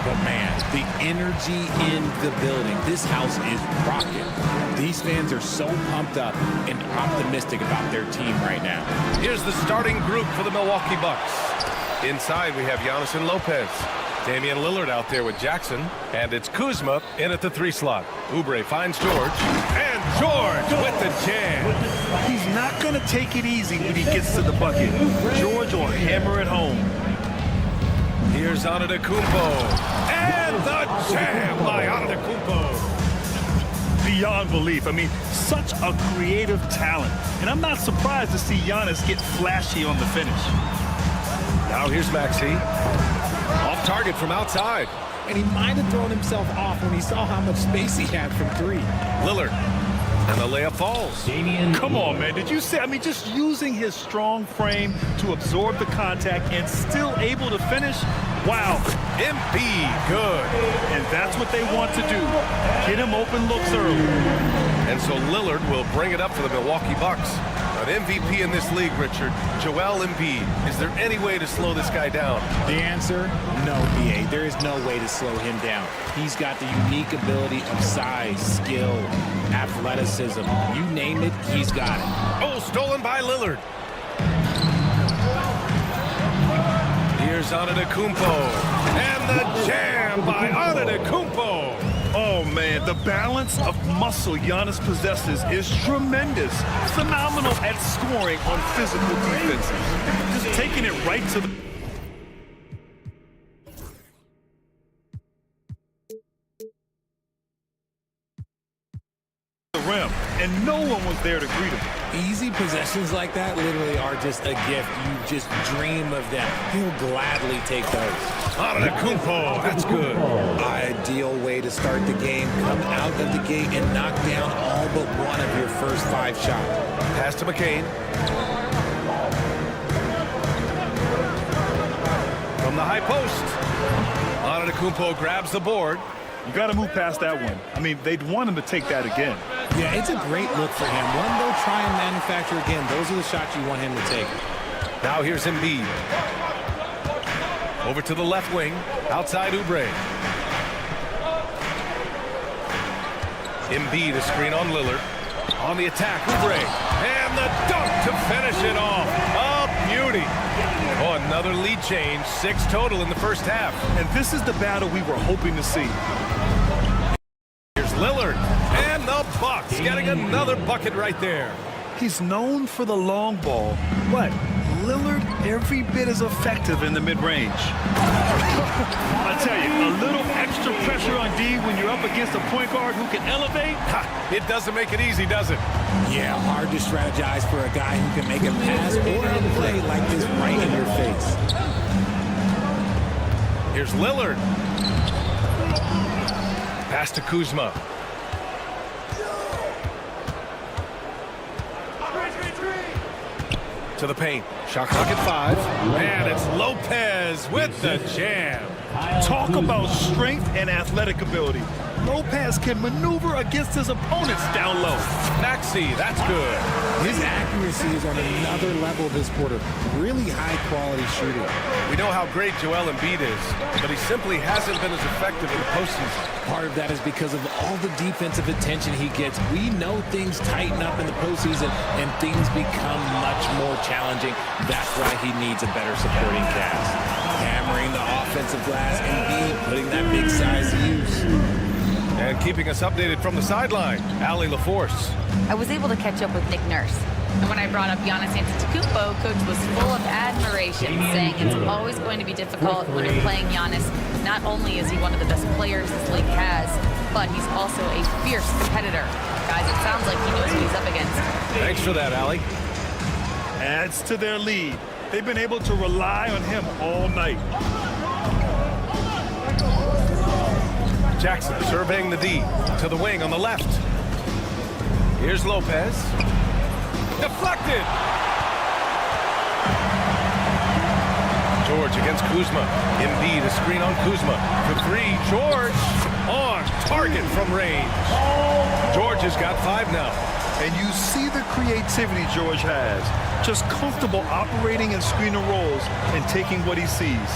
But man, the energy in the building, this house is rocking. These fans are so pumped up and optimistic about their team right now. Here's the starting group for the Milwaukee Bucks. Inside, we have Giannis and Lopez. Damian Lillard out there with Jackson. And it's Kuzma in at the 3 slot. Oubre finds George. And George with the jam. He's not going to take it easy when he gets to the bucket. George will hammer it home. Here's Antetokounmpo. And the jam by Antetokounmpo. Beyond belief. I mean, such a creative talent. And I'm not surprised to see Giannis get flashy on the finish. Now here's Maxey. Off target from outside. And he might have thrown himself off when he saw how much space he had from 3. Lillard. And the layup falls. Come on, man. Did you see? I mean, just using his strong frame to absorb the contact and still able to finish. Wow. Embiid, good. And that's what they want to do. Get him open looks early. And so Lillard will bring it up for the Milwaukee Bucks. An MVP in this league, Richard, Joel Embiid. Is there any way to slow this guy down? The answer, no, BA. There is no way to slow him down. He's got the unique ability of size, skill, athleticism. You name it, he's got it. Oh, stolen by Lillard. Here's Antetokounmpo. And the jam by Antetokounmpo. Oh, man, the balance of muscle Giannis possesses is tremendous. Phenomenal at scoring on physical defenses. Just taking it right to the rim, and no one was there to greet him. Easy possessions like that literally are just a gift. You just dream of them. He'll gladly take those. Antetokounmpo, that's good. Ideal way to start the game. Come out of the gate and knock down all but one of your first 5 shots. Pass to McCain. From the high post. Antetokounmpo grabs the board. You got to move past that one. I mean, they'd want him to take that again. Yeah, it's a great look for him. One they'll try and manufacture again. Those are the shots you want him to take. Now here's Embiid. Over to the left wing. Outside Oubre. Embiid, a screen on Lillard. On the attack, Oubre. And the dunk to finish it off. A beauty. Oh, another lead change. 6 total in the first half. And this is the battle we were hoping to see. Here's Lillard. And the Bucks getting another bucket right there. He's known for the long ball, but Lillard every bit as effective in the mid-range. I tell you, a little extra pressure on D when you're up against a point guard who can elevate. It doesn't make it easy, does it? Yeah, hard to strategize for a guy who can make a pass or a play like this right in your face. Here's Lillard. Pass to Kuzma. To the paint. Shot clock at 5. And it's Lopez with the jam. Talk about strength and athletic ability. Lopez can maneuver against his opponents down low. Maxey, that's good. His accuracy is on another level this quarter. Really high-quality shooting. We know how great Joel Embiid is, but he simply hasn't been as effective in the postseason. Part of that is because of all the defensive attention he gets. We know things tighten up in the postseason and things become much more challenging. That's why he needs a better supporting cast. Hammering the offensive glass and putting that big size to use. And keeping us updated from the sideline, Allie LaForce. I was able to catch up with Nick Nurse. And when I brought up Giannis Antetokounmpo, Coach was full of admiration, saying it's always going to be difficult when you're playing Giannis. Not only is he one of the best players this league has, but he's also a fierce competitor. Guys, it sounds like he knows what he's up against. Thanks for that, Allie. Adds to their lead. They've been able to rely on him all night. Jackson surveying the D to the wing on the left. Here's Lopez. Deflected. George against Kuzma. Embiid, a screen on Kuzma. For 3, George on target from range. George has got 5 now. And you see the creativity George has. Just comfortable operating in screen and rolls and taking what he sees.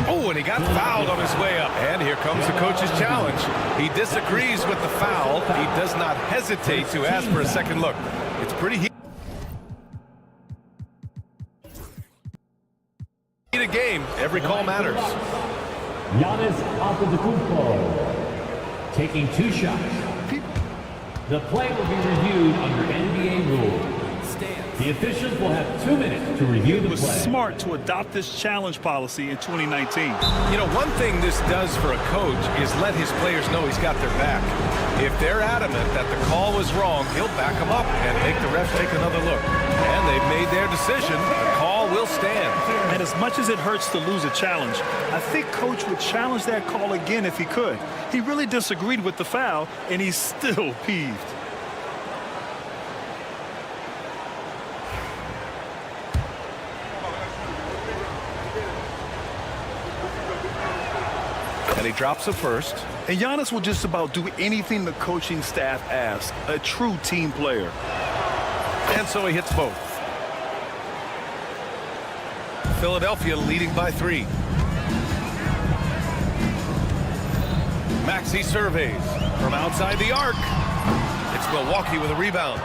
Oh, and he got fouled on his way up. And here comes the coach's challenge. He disagrees with the foul. He does not hesitate to ask for a second look. It's pretty heated game. Every call matters. Giannis Antetokounmpo taking 2 shots. The play will be reviewed under NBA rules. The officials will have 2 minutes to review the play. It was smart to adopt this challenge policy in 2019. You know, one thing this does for a coach is let his players know he's got their back. If they're adamant that the call was wrong, he'll back them up and make the refs take another look. And they've made their decision. The call will stand. And as much as it hurts to lose a challenge, I think Coach would challenge that call again if he could. He really disagreed with the foul, and he's still peeved. And he drops the first. And Giannis will just about do anything the coaching staff asks. A true team player. And so he hits both. Philadelphia leading by 3. Maxey surveys from outside the arc. It's Milwaukee with a rebound.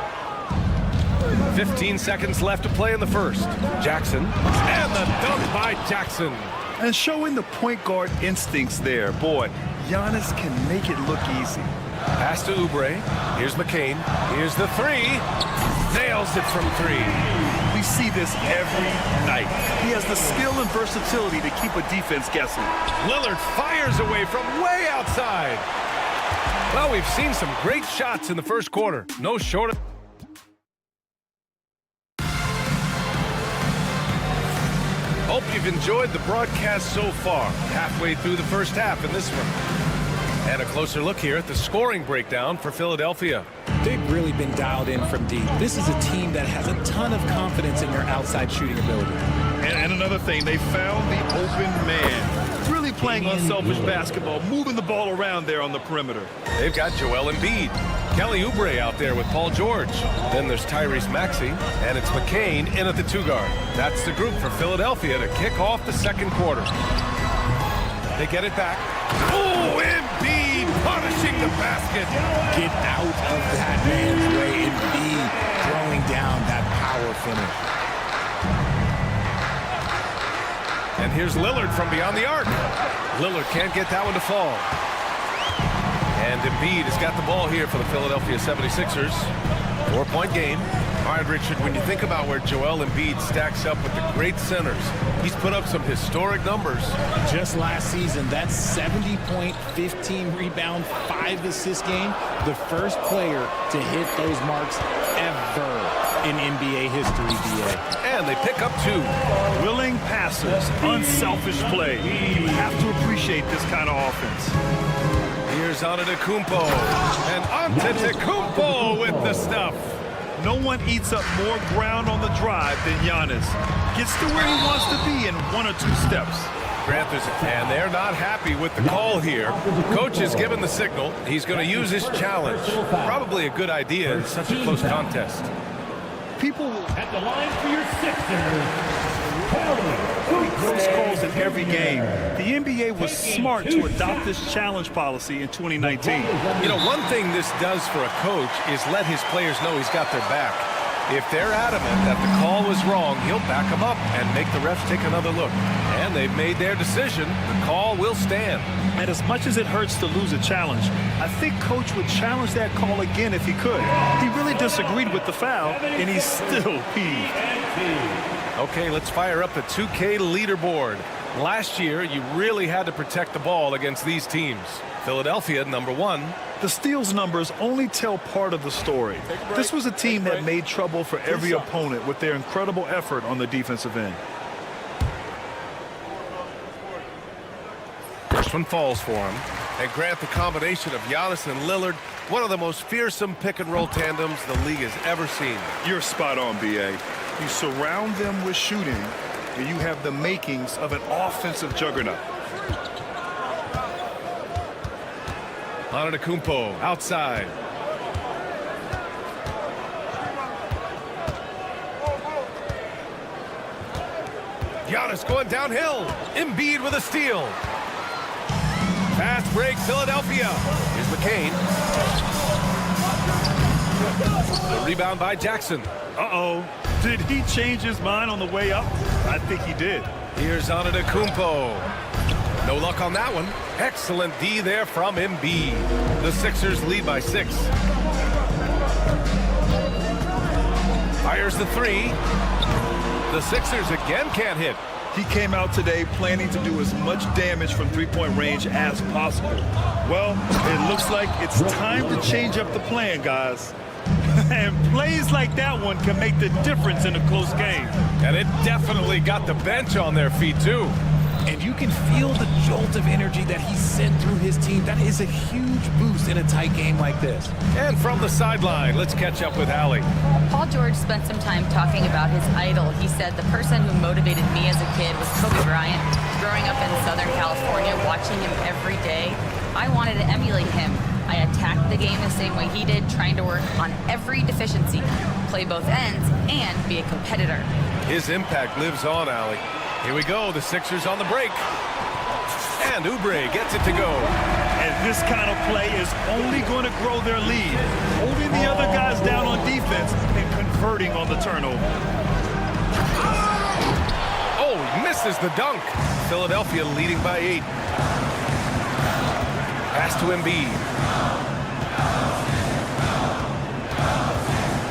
15 seconds left to play in the first. Jackson. And the dunk by Jackson. And showing the point guard instincts there. Boy, Giannis can make it look easy. Pass to Oubre. Here's McCain. Here's the 3. Nails it from 3. We see this every night. He has the skill and versatility to keep a defense guessing. Lillard fires away from way outside. Well, we've seen some great shots in the first quarter. No short of... Hope you've enjoyed the broadcast so far. Halfway through the first half in this one. And a closer look here at the scoring breakdown for Philadelphia. They've really been dialed in from deep. This is a team that has a ton of confidence in their outside shooting ability. And another thing, they found the open man. Really playing unselfish basketball, moving the ball around there on the perimeter. They've got Joel Embiid. Kelly Oubre out there with Paul George. Then there's Tyrese Maxey, and it's McCain in at the 2 guard. That's the group for Philadelphia to kick off the second quarter. They get it back. Oh, Embiid punishing the basket. Get out of that man's way. Embiid throwing down that power finish. And here's Lillard from beyond the arc. Lillard can't get that one to fall. And Embiid has got the ball here for the Philadelphia 76ers. 4-point game. All right, Richard, when you think about where Joel Embiid stacks up with the great centers, he's put up some historic numbers. Just last season, that 70-point, 15-rebound, 5-assist game, the first player to hit those marks ever in NBA history, BA. And they pick up 2. Willing passers, unselfish play. You have to appreciate this kind of offense. Here's Antetokounmpo. And Antetokounmpo with the stuff. No one eats up more ground on the drive than Giannis. Gets to where he wants to be in 1 or 2 steps. And they're not happy with the call here. Coach has given the signal. He's going to use his challenge. Probably a good idea in such a close contest. People at the line for your Sixers. Close calls in every game. The NBA was smart to adopt this challenge policy in 2019. You know, one thing this does for a coach is let his players know he's got their back. If they're adamant that the call was wrong, he'll back them up and make the refs take another look. And they've made their decision. The call will stand. And as much as it hurts to lose a challenge, I think Coach would challenge that call again if he could. He really disagreed with the foul, and he's still peeved. Okay, let's fire up the 2K leaderboard. Last year, you really had to protect the ball against these teams. Philadelphia, number 1. The steals numbers only tell part of the story. This was a team that made trouble for every opponent with their incredible effort on the defensive end. First one falls for him. And Grant, the combination of Giannis and Lillard, one of the most fearsome pick-and-roll tandems the league has ever seen. You're spot on, B.A. You surround them with shooting, and you have the makings of an offensive juggernaut. Antetokounmpo outside. Giannis going downhill. Embiid with a steal. Fast break, Philadelphia. Here's McCain. The rebound by Jackson. Uh-oh. Did he change his mind on the way up? I think he did. Here's Antetokounmpo. No luck on that one. Excellent D there from Embiid. The Sixers lead by 6. Fires the 3. The Sixers again can't hit. He came out today planning to do as much damage from three-point range as possible. Well, it looks like it's time to change up the plan, guys. And plays like that one can make the difference in a close game. And it definitely got the bench on their feet, too. And you can feel the jolt of energy that he sent through his team. That is a huge boost in a tight game like this. And from the sideline, let's catch up with Allie. Paul George spent some time talking about his idol. He said, the person who motivated me as a kid was Kobe Bryant. Growing up in Southern California, watching him every day, I wanted to emulate him. I attacked the game the same way he did, trying to work on every deficiency, play both ends, and be a competitor. His impact lives on, Allie. Here we go, the Sixers on the break. And Oubre gets it to go. And this kind of play is only going to grow their lead, holding the other guys down on defense and converting on the turnover. Oh, he misses the dunk. Philadelphia leading by 8. Pass to Embiid.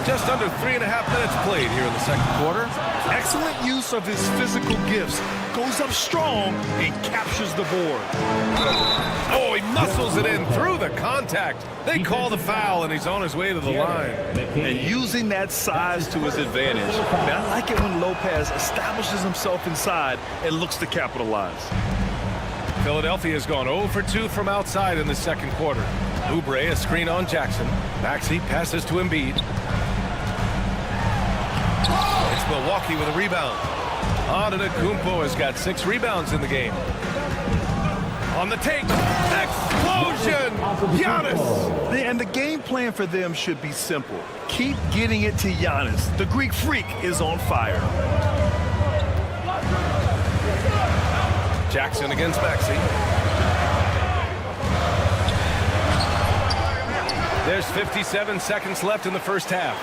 Just under 3.5 minutes played here in the second quarter. Excellent use of his physical gifts. Goes up strong and captures the board. Oh, he muscles it in through the contact. They call the foul, and he's on his way to the line. And using that size to his advantage. Now, I like it when Lopez establishes himself inside and looks to capitalize. Philadelphia has gone 0 for 2 from outside in the second quarter. Oubre, a screen on Jackson. Maxey passes to Embiid. It's Milwaukee with a rebound. Antetokounmpo has got 6 rebounds in the game. On the take, explosion! Giannis! And the game plan for them should be simple. Keep getting it to Giannis. The Greek freak is on fire. Jackson against Maxey. There's 57 seconds left in the first half.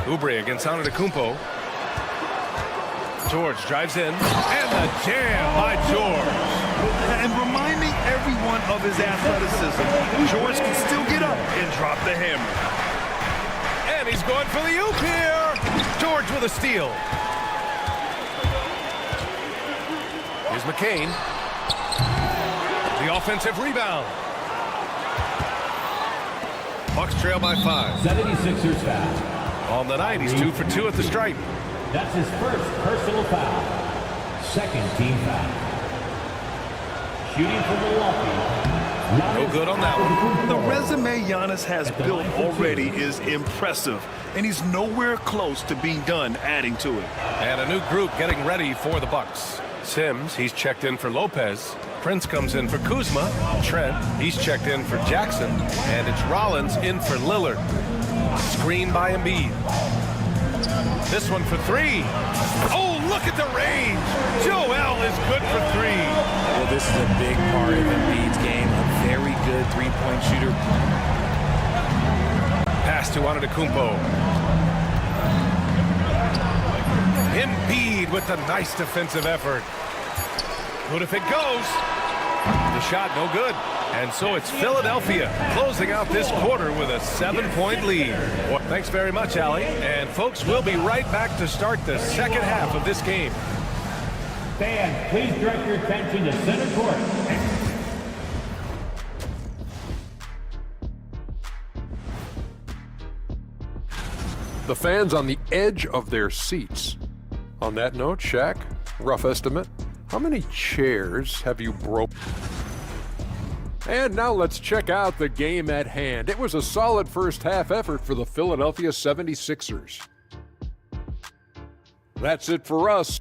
Oubre against Antetokounmpo. George drives in, and the jam by George. And reminding everyone of his athleticism, George can still get up and drop the hammer. And he's going for the oop here. George with a steal. Here's McCain. The offensive rebound. Bucks trail by 5. 76ers foul. On the night, he's 2 for 2 at the stripe. That's his first personal foul. Second team foul. Shooting for Milwaukee. No good on that one. The resume Giannis has built already is impressive, and he's nowhere close to being done adding to it. And a new group getting ready for the Bucks. Sims, he's checked in for Lopez. Prince comes in for Kuzma. Trent, he's checked in for Jackson. And it's Rollins in for Lillard. Screen by Embiid. This one for 3. Oh, look at the range. Joel is good for 3. Well, this is a big part of Embiid's game. A very good three-point shooter. Pass to Antetokounmpo. Embiid with the nice defensive effort. Good if it goes. The shot no good. And so it's Philadelphia closing out this quarter with a 7-point lead. Well, thanks very much, Allie. And folks, we'll be right back to start the second half of this game. Fans, please direct your attention to center court. The fans on the edge of their seats. On that note, Shaq, rough estimate, how many chairs have you broken? And now let's check out the game at hand. It was a solid first half effort for the Philadelphia 76ers. That's it for us.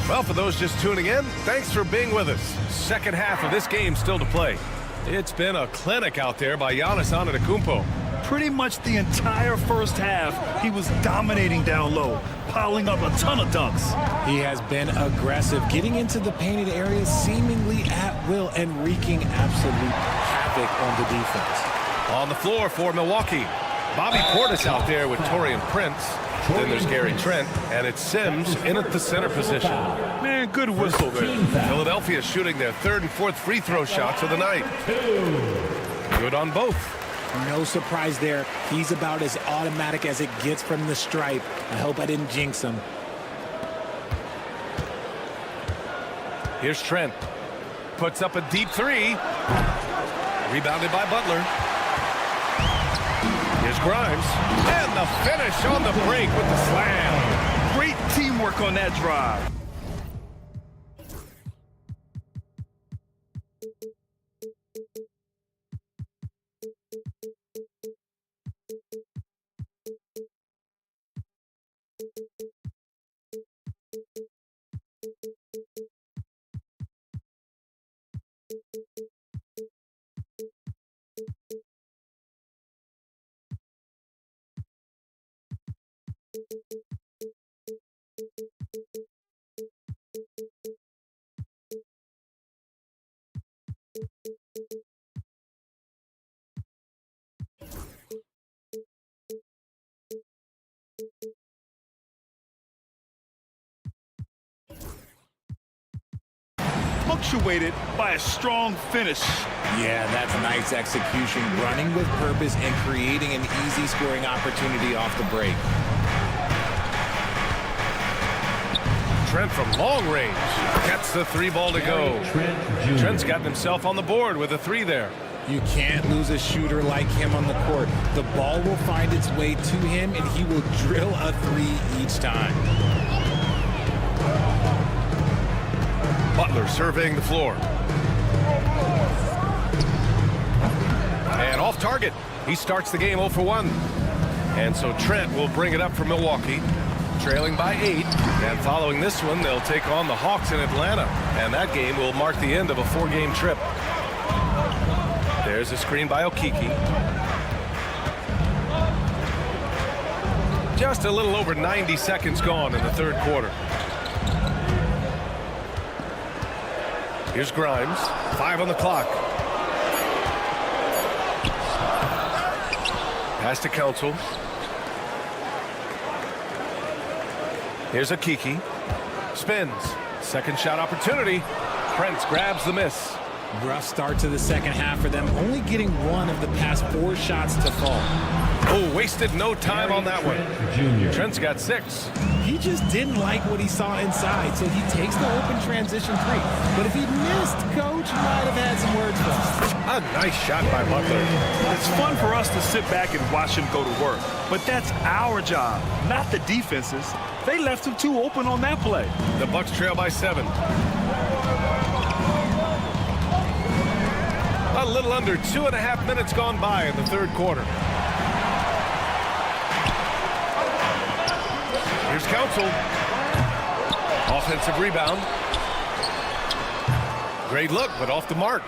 Well, for those just tuning in, thanks for being with us. Second half of this game still to play. It's been a clinic out there by Giannis Antetokounmpo. Pretty much the entire first half, he was dominating down low, piling up a ton of dunks. He has been aggressive, getting into the painted area seemingly at will and wreaking absolute havoc on the defense. On the floor for Milwaukee, Bobby Portis out there with Taurean Prince. Then there's Gary Trent, and it's Sims in at the center position. Man, good whistle there. Philadelphia shooting their third and fourth free throw shots of the night. Good on both. No surprise there. He's about as automatic as it gets from the stripe. I hope I didn't jinx him. Here's Trent. Puts up a deep three. Rebounded by Butler. Here's Grimes. And the finish on the break with the slam. Great teamwork on that drive. Punctuated by a strong finish. Yeah, that's nice execution, running with purpose and creating an easy scoring opportunity off the break. Trent from long range gets the three ball to go. Trent's gotten himself on the board with a three there. You can't lose a shooter like him on the court. The ball will find its way to him, and he will drill a three each time. Butler surveying the floor. And off target. He starts the game 0 for 1. And so Trent will bring it up for Milwaukee, trailing by 8. And following this one, they'll take on the Hawks in Atlanta. And that game will mark the end of a 4-game trip. There's a screen by Okiki. Just a little over 90 seconds gone in the third quarter. Here's Grimes, 5 on the clock. Pass to Council. Here's Okiki. Spins. Second shot opportunity. Prince grabs the miss. Rough start to the second half for them, only getting one of the past 4 shots to fall. Oh, wasted no time on that one. Trent's got 6. He just didn't like what he saw inside, so he takes the open transition 3. But if he missed, Coach might have had some words for him. A nice shot by Butler. It's fun for us to sit back and watch him go to work, but that's our job, not the defense's. They left him too open on that play. The Bucks trail by 7. A little under 2.5 minutes gone by in the third quarter. Here's Council. Offensive rebound. Great look, but off the mark.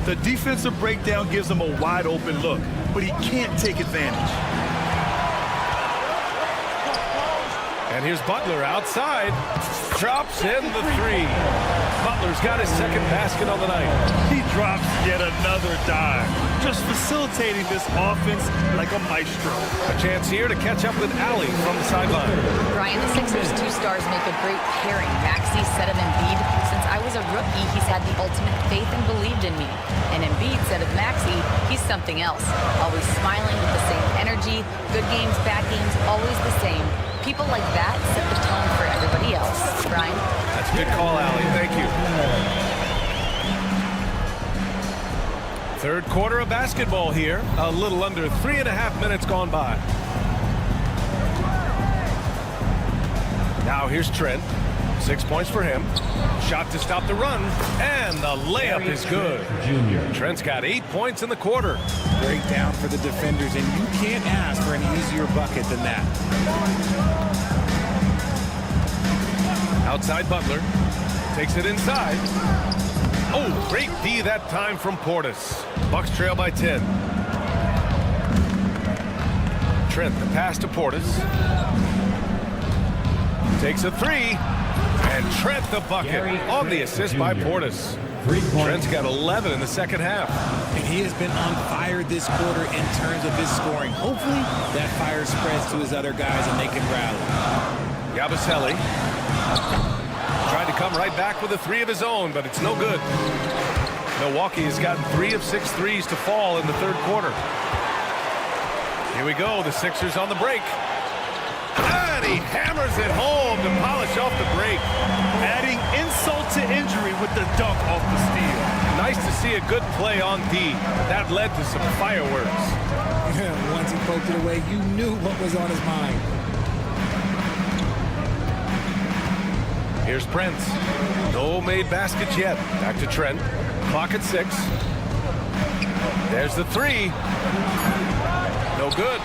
The defensive breakdown gives him a wide open look, but he can't take advantage. And here's Butler outside. Drops in the 3. Butler's got his second basket on the night. He drops yet another dime, just facilitating this offense like a maestro. A chance here to catch up with Allie from the sideline. Brian, the Sixers' 2 stars make a great pairing. Maxey said of Embiid, since I was a rookie, he's had the ultimate faith and believed in me. And Embiid said of Maxey, he's something else. Always smiling with the same energy. Good games, bad games, always the same. People like that set the tone for everybody else. Brian? That's a good call, Allie. Thank you. Third quarter of basketball here. A little under 3.5 minutes gone by. Now here's Trent. 6 points for him. Shot to stop the run. And the layup is good. Trent's got 8 points in the quarter. Breakdown for the defenders, and you can't ask for an easier bucket than that. Outside Butler. Takes it inside. Oh, great D that time from Portis. Bucks trail by 10. Trent, the pass to Portis. Takes a three. And Trent the bucket on the assist by Portis. Trent's got 11 in the second half. And he has been on fire this quarter in terms of his scoring. Hopefully that fire spreads to his other guys and they can rally. Yabusele tried to come right back with a three of his own, but it's no good. Milwaukee has gotten 3 of 6 threes to fall in the third quarter. Here we go, the Sixers on the break. And he hammers it home to polish off the break. Adding insult to injury with the dunk off the steal. Nice to see a good play on D. That led to some fireworks. Once he poked it away, you knew what was on his mind. Here's Prince. No made baskets yet. Back to Trent. Clock at 6. There's the three. No good.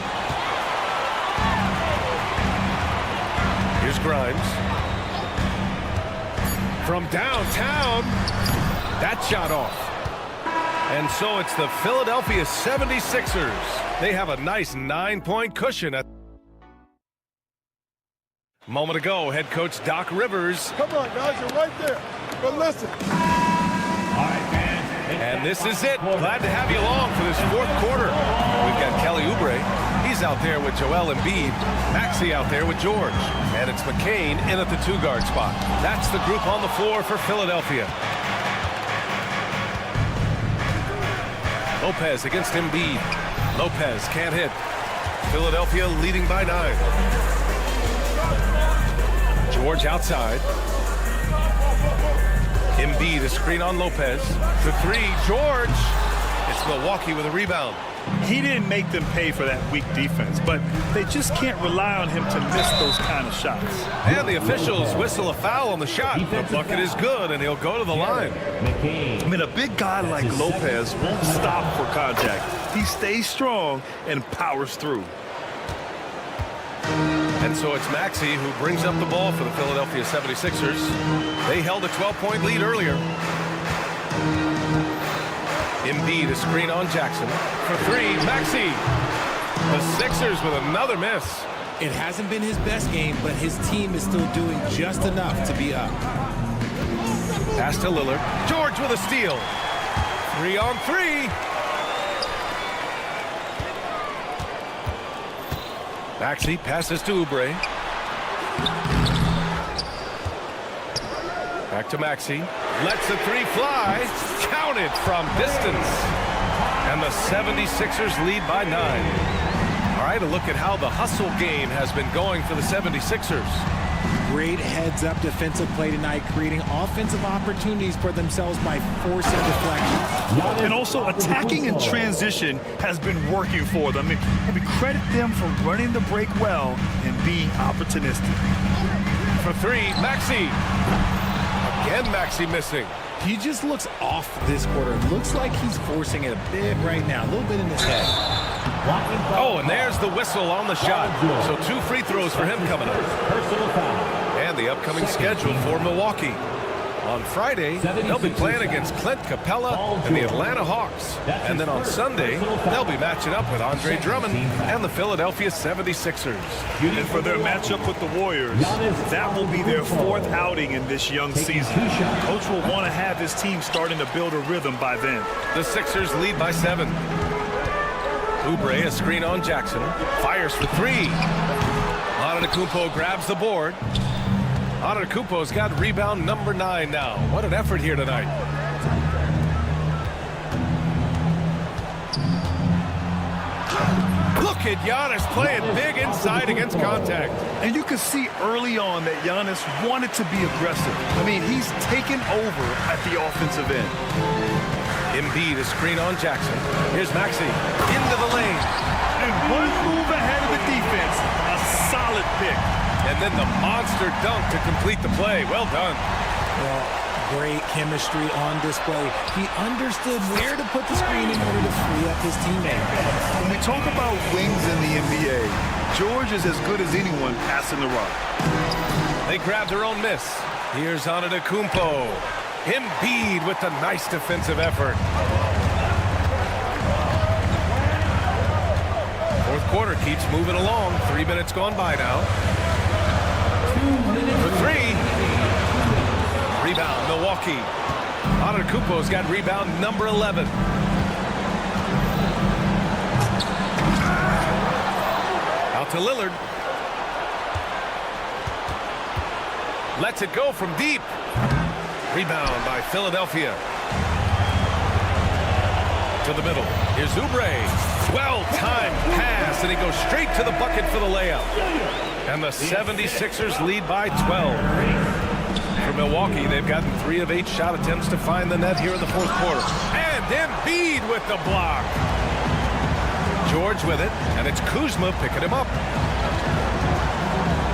Here's Grimes. From downtown. That shot off. And so it's the Philadelphia 76ers. They have a nice 9-point cushion at moment ago. Head coach Doc Rivers. Come on, guys, you're right there. But listen. And this is it. Glad to have you along for this fourth quarter. We've got Kelly Oubre. He's out there with Joel Embiid. Maxey out there with George. And it's McCain in at the 2-guard spot. That's the group on the floor for Philadelphia. Lopez against Embiid. Lopez can't hit. Philadelphia leading by 9. George outside. Embiid, a screen on Lopez. The three, George. It's Milwaukee with a rebound. He didn't make them pay for that weak defense, but they just can't rely on him to miss those kind of shots. And the officials whistle a foul on the shot. The bucket is good, and he'll go to the line. I mean, a big guy like Lopez won't stop for contact. He stays strong and powers through. And so it's Maxey who brings up the ball for the Philadelphia 76ers. They held a 12-point lead earlier. Embiid, a screen on Jackson. For three, Maxey. The Sixers with another miss. It hasn't been his best game, but his team is still doing just enough to be up. Pass to Lillard. George with a steal. 3 on 3. Maxey passes to Oubre. Back to Maxey. Lets the three fly. Counted from distance. And the 76ers lead by 9. All right, a look at how the hustle game has been going for the 76ers. Great heads-up defensive play tonight, creating offensive opportunities for themselves by forcing deflections. And also attacking in transition has been working for them. I mean, credit them for running the break well and being opportunistic. For three, Maxey. Again, Maxey missing. He just looks off this quarter. Looks like he's forcing it a bit right now, a little bit in his head. Oh, and there's the whistle on the shot. So 2 free throws for him coming up. And the upcoming schedule for Milwaukee. On Friday, they'll be playing against Clint Capella and the Atlanta Hawks. And then on Sunday, they'll be matching up with Andre Drummond and the Philadelphia 76ers. And for their matchup with the Warriors, that will be their 4th outing in this young season. Coach will want to have his team starting to build a rhythm by then. The Sixers lead by 7. Oubre, a screen on Jackson. Fires for 3. Antetokounmpo grabs the board. Antetokounmpo's got rebound number 9 now. What an effort here tonight. Look at Giannis playing big inside against contact. And you can see early on that Giannis wanted to be aggressive. I mean, he's taken over at the offensive end. Embiid, a screen on Jackson. Here's Maxey into the lane. And one move ahead of the defense. A solid pick. And then the monster dunk to complete the play. Well done. Well, great chemistry on display. He understood where to put the screen in order to free up his teammate. When we talk about wings in the NBA, George is as good as anyone passing the rock. They grabbed their own miss. Here's Antetokounmpo. Embiid with the nice defensive effort. Fourth quarter keeps moving along. 3 minutes gone by now. For three. Rebound, Milwaukee. Antetokounmpo's got rebound number 11. Out to Lillard. Lets it go from deep. Rebound by Philadelphia. To the middle. Here's Oubre. Well-timed pass, and he goes straight to the bucket for the layup. And the 76ers lead by 12. For Milwaukee, they've gotten 3 of 8 shot attempts to find the net here in the fourth quarter. And Embiid with the block. George with it, and it's Kuzma picking him up.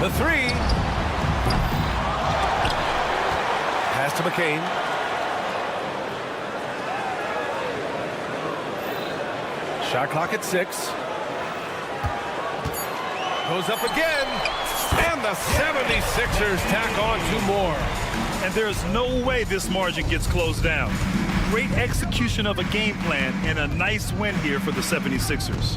The three. Pass to McCain. Shot clock at 6. Goes up again. And the 76ers tack on 2 more. And there's no way this margin gets closed down. Great execution of a game plan and a nice win here for the 76ers.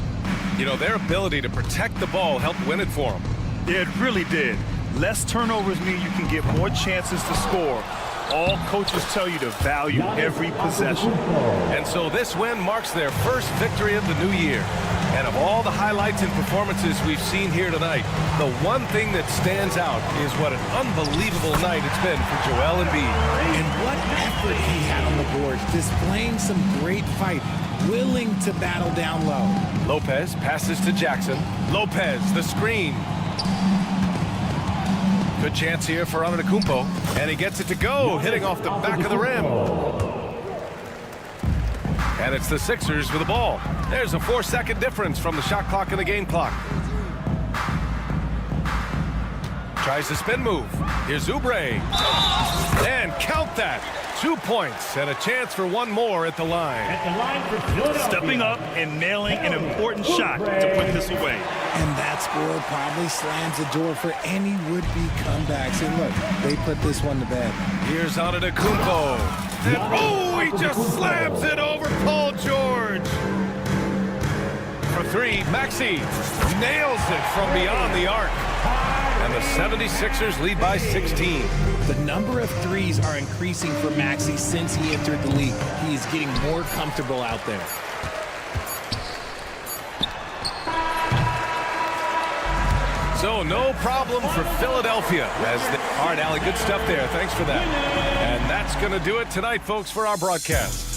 You know, their ability to protect the ball helped win it for them. Yeah, it really did. Less turnovers mean you can get more chances to score. All coaches tell you to value every possession. And so this win marks their first victory of the new year. And of all the highlights and performances we've seen here tonight, the one thing that stands out is what an unbelievable night it's been for Joel Embiid. And what effort he had on the boards, displaying some great fight, willing to battle down low. Lopez passes to Jackson. Lopez, the screen. Good chance here for Antetokounmpo, and he gets it to go, hitting off the back of the rim. And it's the Sixers with the ball. There's a 4-second difference from the shot clock and the game clock. Tries the spin move. Here's Oubre. And count that. 2 points and a chance for one more at the line. Stepping up and nailing an important shot to put this away. And that score probably slams the door for any would-be comebacks. And look, they put this one to bed. Here's Antetokounmpo. And oh, he just slams it over Paul George. For 3, Maxey nails it from beyond the arc. And the 76ers lead by 16. The number of threes are increasing for Maxey since he entered the league. He is getting more comfortable out there. So no problem for Philadelphia. All right, Allie, good stuff there. Thanks for that. And that's going to do it tonight, folks, for our broadcast.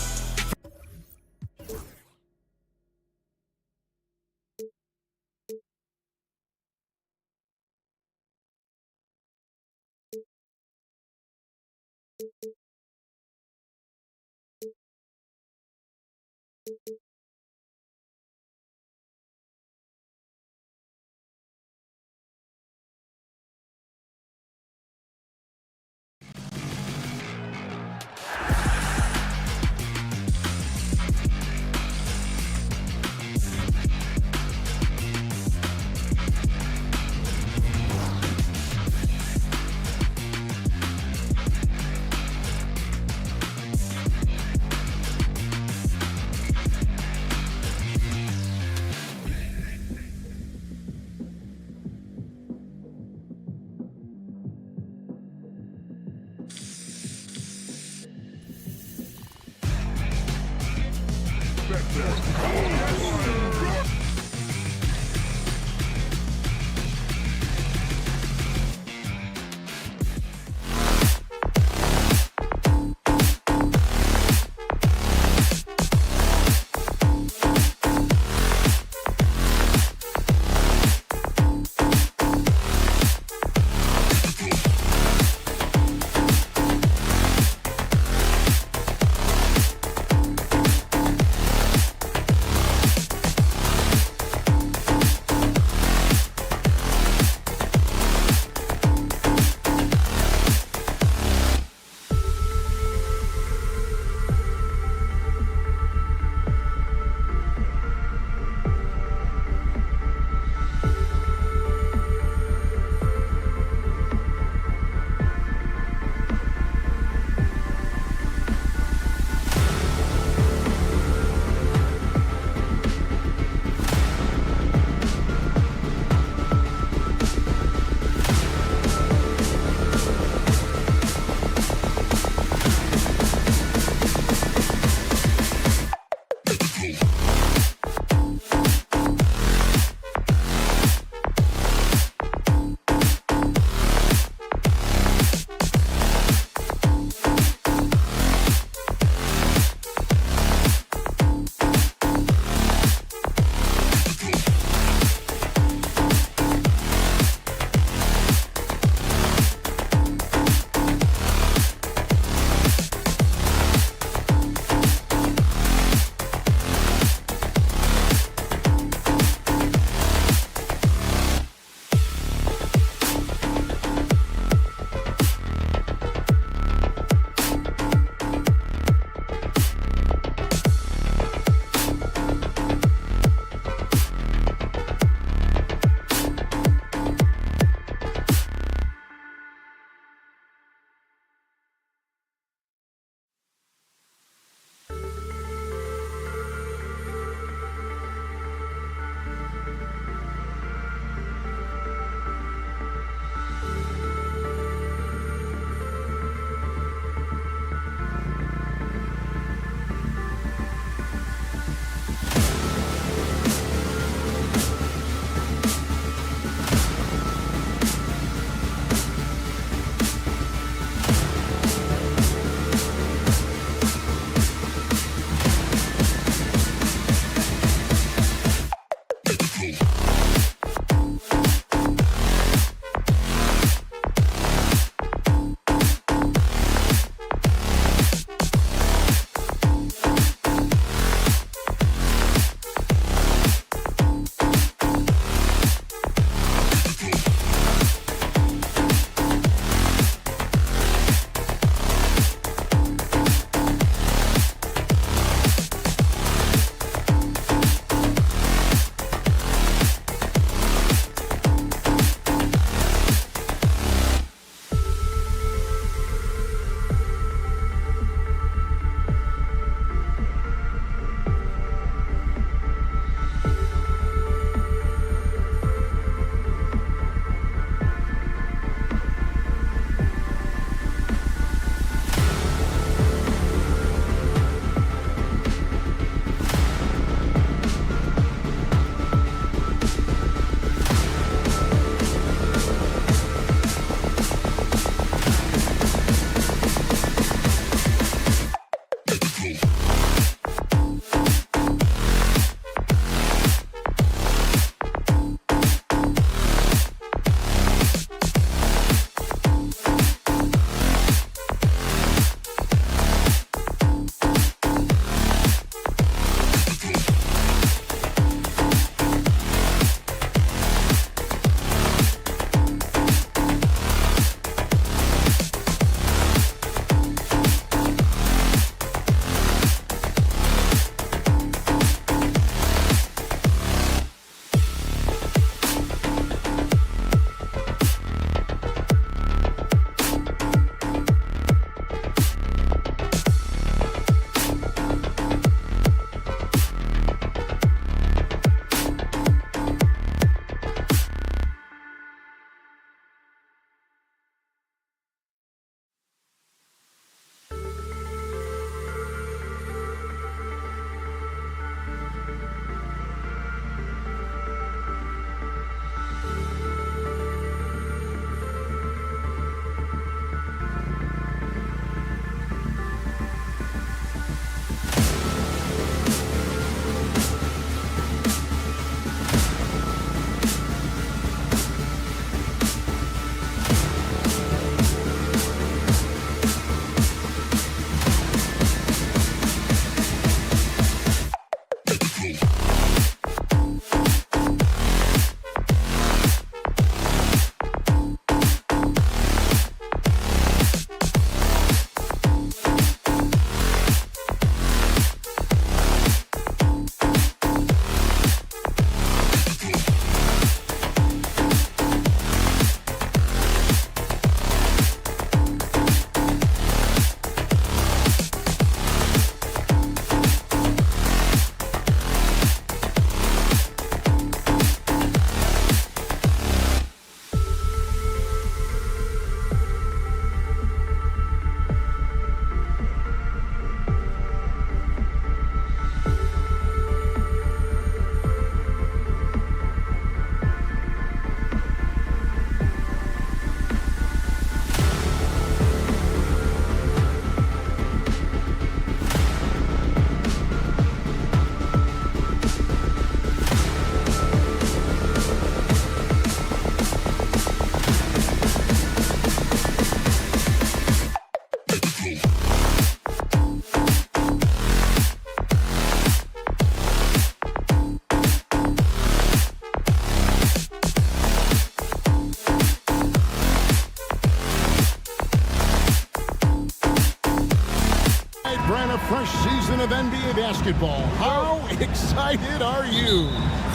brand a fresh season of NBA basketball. How excited are you?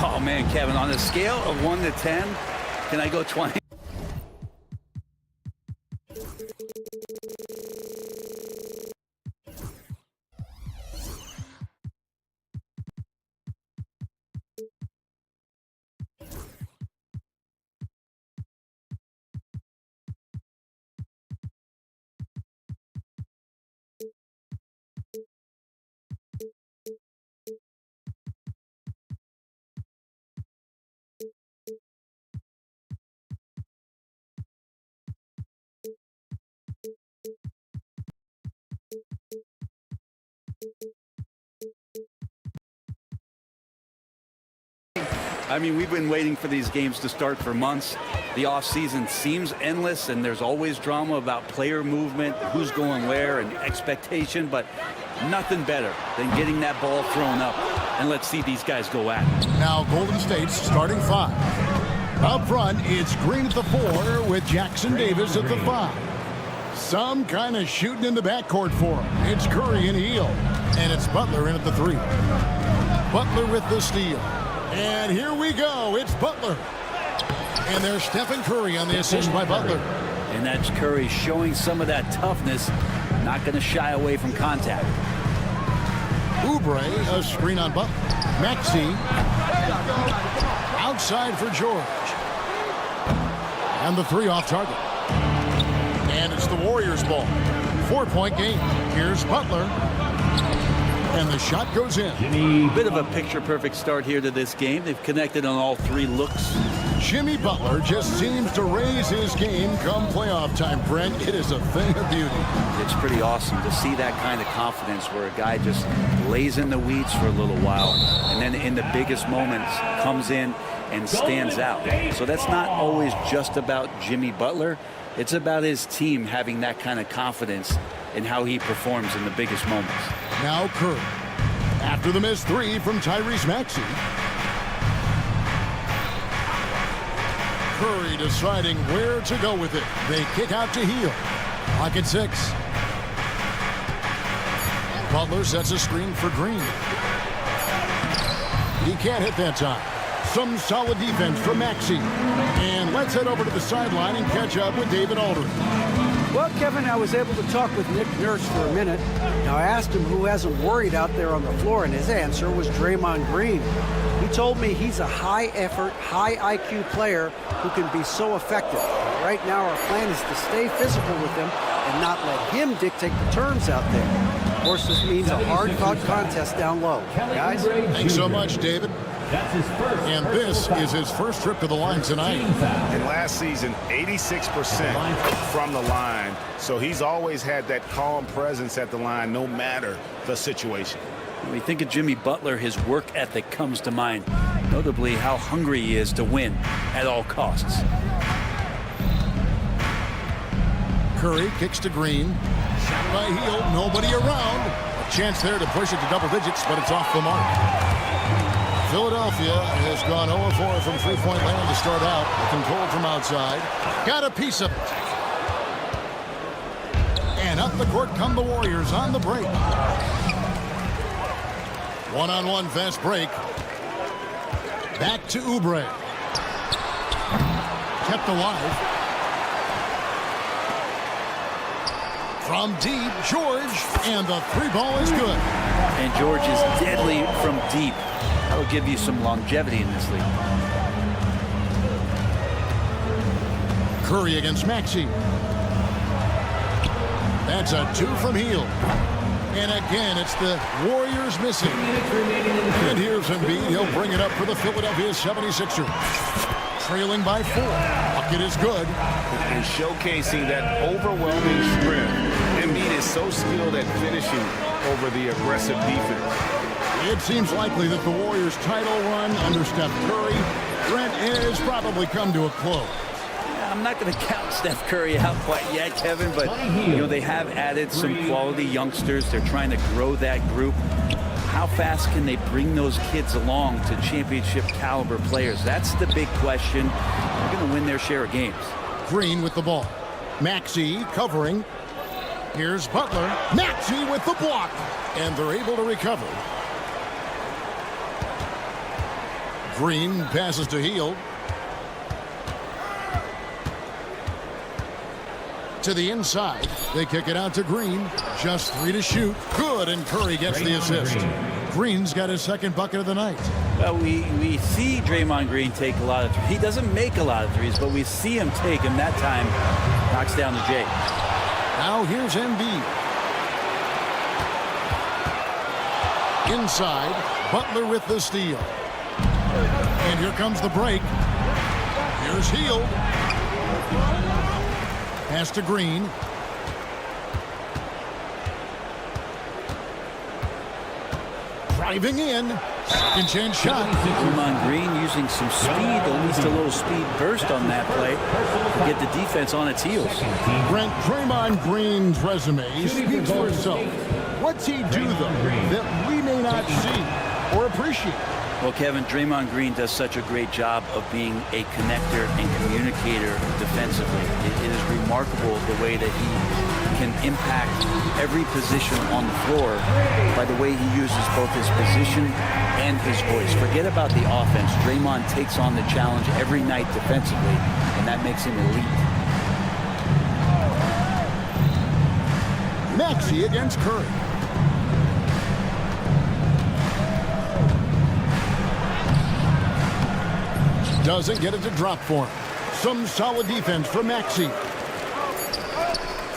Oh, man, Kevin, on a scale of 1 to 10, can I go 20? I mean, we've been waiting for these games to start for months. The offseason seems endless, and there's always drama about player movement, who's going where, and expectation, but nothing better than getting that ball thrown up. And let's see these guys go at it. Now Golden State's starting 5. Up front, it's Green at the 4 with Jackson Davis at the 5. Some kind of shooting in the backcourt for him. It's Curry and Hield, and it's Butler in at the 3. Butler with the steal. And here we go. It's Butler. And there's Stephen Curry on the assist by Butler. And that's Curry showing some of that toughness, not going to shy away from contact. Oubre, a screen on Butler. Maxey outside for George. And the 3 off target. And it's the Warriors ball. 4-point game. Here's Butler. And the shot goes in. Bit of a picture-perfect start here to this game. They've connected on all 3 looks. Jimmy Butler just seems to raise his game come playoff time, Brent. It is a thing of beauty. It's pretty awesome to see that kind of confidence where a guy just lays in the weeds for a little while and then in the biggest moments comes in and stands out. So that's not always just about Jimmy Butler. It's about his team having that kind of confidence in how he performs in the biggest moments. Now Curry. After the missed 3 from Tyrese Maxey. Curry deciding where to go with it. They kick out to Hield. Clock at 6. Butler sets a screen for Green. He can't hit that time. Some solid defense from Maxey. And let's head over to the sideline and catch up with David Aldridge. Well, Kevin, I was able to talk with Nick Nurse for a minute. Now, I asked him who hasn't worried out there on the floor, and his answer was Draymond Green. He told me he's a high-effort, high-IQ player who can be so effective. Right now, our plan is to stay physical with him and not let him dictate the terms out there. Of course, this means a hard-fought contest down low. Guys? Thanks so much, David. And this is his first trip to the line tonight. And last season, 86% from the line. So he's always had that calm presence at the line, no matter the situation. When we think of Jimmy Butler, his work ethic comes to mind, notably how hungry he is to win at all costs. Curry kicks to Green. Shot by Hield, nobody around. A chance there to push it to double digits, but it's off the mark. Philadelphia has gone 0-4 from three-point land to start out. Controlled from outside. Got a piece of it. And up the court come the Warriors on the break. One-on-one fast break. Back to Oubre. Kept alive. From deep, George. And the 3-ball is good. And George is deadly from deep. That'll give you some longevity in this league. Curry against Maxey. That's a 2 from Hield. And again, it's the Warriors missing. And here's Embiid. He'll bring it up for the Philadelphia 76ers. Trailing by 4. Bucket is good. And showcasing that overwhelming strength. Embiid is so skilled at finishing over the aggressive defense. It seems likely that the Warriors' title run under Steph Curry, Brent, has probably come to a close. I'm not going to count Steph Curry out quite yet, Kevin, but you know they have added some quality youngsters. They're trying to grow that group. How fast can they bring those kids along to championship caliber players? That's the big question. They're going to win their share of games. Green with the ball. Maxey covering. Here's Butler. Maxey with the block. And they're able to recover. Green passes to Hield. To the inside. They kick it out to Green. Just 3 to shoot. Good, and Curry gets the assist. Green's got his second bucket of the night. Well, we see Draymond Green take a lot of threes. He doesn't make a lot of threes, but we see him take him. That time knocks down the J. Now here's Embiid. Inside, Butler with the steal. And here comes the break. Here's Hield. Pass to Green. Driving in. Second chance shot. Draymond Green using some speed, at least a little speed burst on that play to get the defense on its heels. Brent, Draymond Green's resume speaks for itself. What's he do, though, that we may not see or appreciate? Well, Kevin, Draymond Green does such a great job of being a connector and communicator defensively. It is remarkable the way that he can impact every position on the floor by the way he uses both his position and his voice. Forget about the offense. Draymond takes on the challenge every night defensively, and that makes him elite. Maxey against Curry. Doesn't get it to drop for him. Some solid defense from Maxey.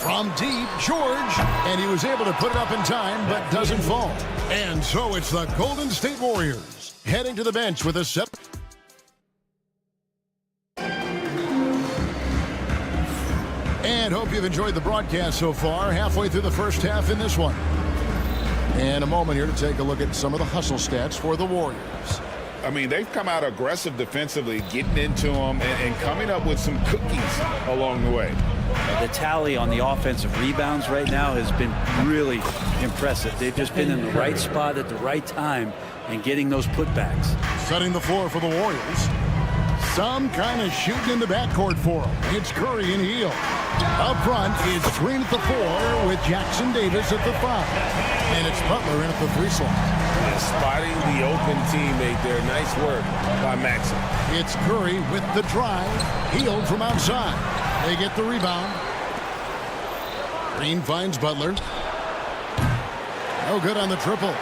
From deep, George. And he was able to put it up in time, but doesn't fall. And so it's the Golden State Warriors heading to the bench with a set. And hope you've enjoyed the broadcast so far. Halfway through the first half in this one. And a moment here to take a look at some of the hustle stats for the Warriors. I mean, they've come out aggressive defensively, getting into them and coming up with some cookies along the way. The tally on the offensive rebounds right now has been really impressive. They've just been in the right spot at the right time and getting those putbacks. Setting the floor for the Warriors. Some kind of shooting in the backcourt for them. It's Curry and Hield. Up front, it's Green at the 4 with Jackson Davis at the 5. And it's Butler in at the 3 slot. Spotting the open teammate there. Nice work by Maxey. It's Curry with the drive. Hield from outside. They get the rebound. Green finds Butler. No good on the triple.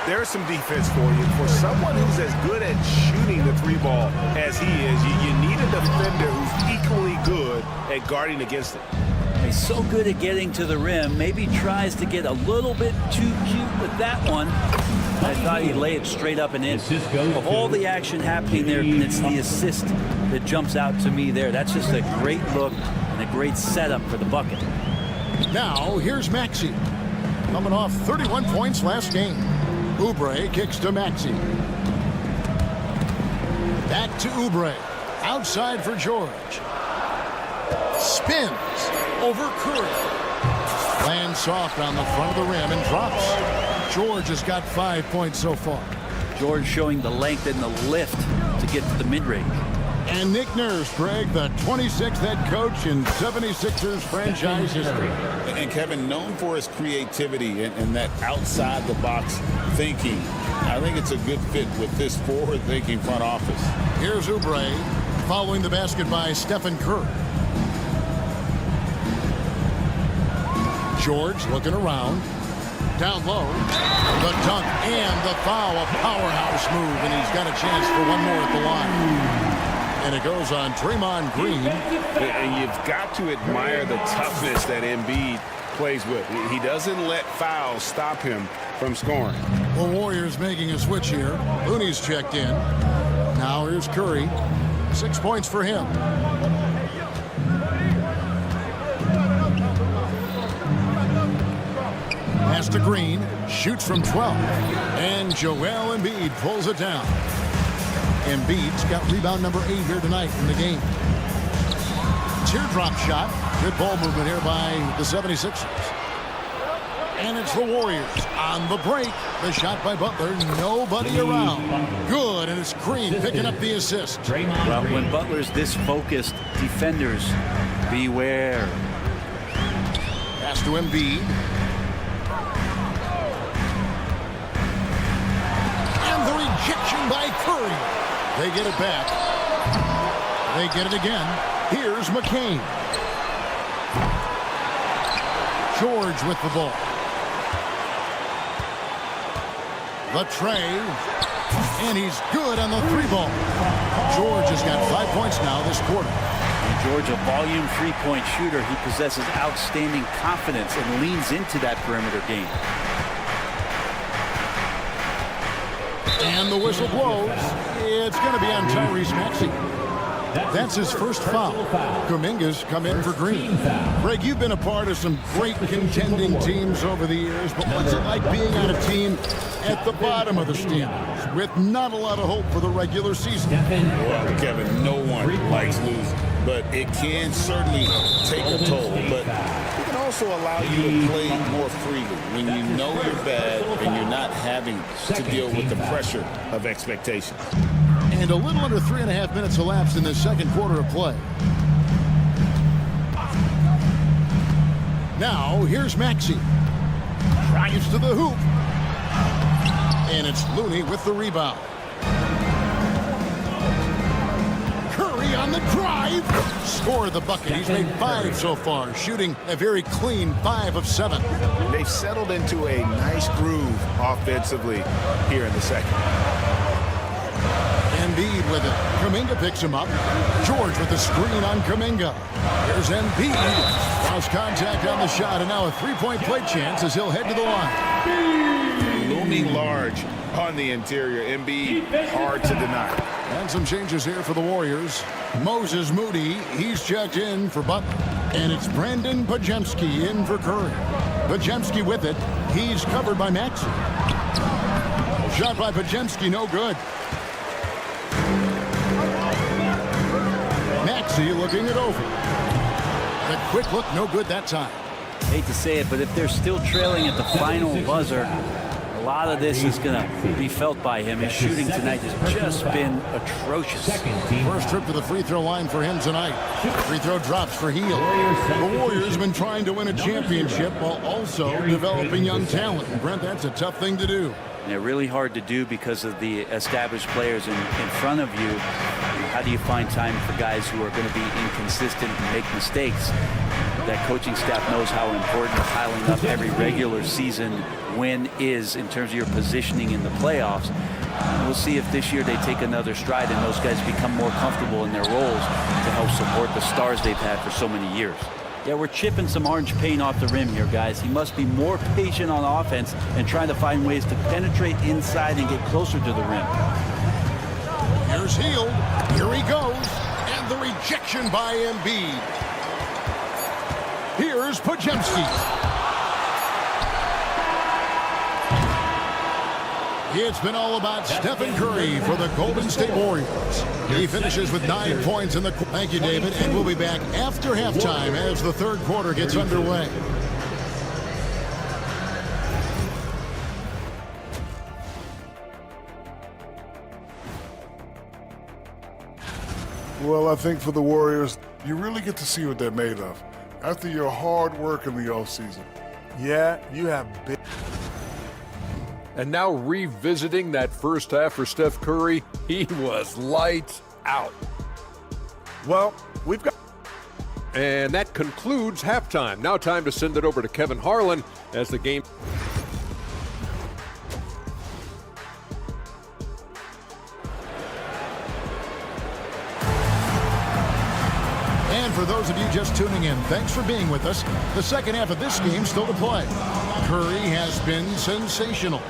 There's some defense for you. For someone who's as good at shooting the 3-ball as he is, you need a defender who's equally good at guarding against it. He's so good at getting to the rim. Maybe tries to get a little bit too cute with that one. I thought he'd lay it straight up and in. Of all the action happening there, it's the assist that jumps out to me there. That's just a great look and a great setup for the bucket. Now, here's Maxey. Coming off 31 points last game. Oubre kicks to Maxey. Back to Oubre. Outside for George. Spins over Curry. Lands soft on the front of the rim and drops. George has got 5 points so far. George showing the length and the lift to get to the mid-range. And Nick Nurse, Greg, the 26th head coach in 76ers franchise history. And Kevin, known for his creativity and that outside-the-box thinking. I think it's a good fit with this forward-thinking front office. Here's Oubre following the basket by Stephen Curry. George looking around. Down low. The dunk and the foul. A powerhouse move, and he's got a chance for one more at the line. And it goes on Draymond Green. And you've got to admire the toughness that Embiid plays with. He doesn't let fouls stop him from scoring. The Warriors making a switch here. Looney's checked in. Now here's Curry. 6 points for him. Pass to Green. Shoots from 12. And Joel Embiid pulls it down. Embiid's got rebound number 8 here tonight in the game. Teardrop shot. Good ball movement here by the 76ers. And it's the Warriors on the break. The shot by Butler. Nobody around. Good, and it's Green picking up the assist. Well, when Butler's this focused, defenders beware. pass to Embiid. And the rejection by Curry. They get it back. They get it again. Here's McCain. George with the ball. The tray. And he's good on the 3-ball. George has got 5 points now this quarter. And George, a volume 3-point shooter. He possesses outstanding confidence and leans into that perimeter game. And the whistle blows. It's going to be on Tyrese Maxey. That's his first foul. Kuminga's come in for Green. Greg, you've been a part of some great contending teams over the years, but what's it like being on a team at the bottom of the standings with not a lot of hope for the regular season? Well, Kevin, no one likes losing, but it can certainly take a toll. But it can also allow you to play more freely when you know you're bad and you're not having to deal with the pressure of expectations. And a little under 3.5 minutes elapsed in this second quarter of play. Now, here's Maxey. Drives to the hoop. And it's Looney with the rebound. Curry on the drive. Scored the bucket. He's made 5 so far, shooting a very clean 5 of 7. They've settled into a nice groove offensively here in the second. Embiid with it. Kuminga picks him up. George with the screen on Kuminga. Here's Embiid. Cross contact on the shot, and now a 3-point play chance as he'll head to the line. Looming large on the interior. Embiid, hard to deny. And some changes here for the Warriors. Moses Moody, he's checked in for Butler. And it's Brandon Podziemski in for Curry. Podziemski with it. He's covered by Maxey. Shot by Podziemski, no good. Maxey looking it over. The quick look, no good that time. Hate to say it, but if they're still trailing at the final buzzer, a lot of this is going to be felt by him. His shooting tonight has just been atrocious. First trip to the free throw line for him tonight. Free throw drops for Hield. The Warriors have been trying to win a championship while also developing young talent. And Brent, that's a tough thing to do. And they're really hard to do because of the established players in front of you. How do you find time for guys who are going to be inconsistent and make mistakes? That coaching staff knows how important piling up every regular season win is in terms of your positioning in the playoffs. We'll see if this year they take another stride and those guys become more comfortable in their roles to help support the stars they've had for so many years. Yeah, we're chipping some orange paint off the rim here, guys. He must be more patient on offense and trying to find ways to penetrate inside and get closer to the rim. Here's Hield. Here he goes. And the rejection by Embiid. Here's Podziemski. It's been all about Stephen Curry for the Golden State Warriors. He finishes with 9 points in the... Thank you, David. And we'll be back after halftime as the third quarter gets underway. Well, I think for the Warriors, you really get to see what they're made of after your hard work in the offseason. Yeah, you have big... And now revisiting that first half for Steph Curry, he was lights out. Well, we've got... And that concludes halftime. Now time to send it over to Kevin Harlan as the game... And for those of you just tuning in, thanks for being with us. The second half of this game still to play. Curry has been sensational.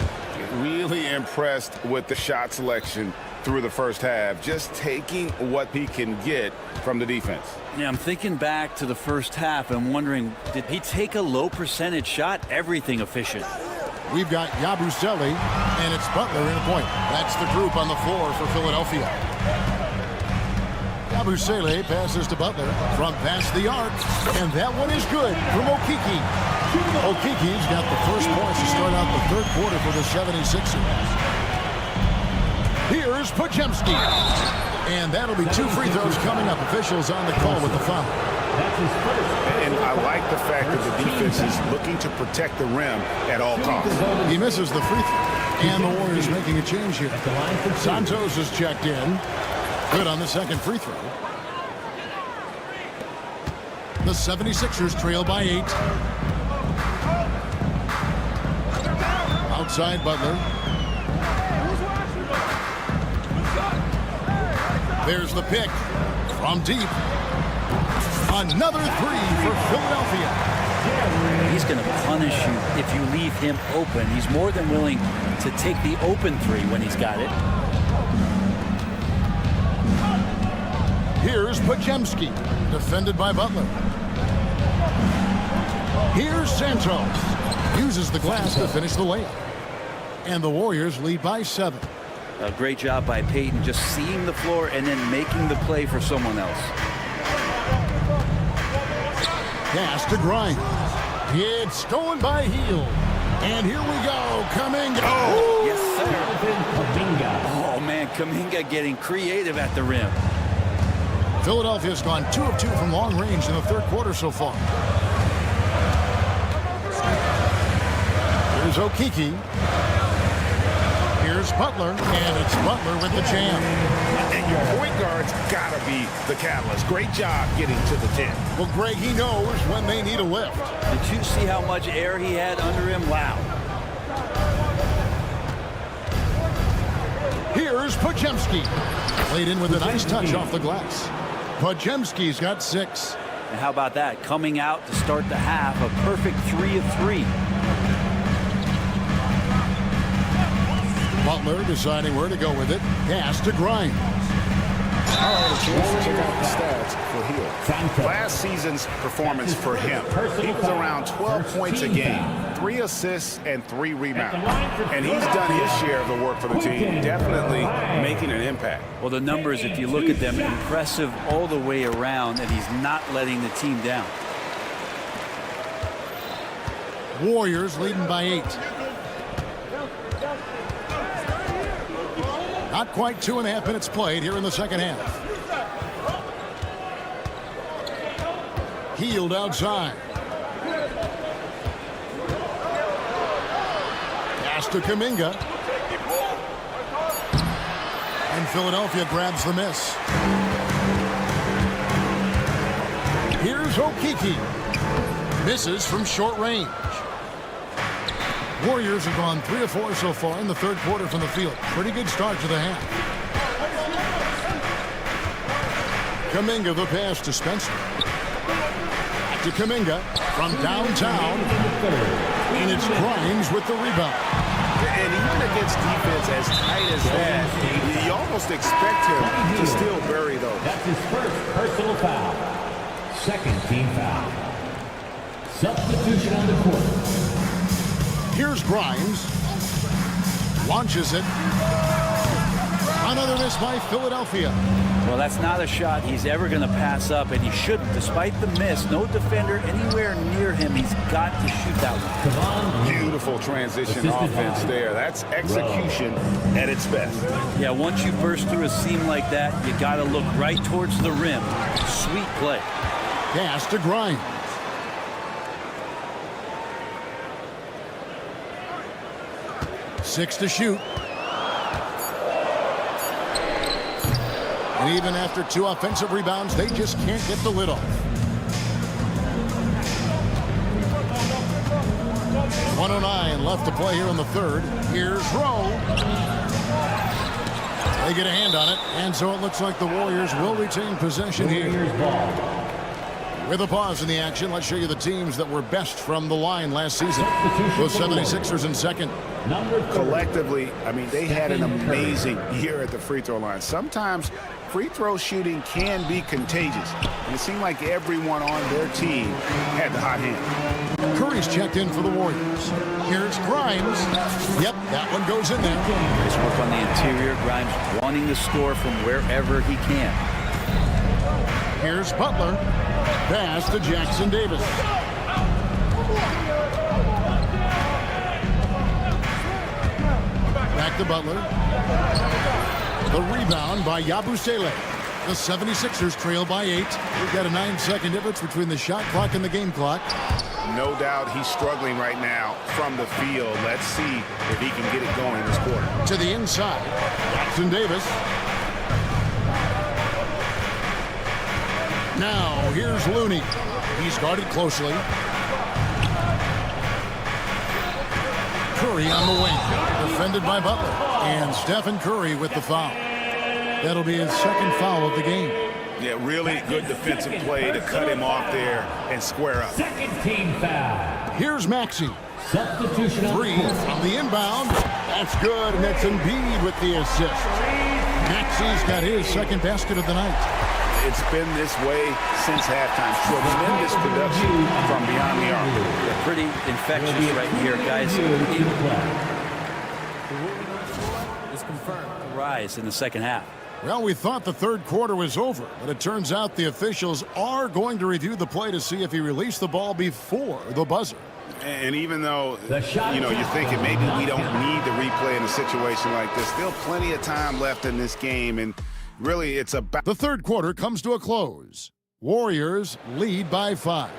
Really impressed with the shot selection through the first half, just taking what he can get from the defense. Yeah, I'm thinking back to the first half and wondering, did he take a low percentage shot? Everything efficient. We've got Yabusele, and it's Butler in a point. That's the group on the floor for Philadelphia. Yabusele passes to Butler from past the arc, and that one is good from Okeke. Okeke's got the first points to start out the third quarter for the 76ers. Here's Podziemski. And that'll be 2 free throws coming up. Officials on the call with the foul. And I like the fact fact that the defense is looking to protect the rim at all costs. He misses the free throw. And the Warriors making a change here. Santos is checked in. Good on the second free throw. The 76ers trail by 8. Outside Butler. There's the pick from deep. Another three for Philadelphia. He's going to punish you if you leave him open. He's more than willing to take the open three when he's got it. Here's Pajemski, defended by Butler. Here's Santos. Uses the glass to finish the layup. And the Warriors lead by 7. A great job by Payton, just seeing the floor and then making the play for someone else. Pass to Grimes. It's stolen by Hield. And here we go. Kuminga. Oh, yes, sir. Oh, man, Kuminga getting creative at the rim. Philadelphia's gone 2 of 2 from long range in the third quarter so far. Here's Okeke. Here's Butler, and it's Butler with the jam. And your point guard's got to be the catalyst. Great job getting to the 10. Well, Greg, he knows when they need a lift. Did you see how much air he had under him? Wow. Here's Pajemski. Played in with a nice touch off the glass. Pajemski's got 6. And how about that? Coming out to start the half, a perfect 3 of 3. Butler deciding where to go with it. Pass to Grimes. I had a chance to check out the stats for Hield. Last season's performance for him, he was around 12 points a game, 3 assists and 3 rebounds. And he's done his share of the work for the team, definitely making an impact. Well, the numbers, if you look at them, impressive all the way around, and he's not letting the team down. Warriors leading by 8. Not quite 2.5 minutes played here in the second half. Hield outside. Pass to Kuminga. And Philadelphia grabs the miss. Here's Okeke. Misses from short range. Warriors have gone 3 of 4 so far in the third quarter from the field. Pretty good start to the half. Kuminga the pass to Spencer. Back to Kuminga from downtown. And it's Grimes with the rebound. And even against defense as tight as that, you almost expect him to still bury those. That's his first personal foul. Second team foul. Substitution on the court. Here's Grimes. Launches it. Another miss by Philadelphia. Well, that's not a shot he's ever going to pass up, and he shouldn't. Despite the miss, no defender anywhere near him. He's got to shoot that one. Beautiful transition offense there. That's execution at its best. Yeah, once you burst through a seam like that, you got to look right towards the rim. Sweet play. Pass to Grimes. Six to shoot. And even after 2 offensive rebounds, they just can't get the lid off. 1:09 left to play here in the third. Here's Rowe. They get a hand on it, and so it looks like the Warriors will retain possession here. With a pause in the action, let's show you the teams that were best from the line last season. The 76ers in second. Collectively, I mean, they had an amazing year at the free throw line. Sometimes free throw shooting can be contagious, and it seemed like everyone on their team had the hot hand. Curry's checked in for the Warriors. Here's Grimes. Yep, that one goes in there. Nice work on the interior. Grimes wanting to score from wherever he can. Here's Butler. Pass to Jackson Davis. Back to Butler. The rebound by Yabusele. The 76ers trail by 8. We've got a 9-second difference between the shot clock and the game clock. No doubt he's struggling right now from the field. Let's see if he can get it going this quarter. To the inside, Jackson Davis. Now, here's Looney. He's guarded closely. Curry on the wing, defended by Butler. And Stephen Curry with the foul. That'll be his second foul of the game. Yeah, really good defensive play to cut him off there and square up. Second team foul. Here's Maxey. Substitution. 3 on the inbound. That's good, and that's Embiid with the assist. Maxey's got his second basket of the night. It's been this way since halftime. Tremendous production from beyond the arc. They're pretty infectious right here, guys. It's confirmed. Rise in the second half. Well, we thought the third quarter was over, but it turns out the officials are going to review the play to see if he released the ball before the buzzer. And even though, you're thinking maybe we don't need the replay in a situation like this, still plenty of time left in this game, and really it's about... The third quarter comes to a close. Warriors lead by 5.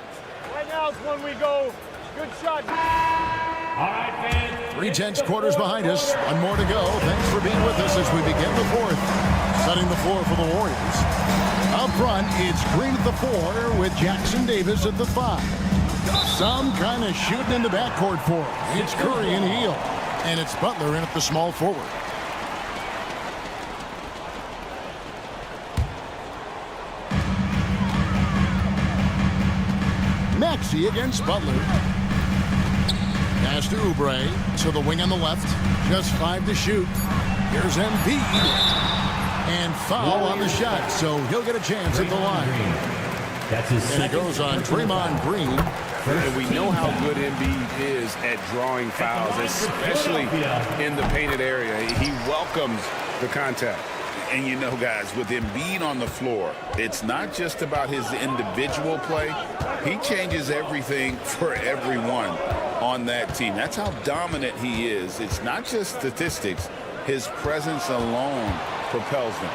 Right now is when we go. Good shot. All right, fans. 3 tenths quarters behind us. 1 more to go. Thanks for being with us as we begin the fourth. Setting the floor for the Warriors. Up front, it's Green at the 4 with Jackson Davis at the 5. Some kind of shooting in the backcourt for him. It's Curry and Hield. And it's Butler in at the small forward. Maxey against Butler. Pass to Oubre. To the wing on the left. Just 5 to shoot. Here's Embiid. And foul on the shot, so he'll get a chance at the line. That's his and it goes on Draymond Green. And we know how good Embiid is at drawing fouls, especially in the painted area. He welcomes the contact. And you know, guys, with Embiid on the floor, it's not just about his individual play. He changes everything for everyone on that team. That's how dominant he is. It's not just statistics. His presence alone propels them.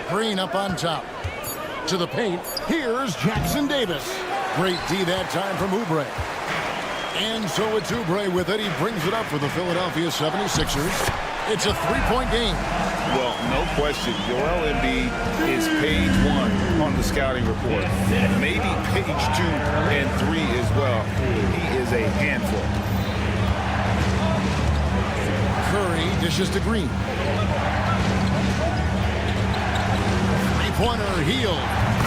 Green up on top. To the paint. Here's Jackson Davis. Great D that time from Oubre. And so it's Oubre with it. He brings it up for the Philadelphia 76ers. It's a 3-point game. Well, no question. Joel Embiid is page 1 on the scouting report. Maybe page 2 and 3 as well. He is a handful. Curry dishes to Green. Three-pointer Hield.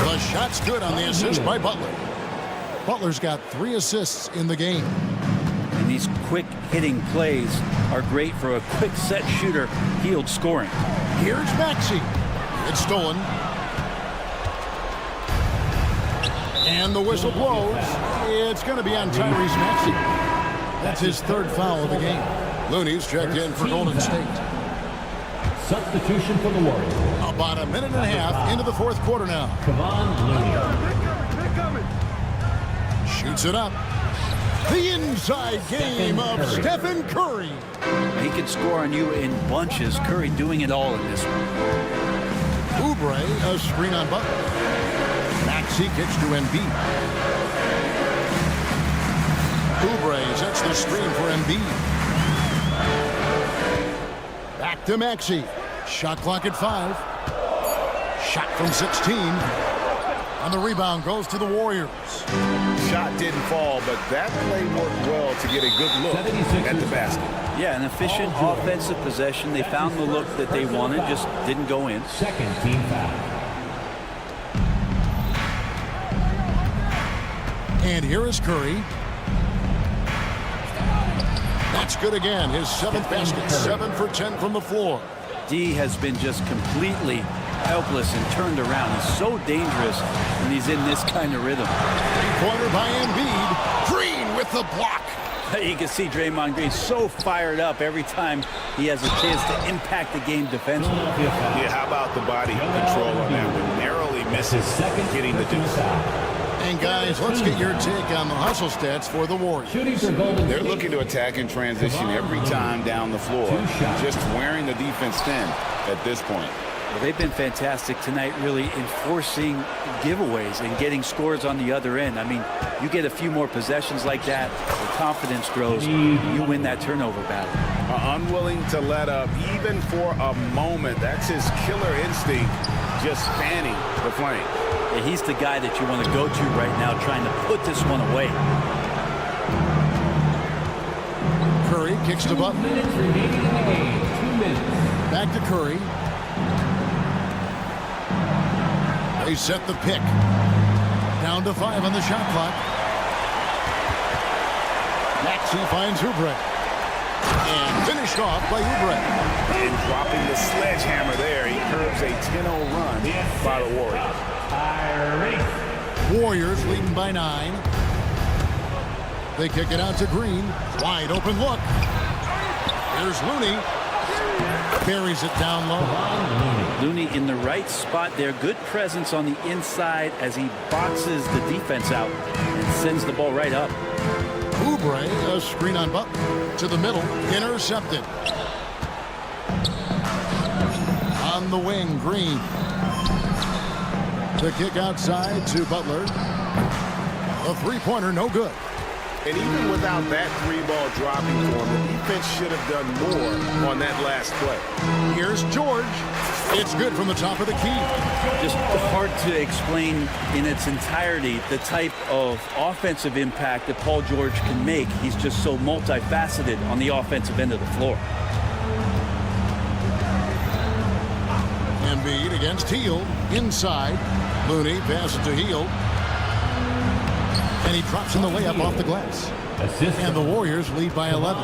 The shot's good on the assist by Butler. Butler's got 3 assists in the game. And these quick hitting plays are great for a quick set shooter. Hield scoring. Here's Maxey. It's stolen. And the whistle blows. It's going to be on Tyrese Maxey. That's his 3rd foul of the game. Looney's checked in for Golden State. Substitution for the Warriors. About a minute and a half into the 4th quarter now. Kevon Looney. Shoots it up. The inside game of Stephen Curry. He can score on you in bunches. Curry doing it all in this one. Oubre, a screen on Butler. Maxey kicks to Embiid. Oubre sets the screen for Embiid. Back to Maxey. Shot clock at 5. Shot from 16. And the rebound goes to the Warriors. Shot didn't fall, but that play worked well to get a good look at the basket. Yeah, an efficient offensive possession. They found the look that they wanted, just didn't go in. Second team foul. And here is Curry. That's good again. His 7th basket. 7 for 10 from the floor. D has been just completely helpless and turned around. He's so dangerous when he's in this kind of rhythm. Three-pointer by Embiid. Green with the block. You can see Draymond Green so fired up every time he has a chance to impact the game defensively. Yeah, how about the body control on that one? Narrowly misses getting the deuce. And guys, let's get your take on the hustle stats for the Warriors. They're looking to attack in transition every time down the floor. Just wearing the defense thin at this point. Well, they've been fantastic tonight, really enforcing giveaways and getting scores on the other end. I mean, you get a few more possessions like that, the confidence grows, you win that turnover battle. Unwilling to let up even for a moment. That's his killer instinct, just fanning the flame. Yeah, he's the guy that you want to go to right now, trying to put this one away. Curry kicks to Butler. 2 minutes remaining in the game. 2 minutes. Back to Curry. They set the pick. Down to 5 on the shot clock. Maxey finds Oubre. And finished off by Oubre. And dropping the sledgehammer there, he curbs a 10-0 run by the Warriors. Warriors leading by 9. They kick it out to Green. Wide open look. Here's Looney. Carries it down low. Looney in the right spot there. Good presence on the inside as he boxes the defense out and sends the ball right up. Oubre, a screen on Butler. To the middle. Intercepted. On the wing, Green. The kick outside to Butler. A three-pointer, no good. And even without that 3-ball dropping for him, the defense should have done more on that last play. Here's George. It's good from the top of the key. Just hard to explain in its entirety the type of offensive impact that Paul George can make. He's just so multifaceted on the offensive end of the floor. Embiid against Hield. Inside. Looney passes to Hield. And he drops in the layup off the glass. And the Warriors lead by 11.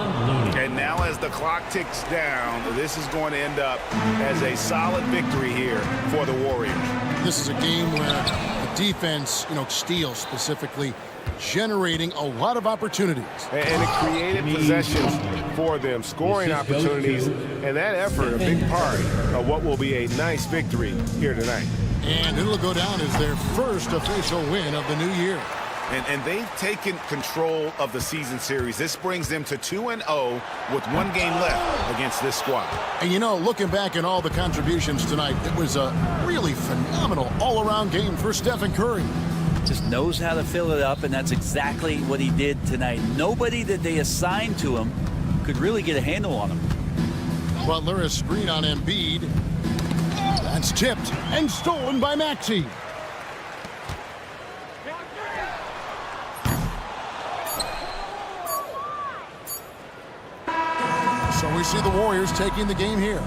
And now as the clock ticks down, this is going to end up as a solid victory here for the Warriors. This is a game where the defense, steals specifically, generating a lot of opportunities. And it created possessions for them, scoring opportunities, and that effort a big part of what will be a nice victory here tonight. And it'll go down as their first official win of the new year. And they've taken control of the season series. This brings them to 2-0 with 1 game left against this squad. And looking back at all the contributions tonight, it was a really phenomenal all-around game for Stephen Curry. Just knows how to fill it up, and that's exactly what he did tonight. Nobody that they assigned to him could really get a handle on him. Butler, a screen on Embiid. That's tipped and stolen by Maxey. So we see the Warriors taking the game here.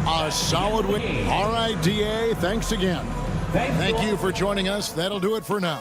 A solid win. All right, DA, thanks again. Thank you for joining us. That'll do it for now.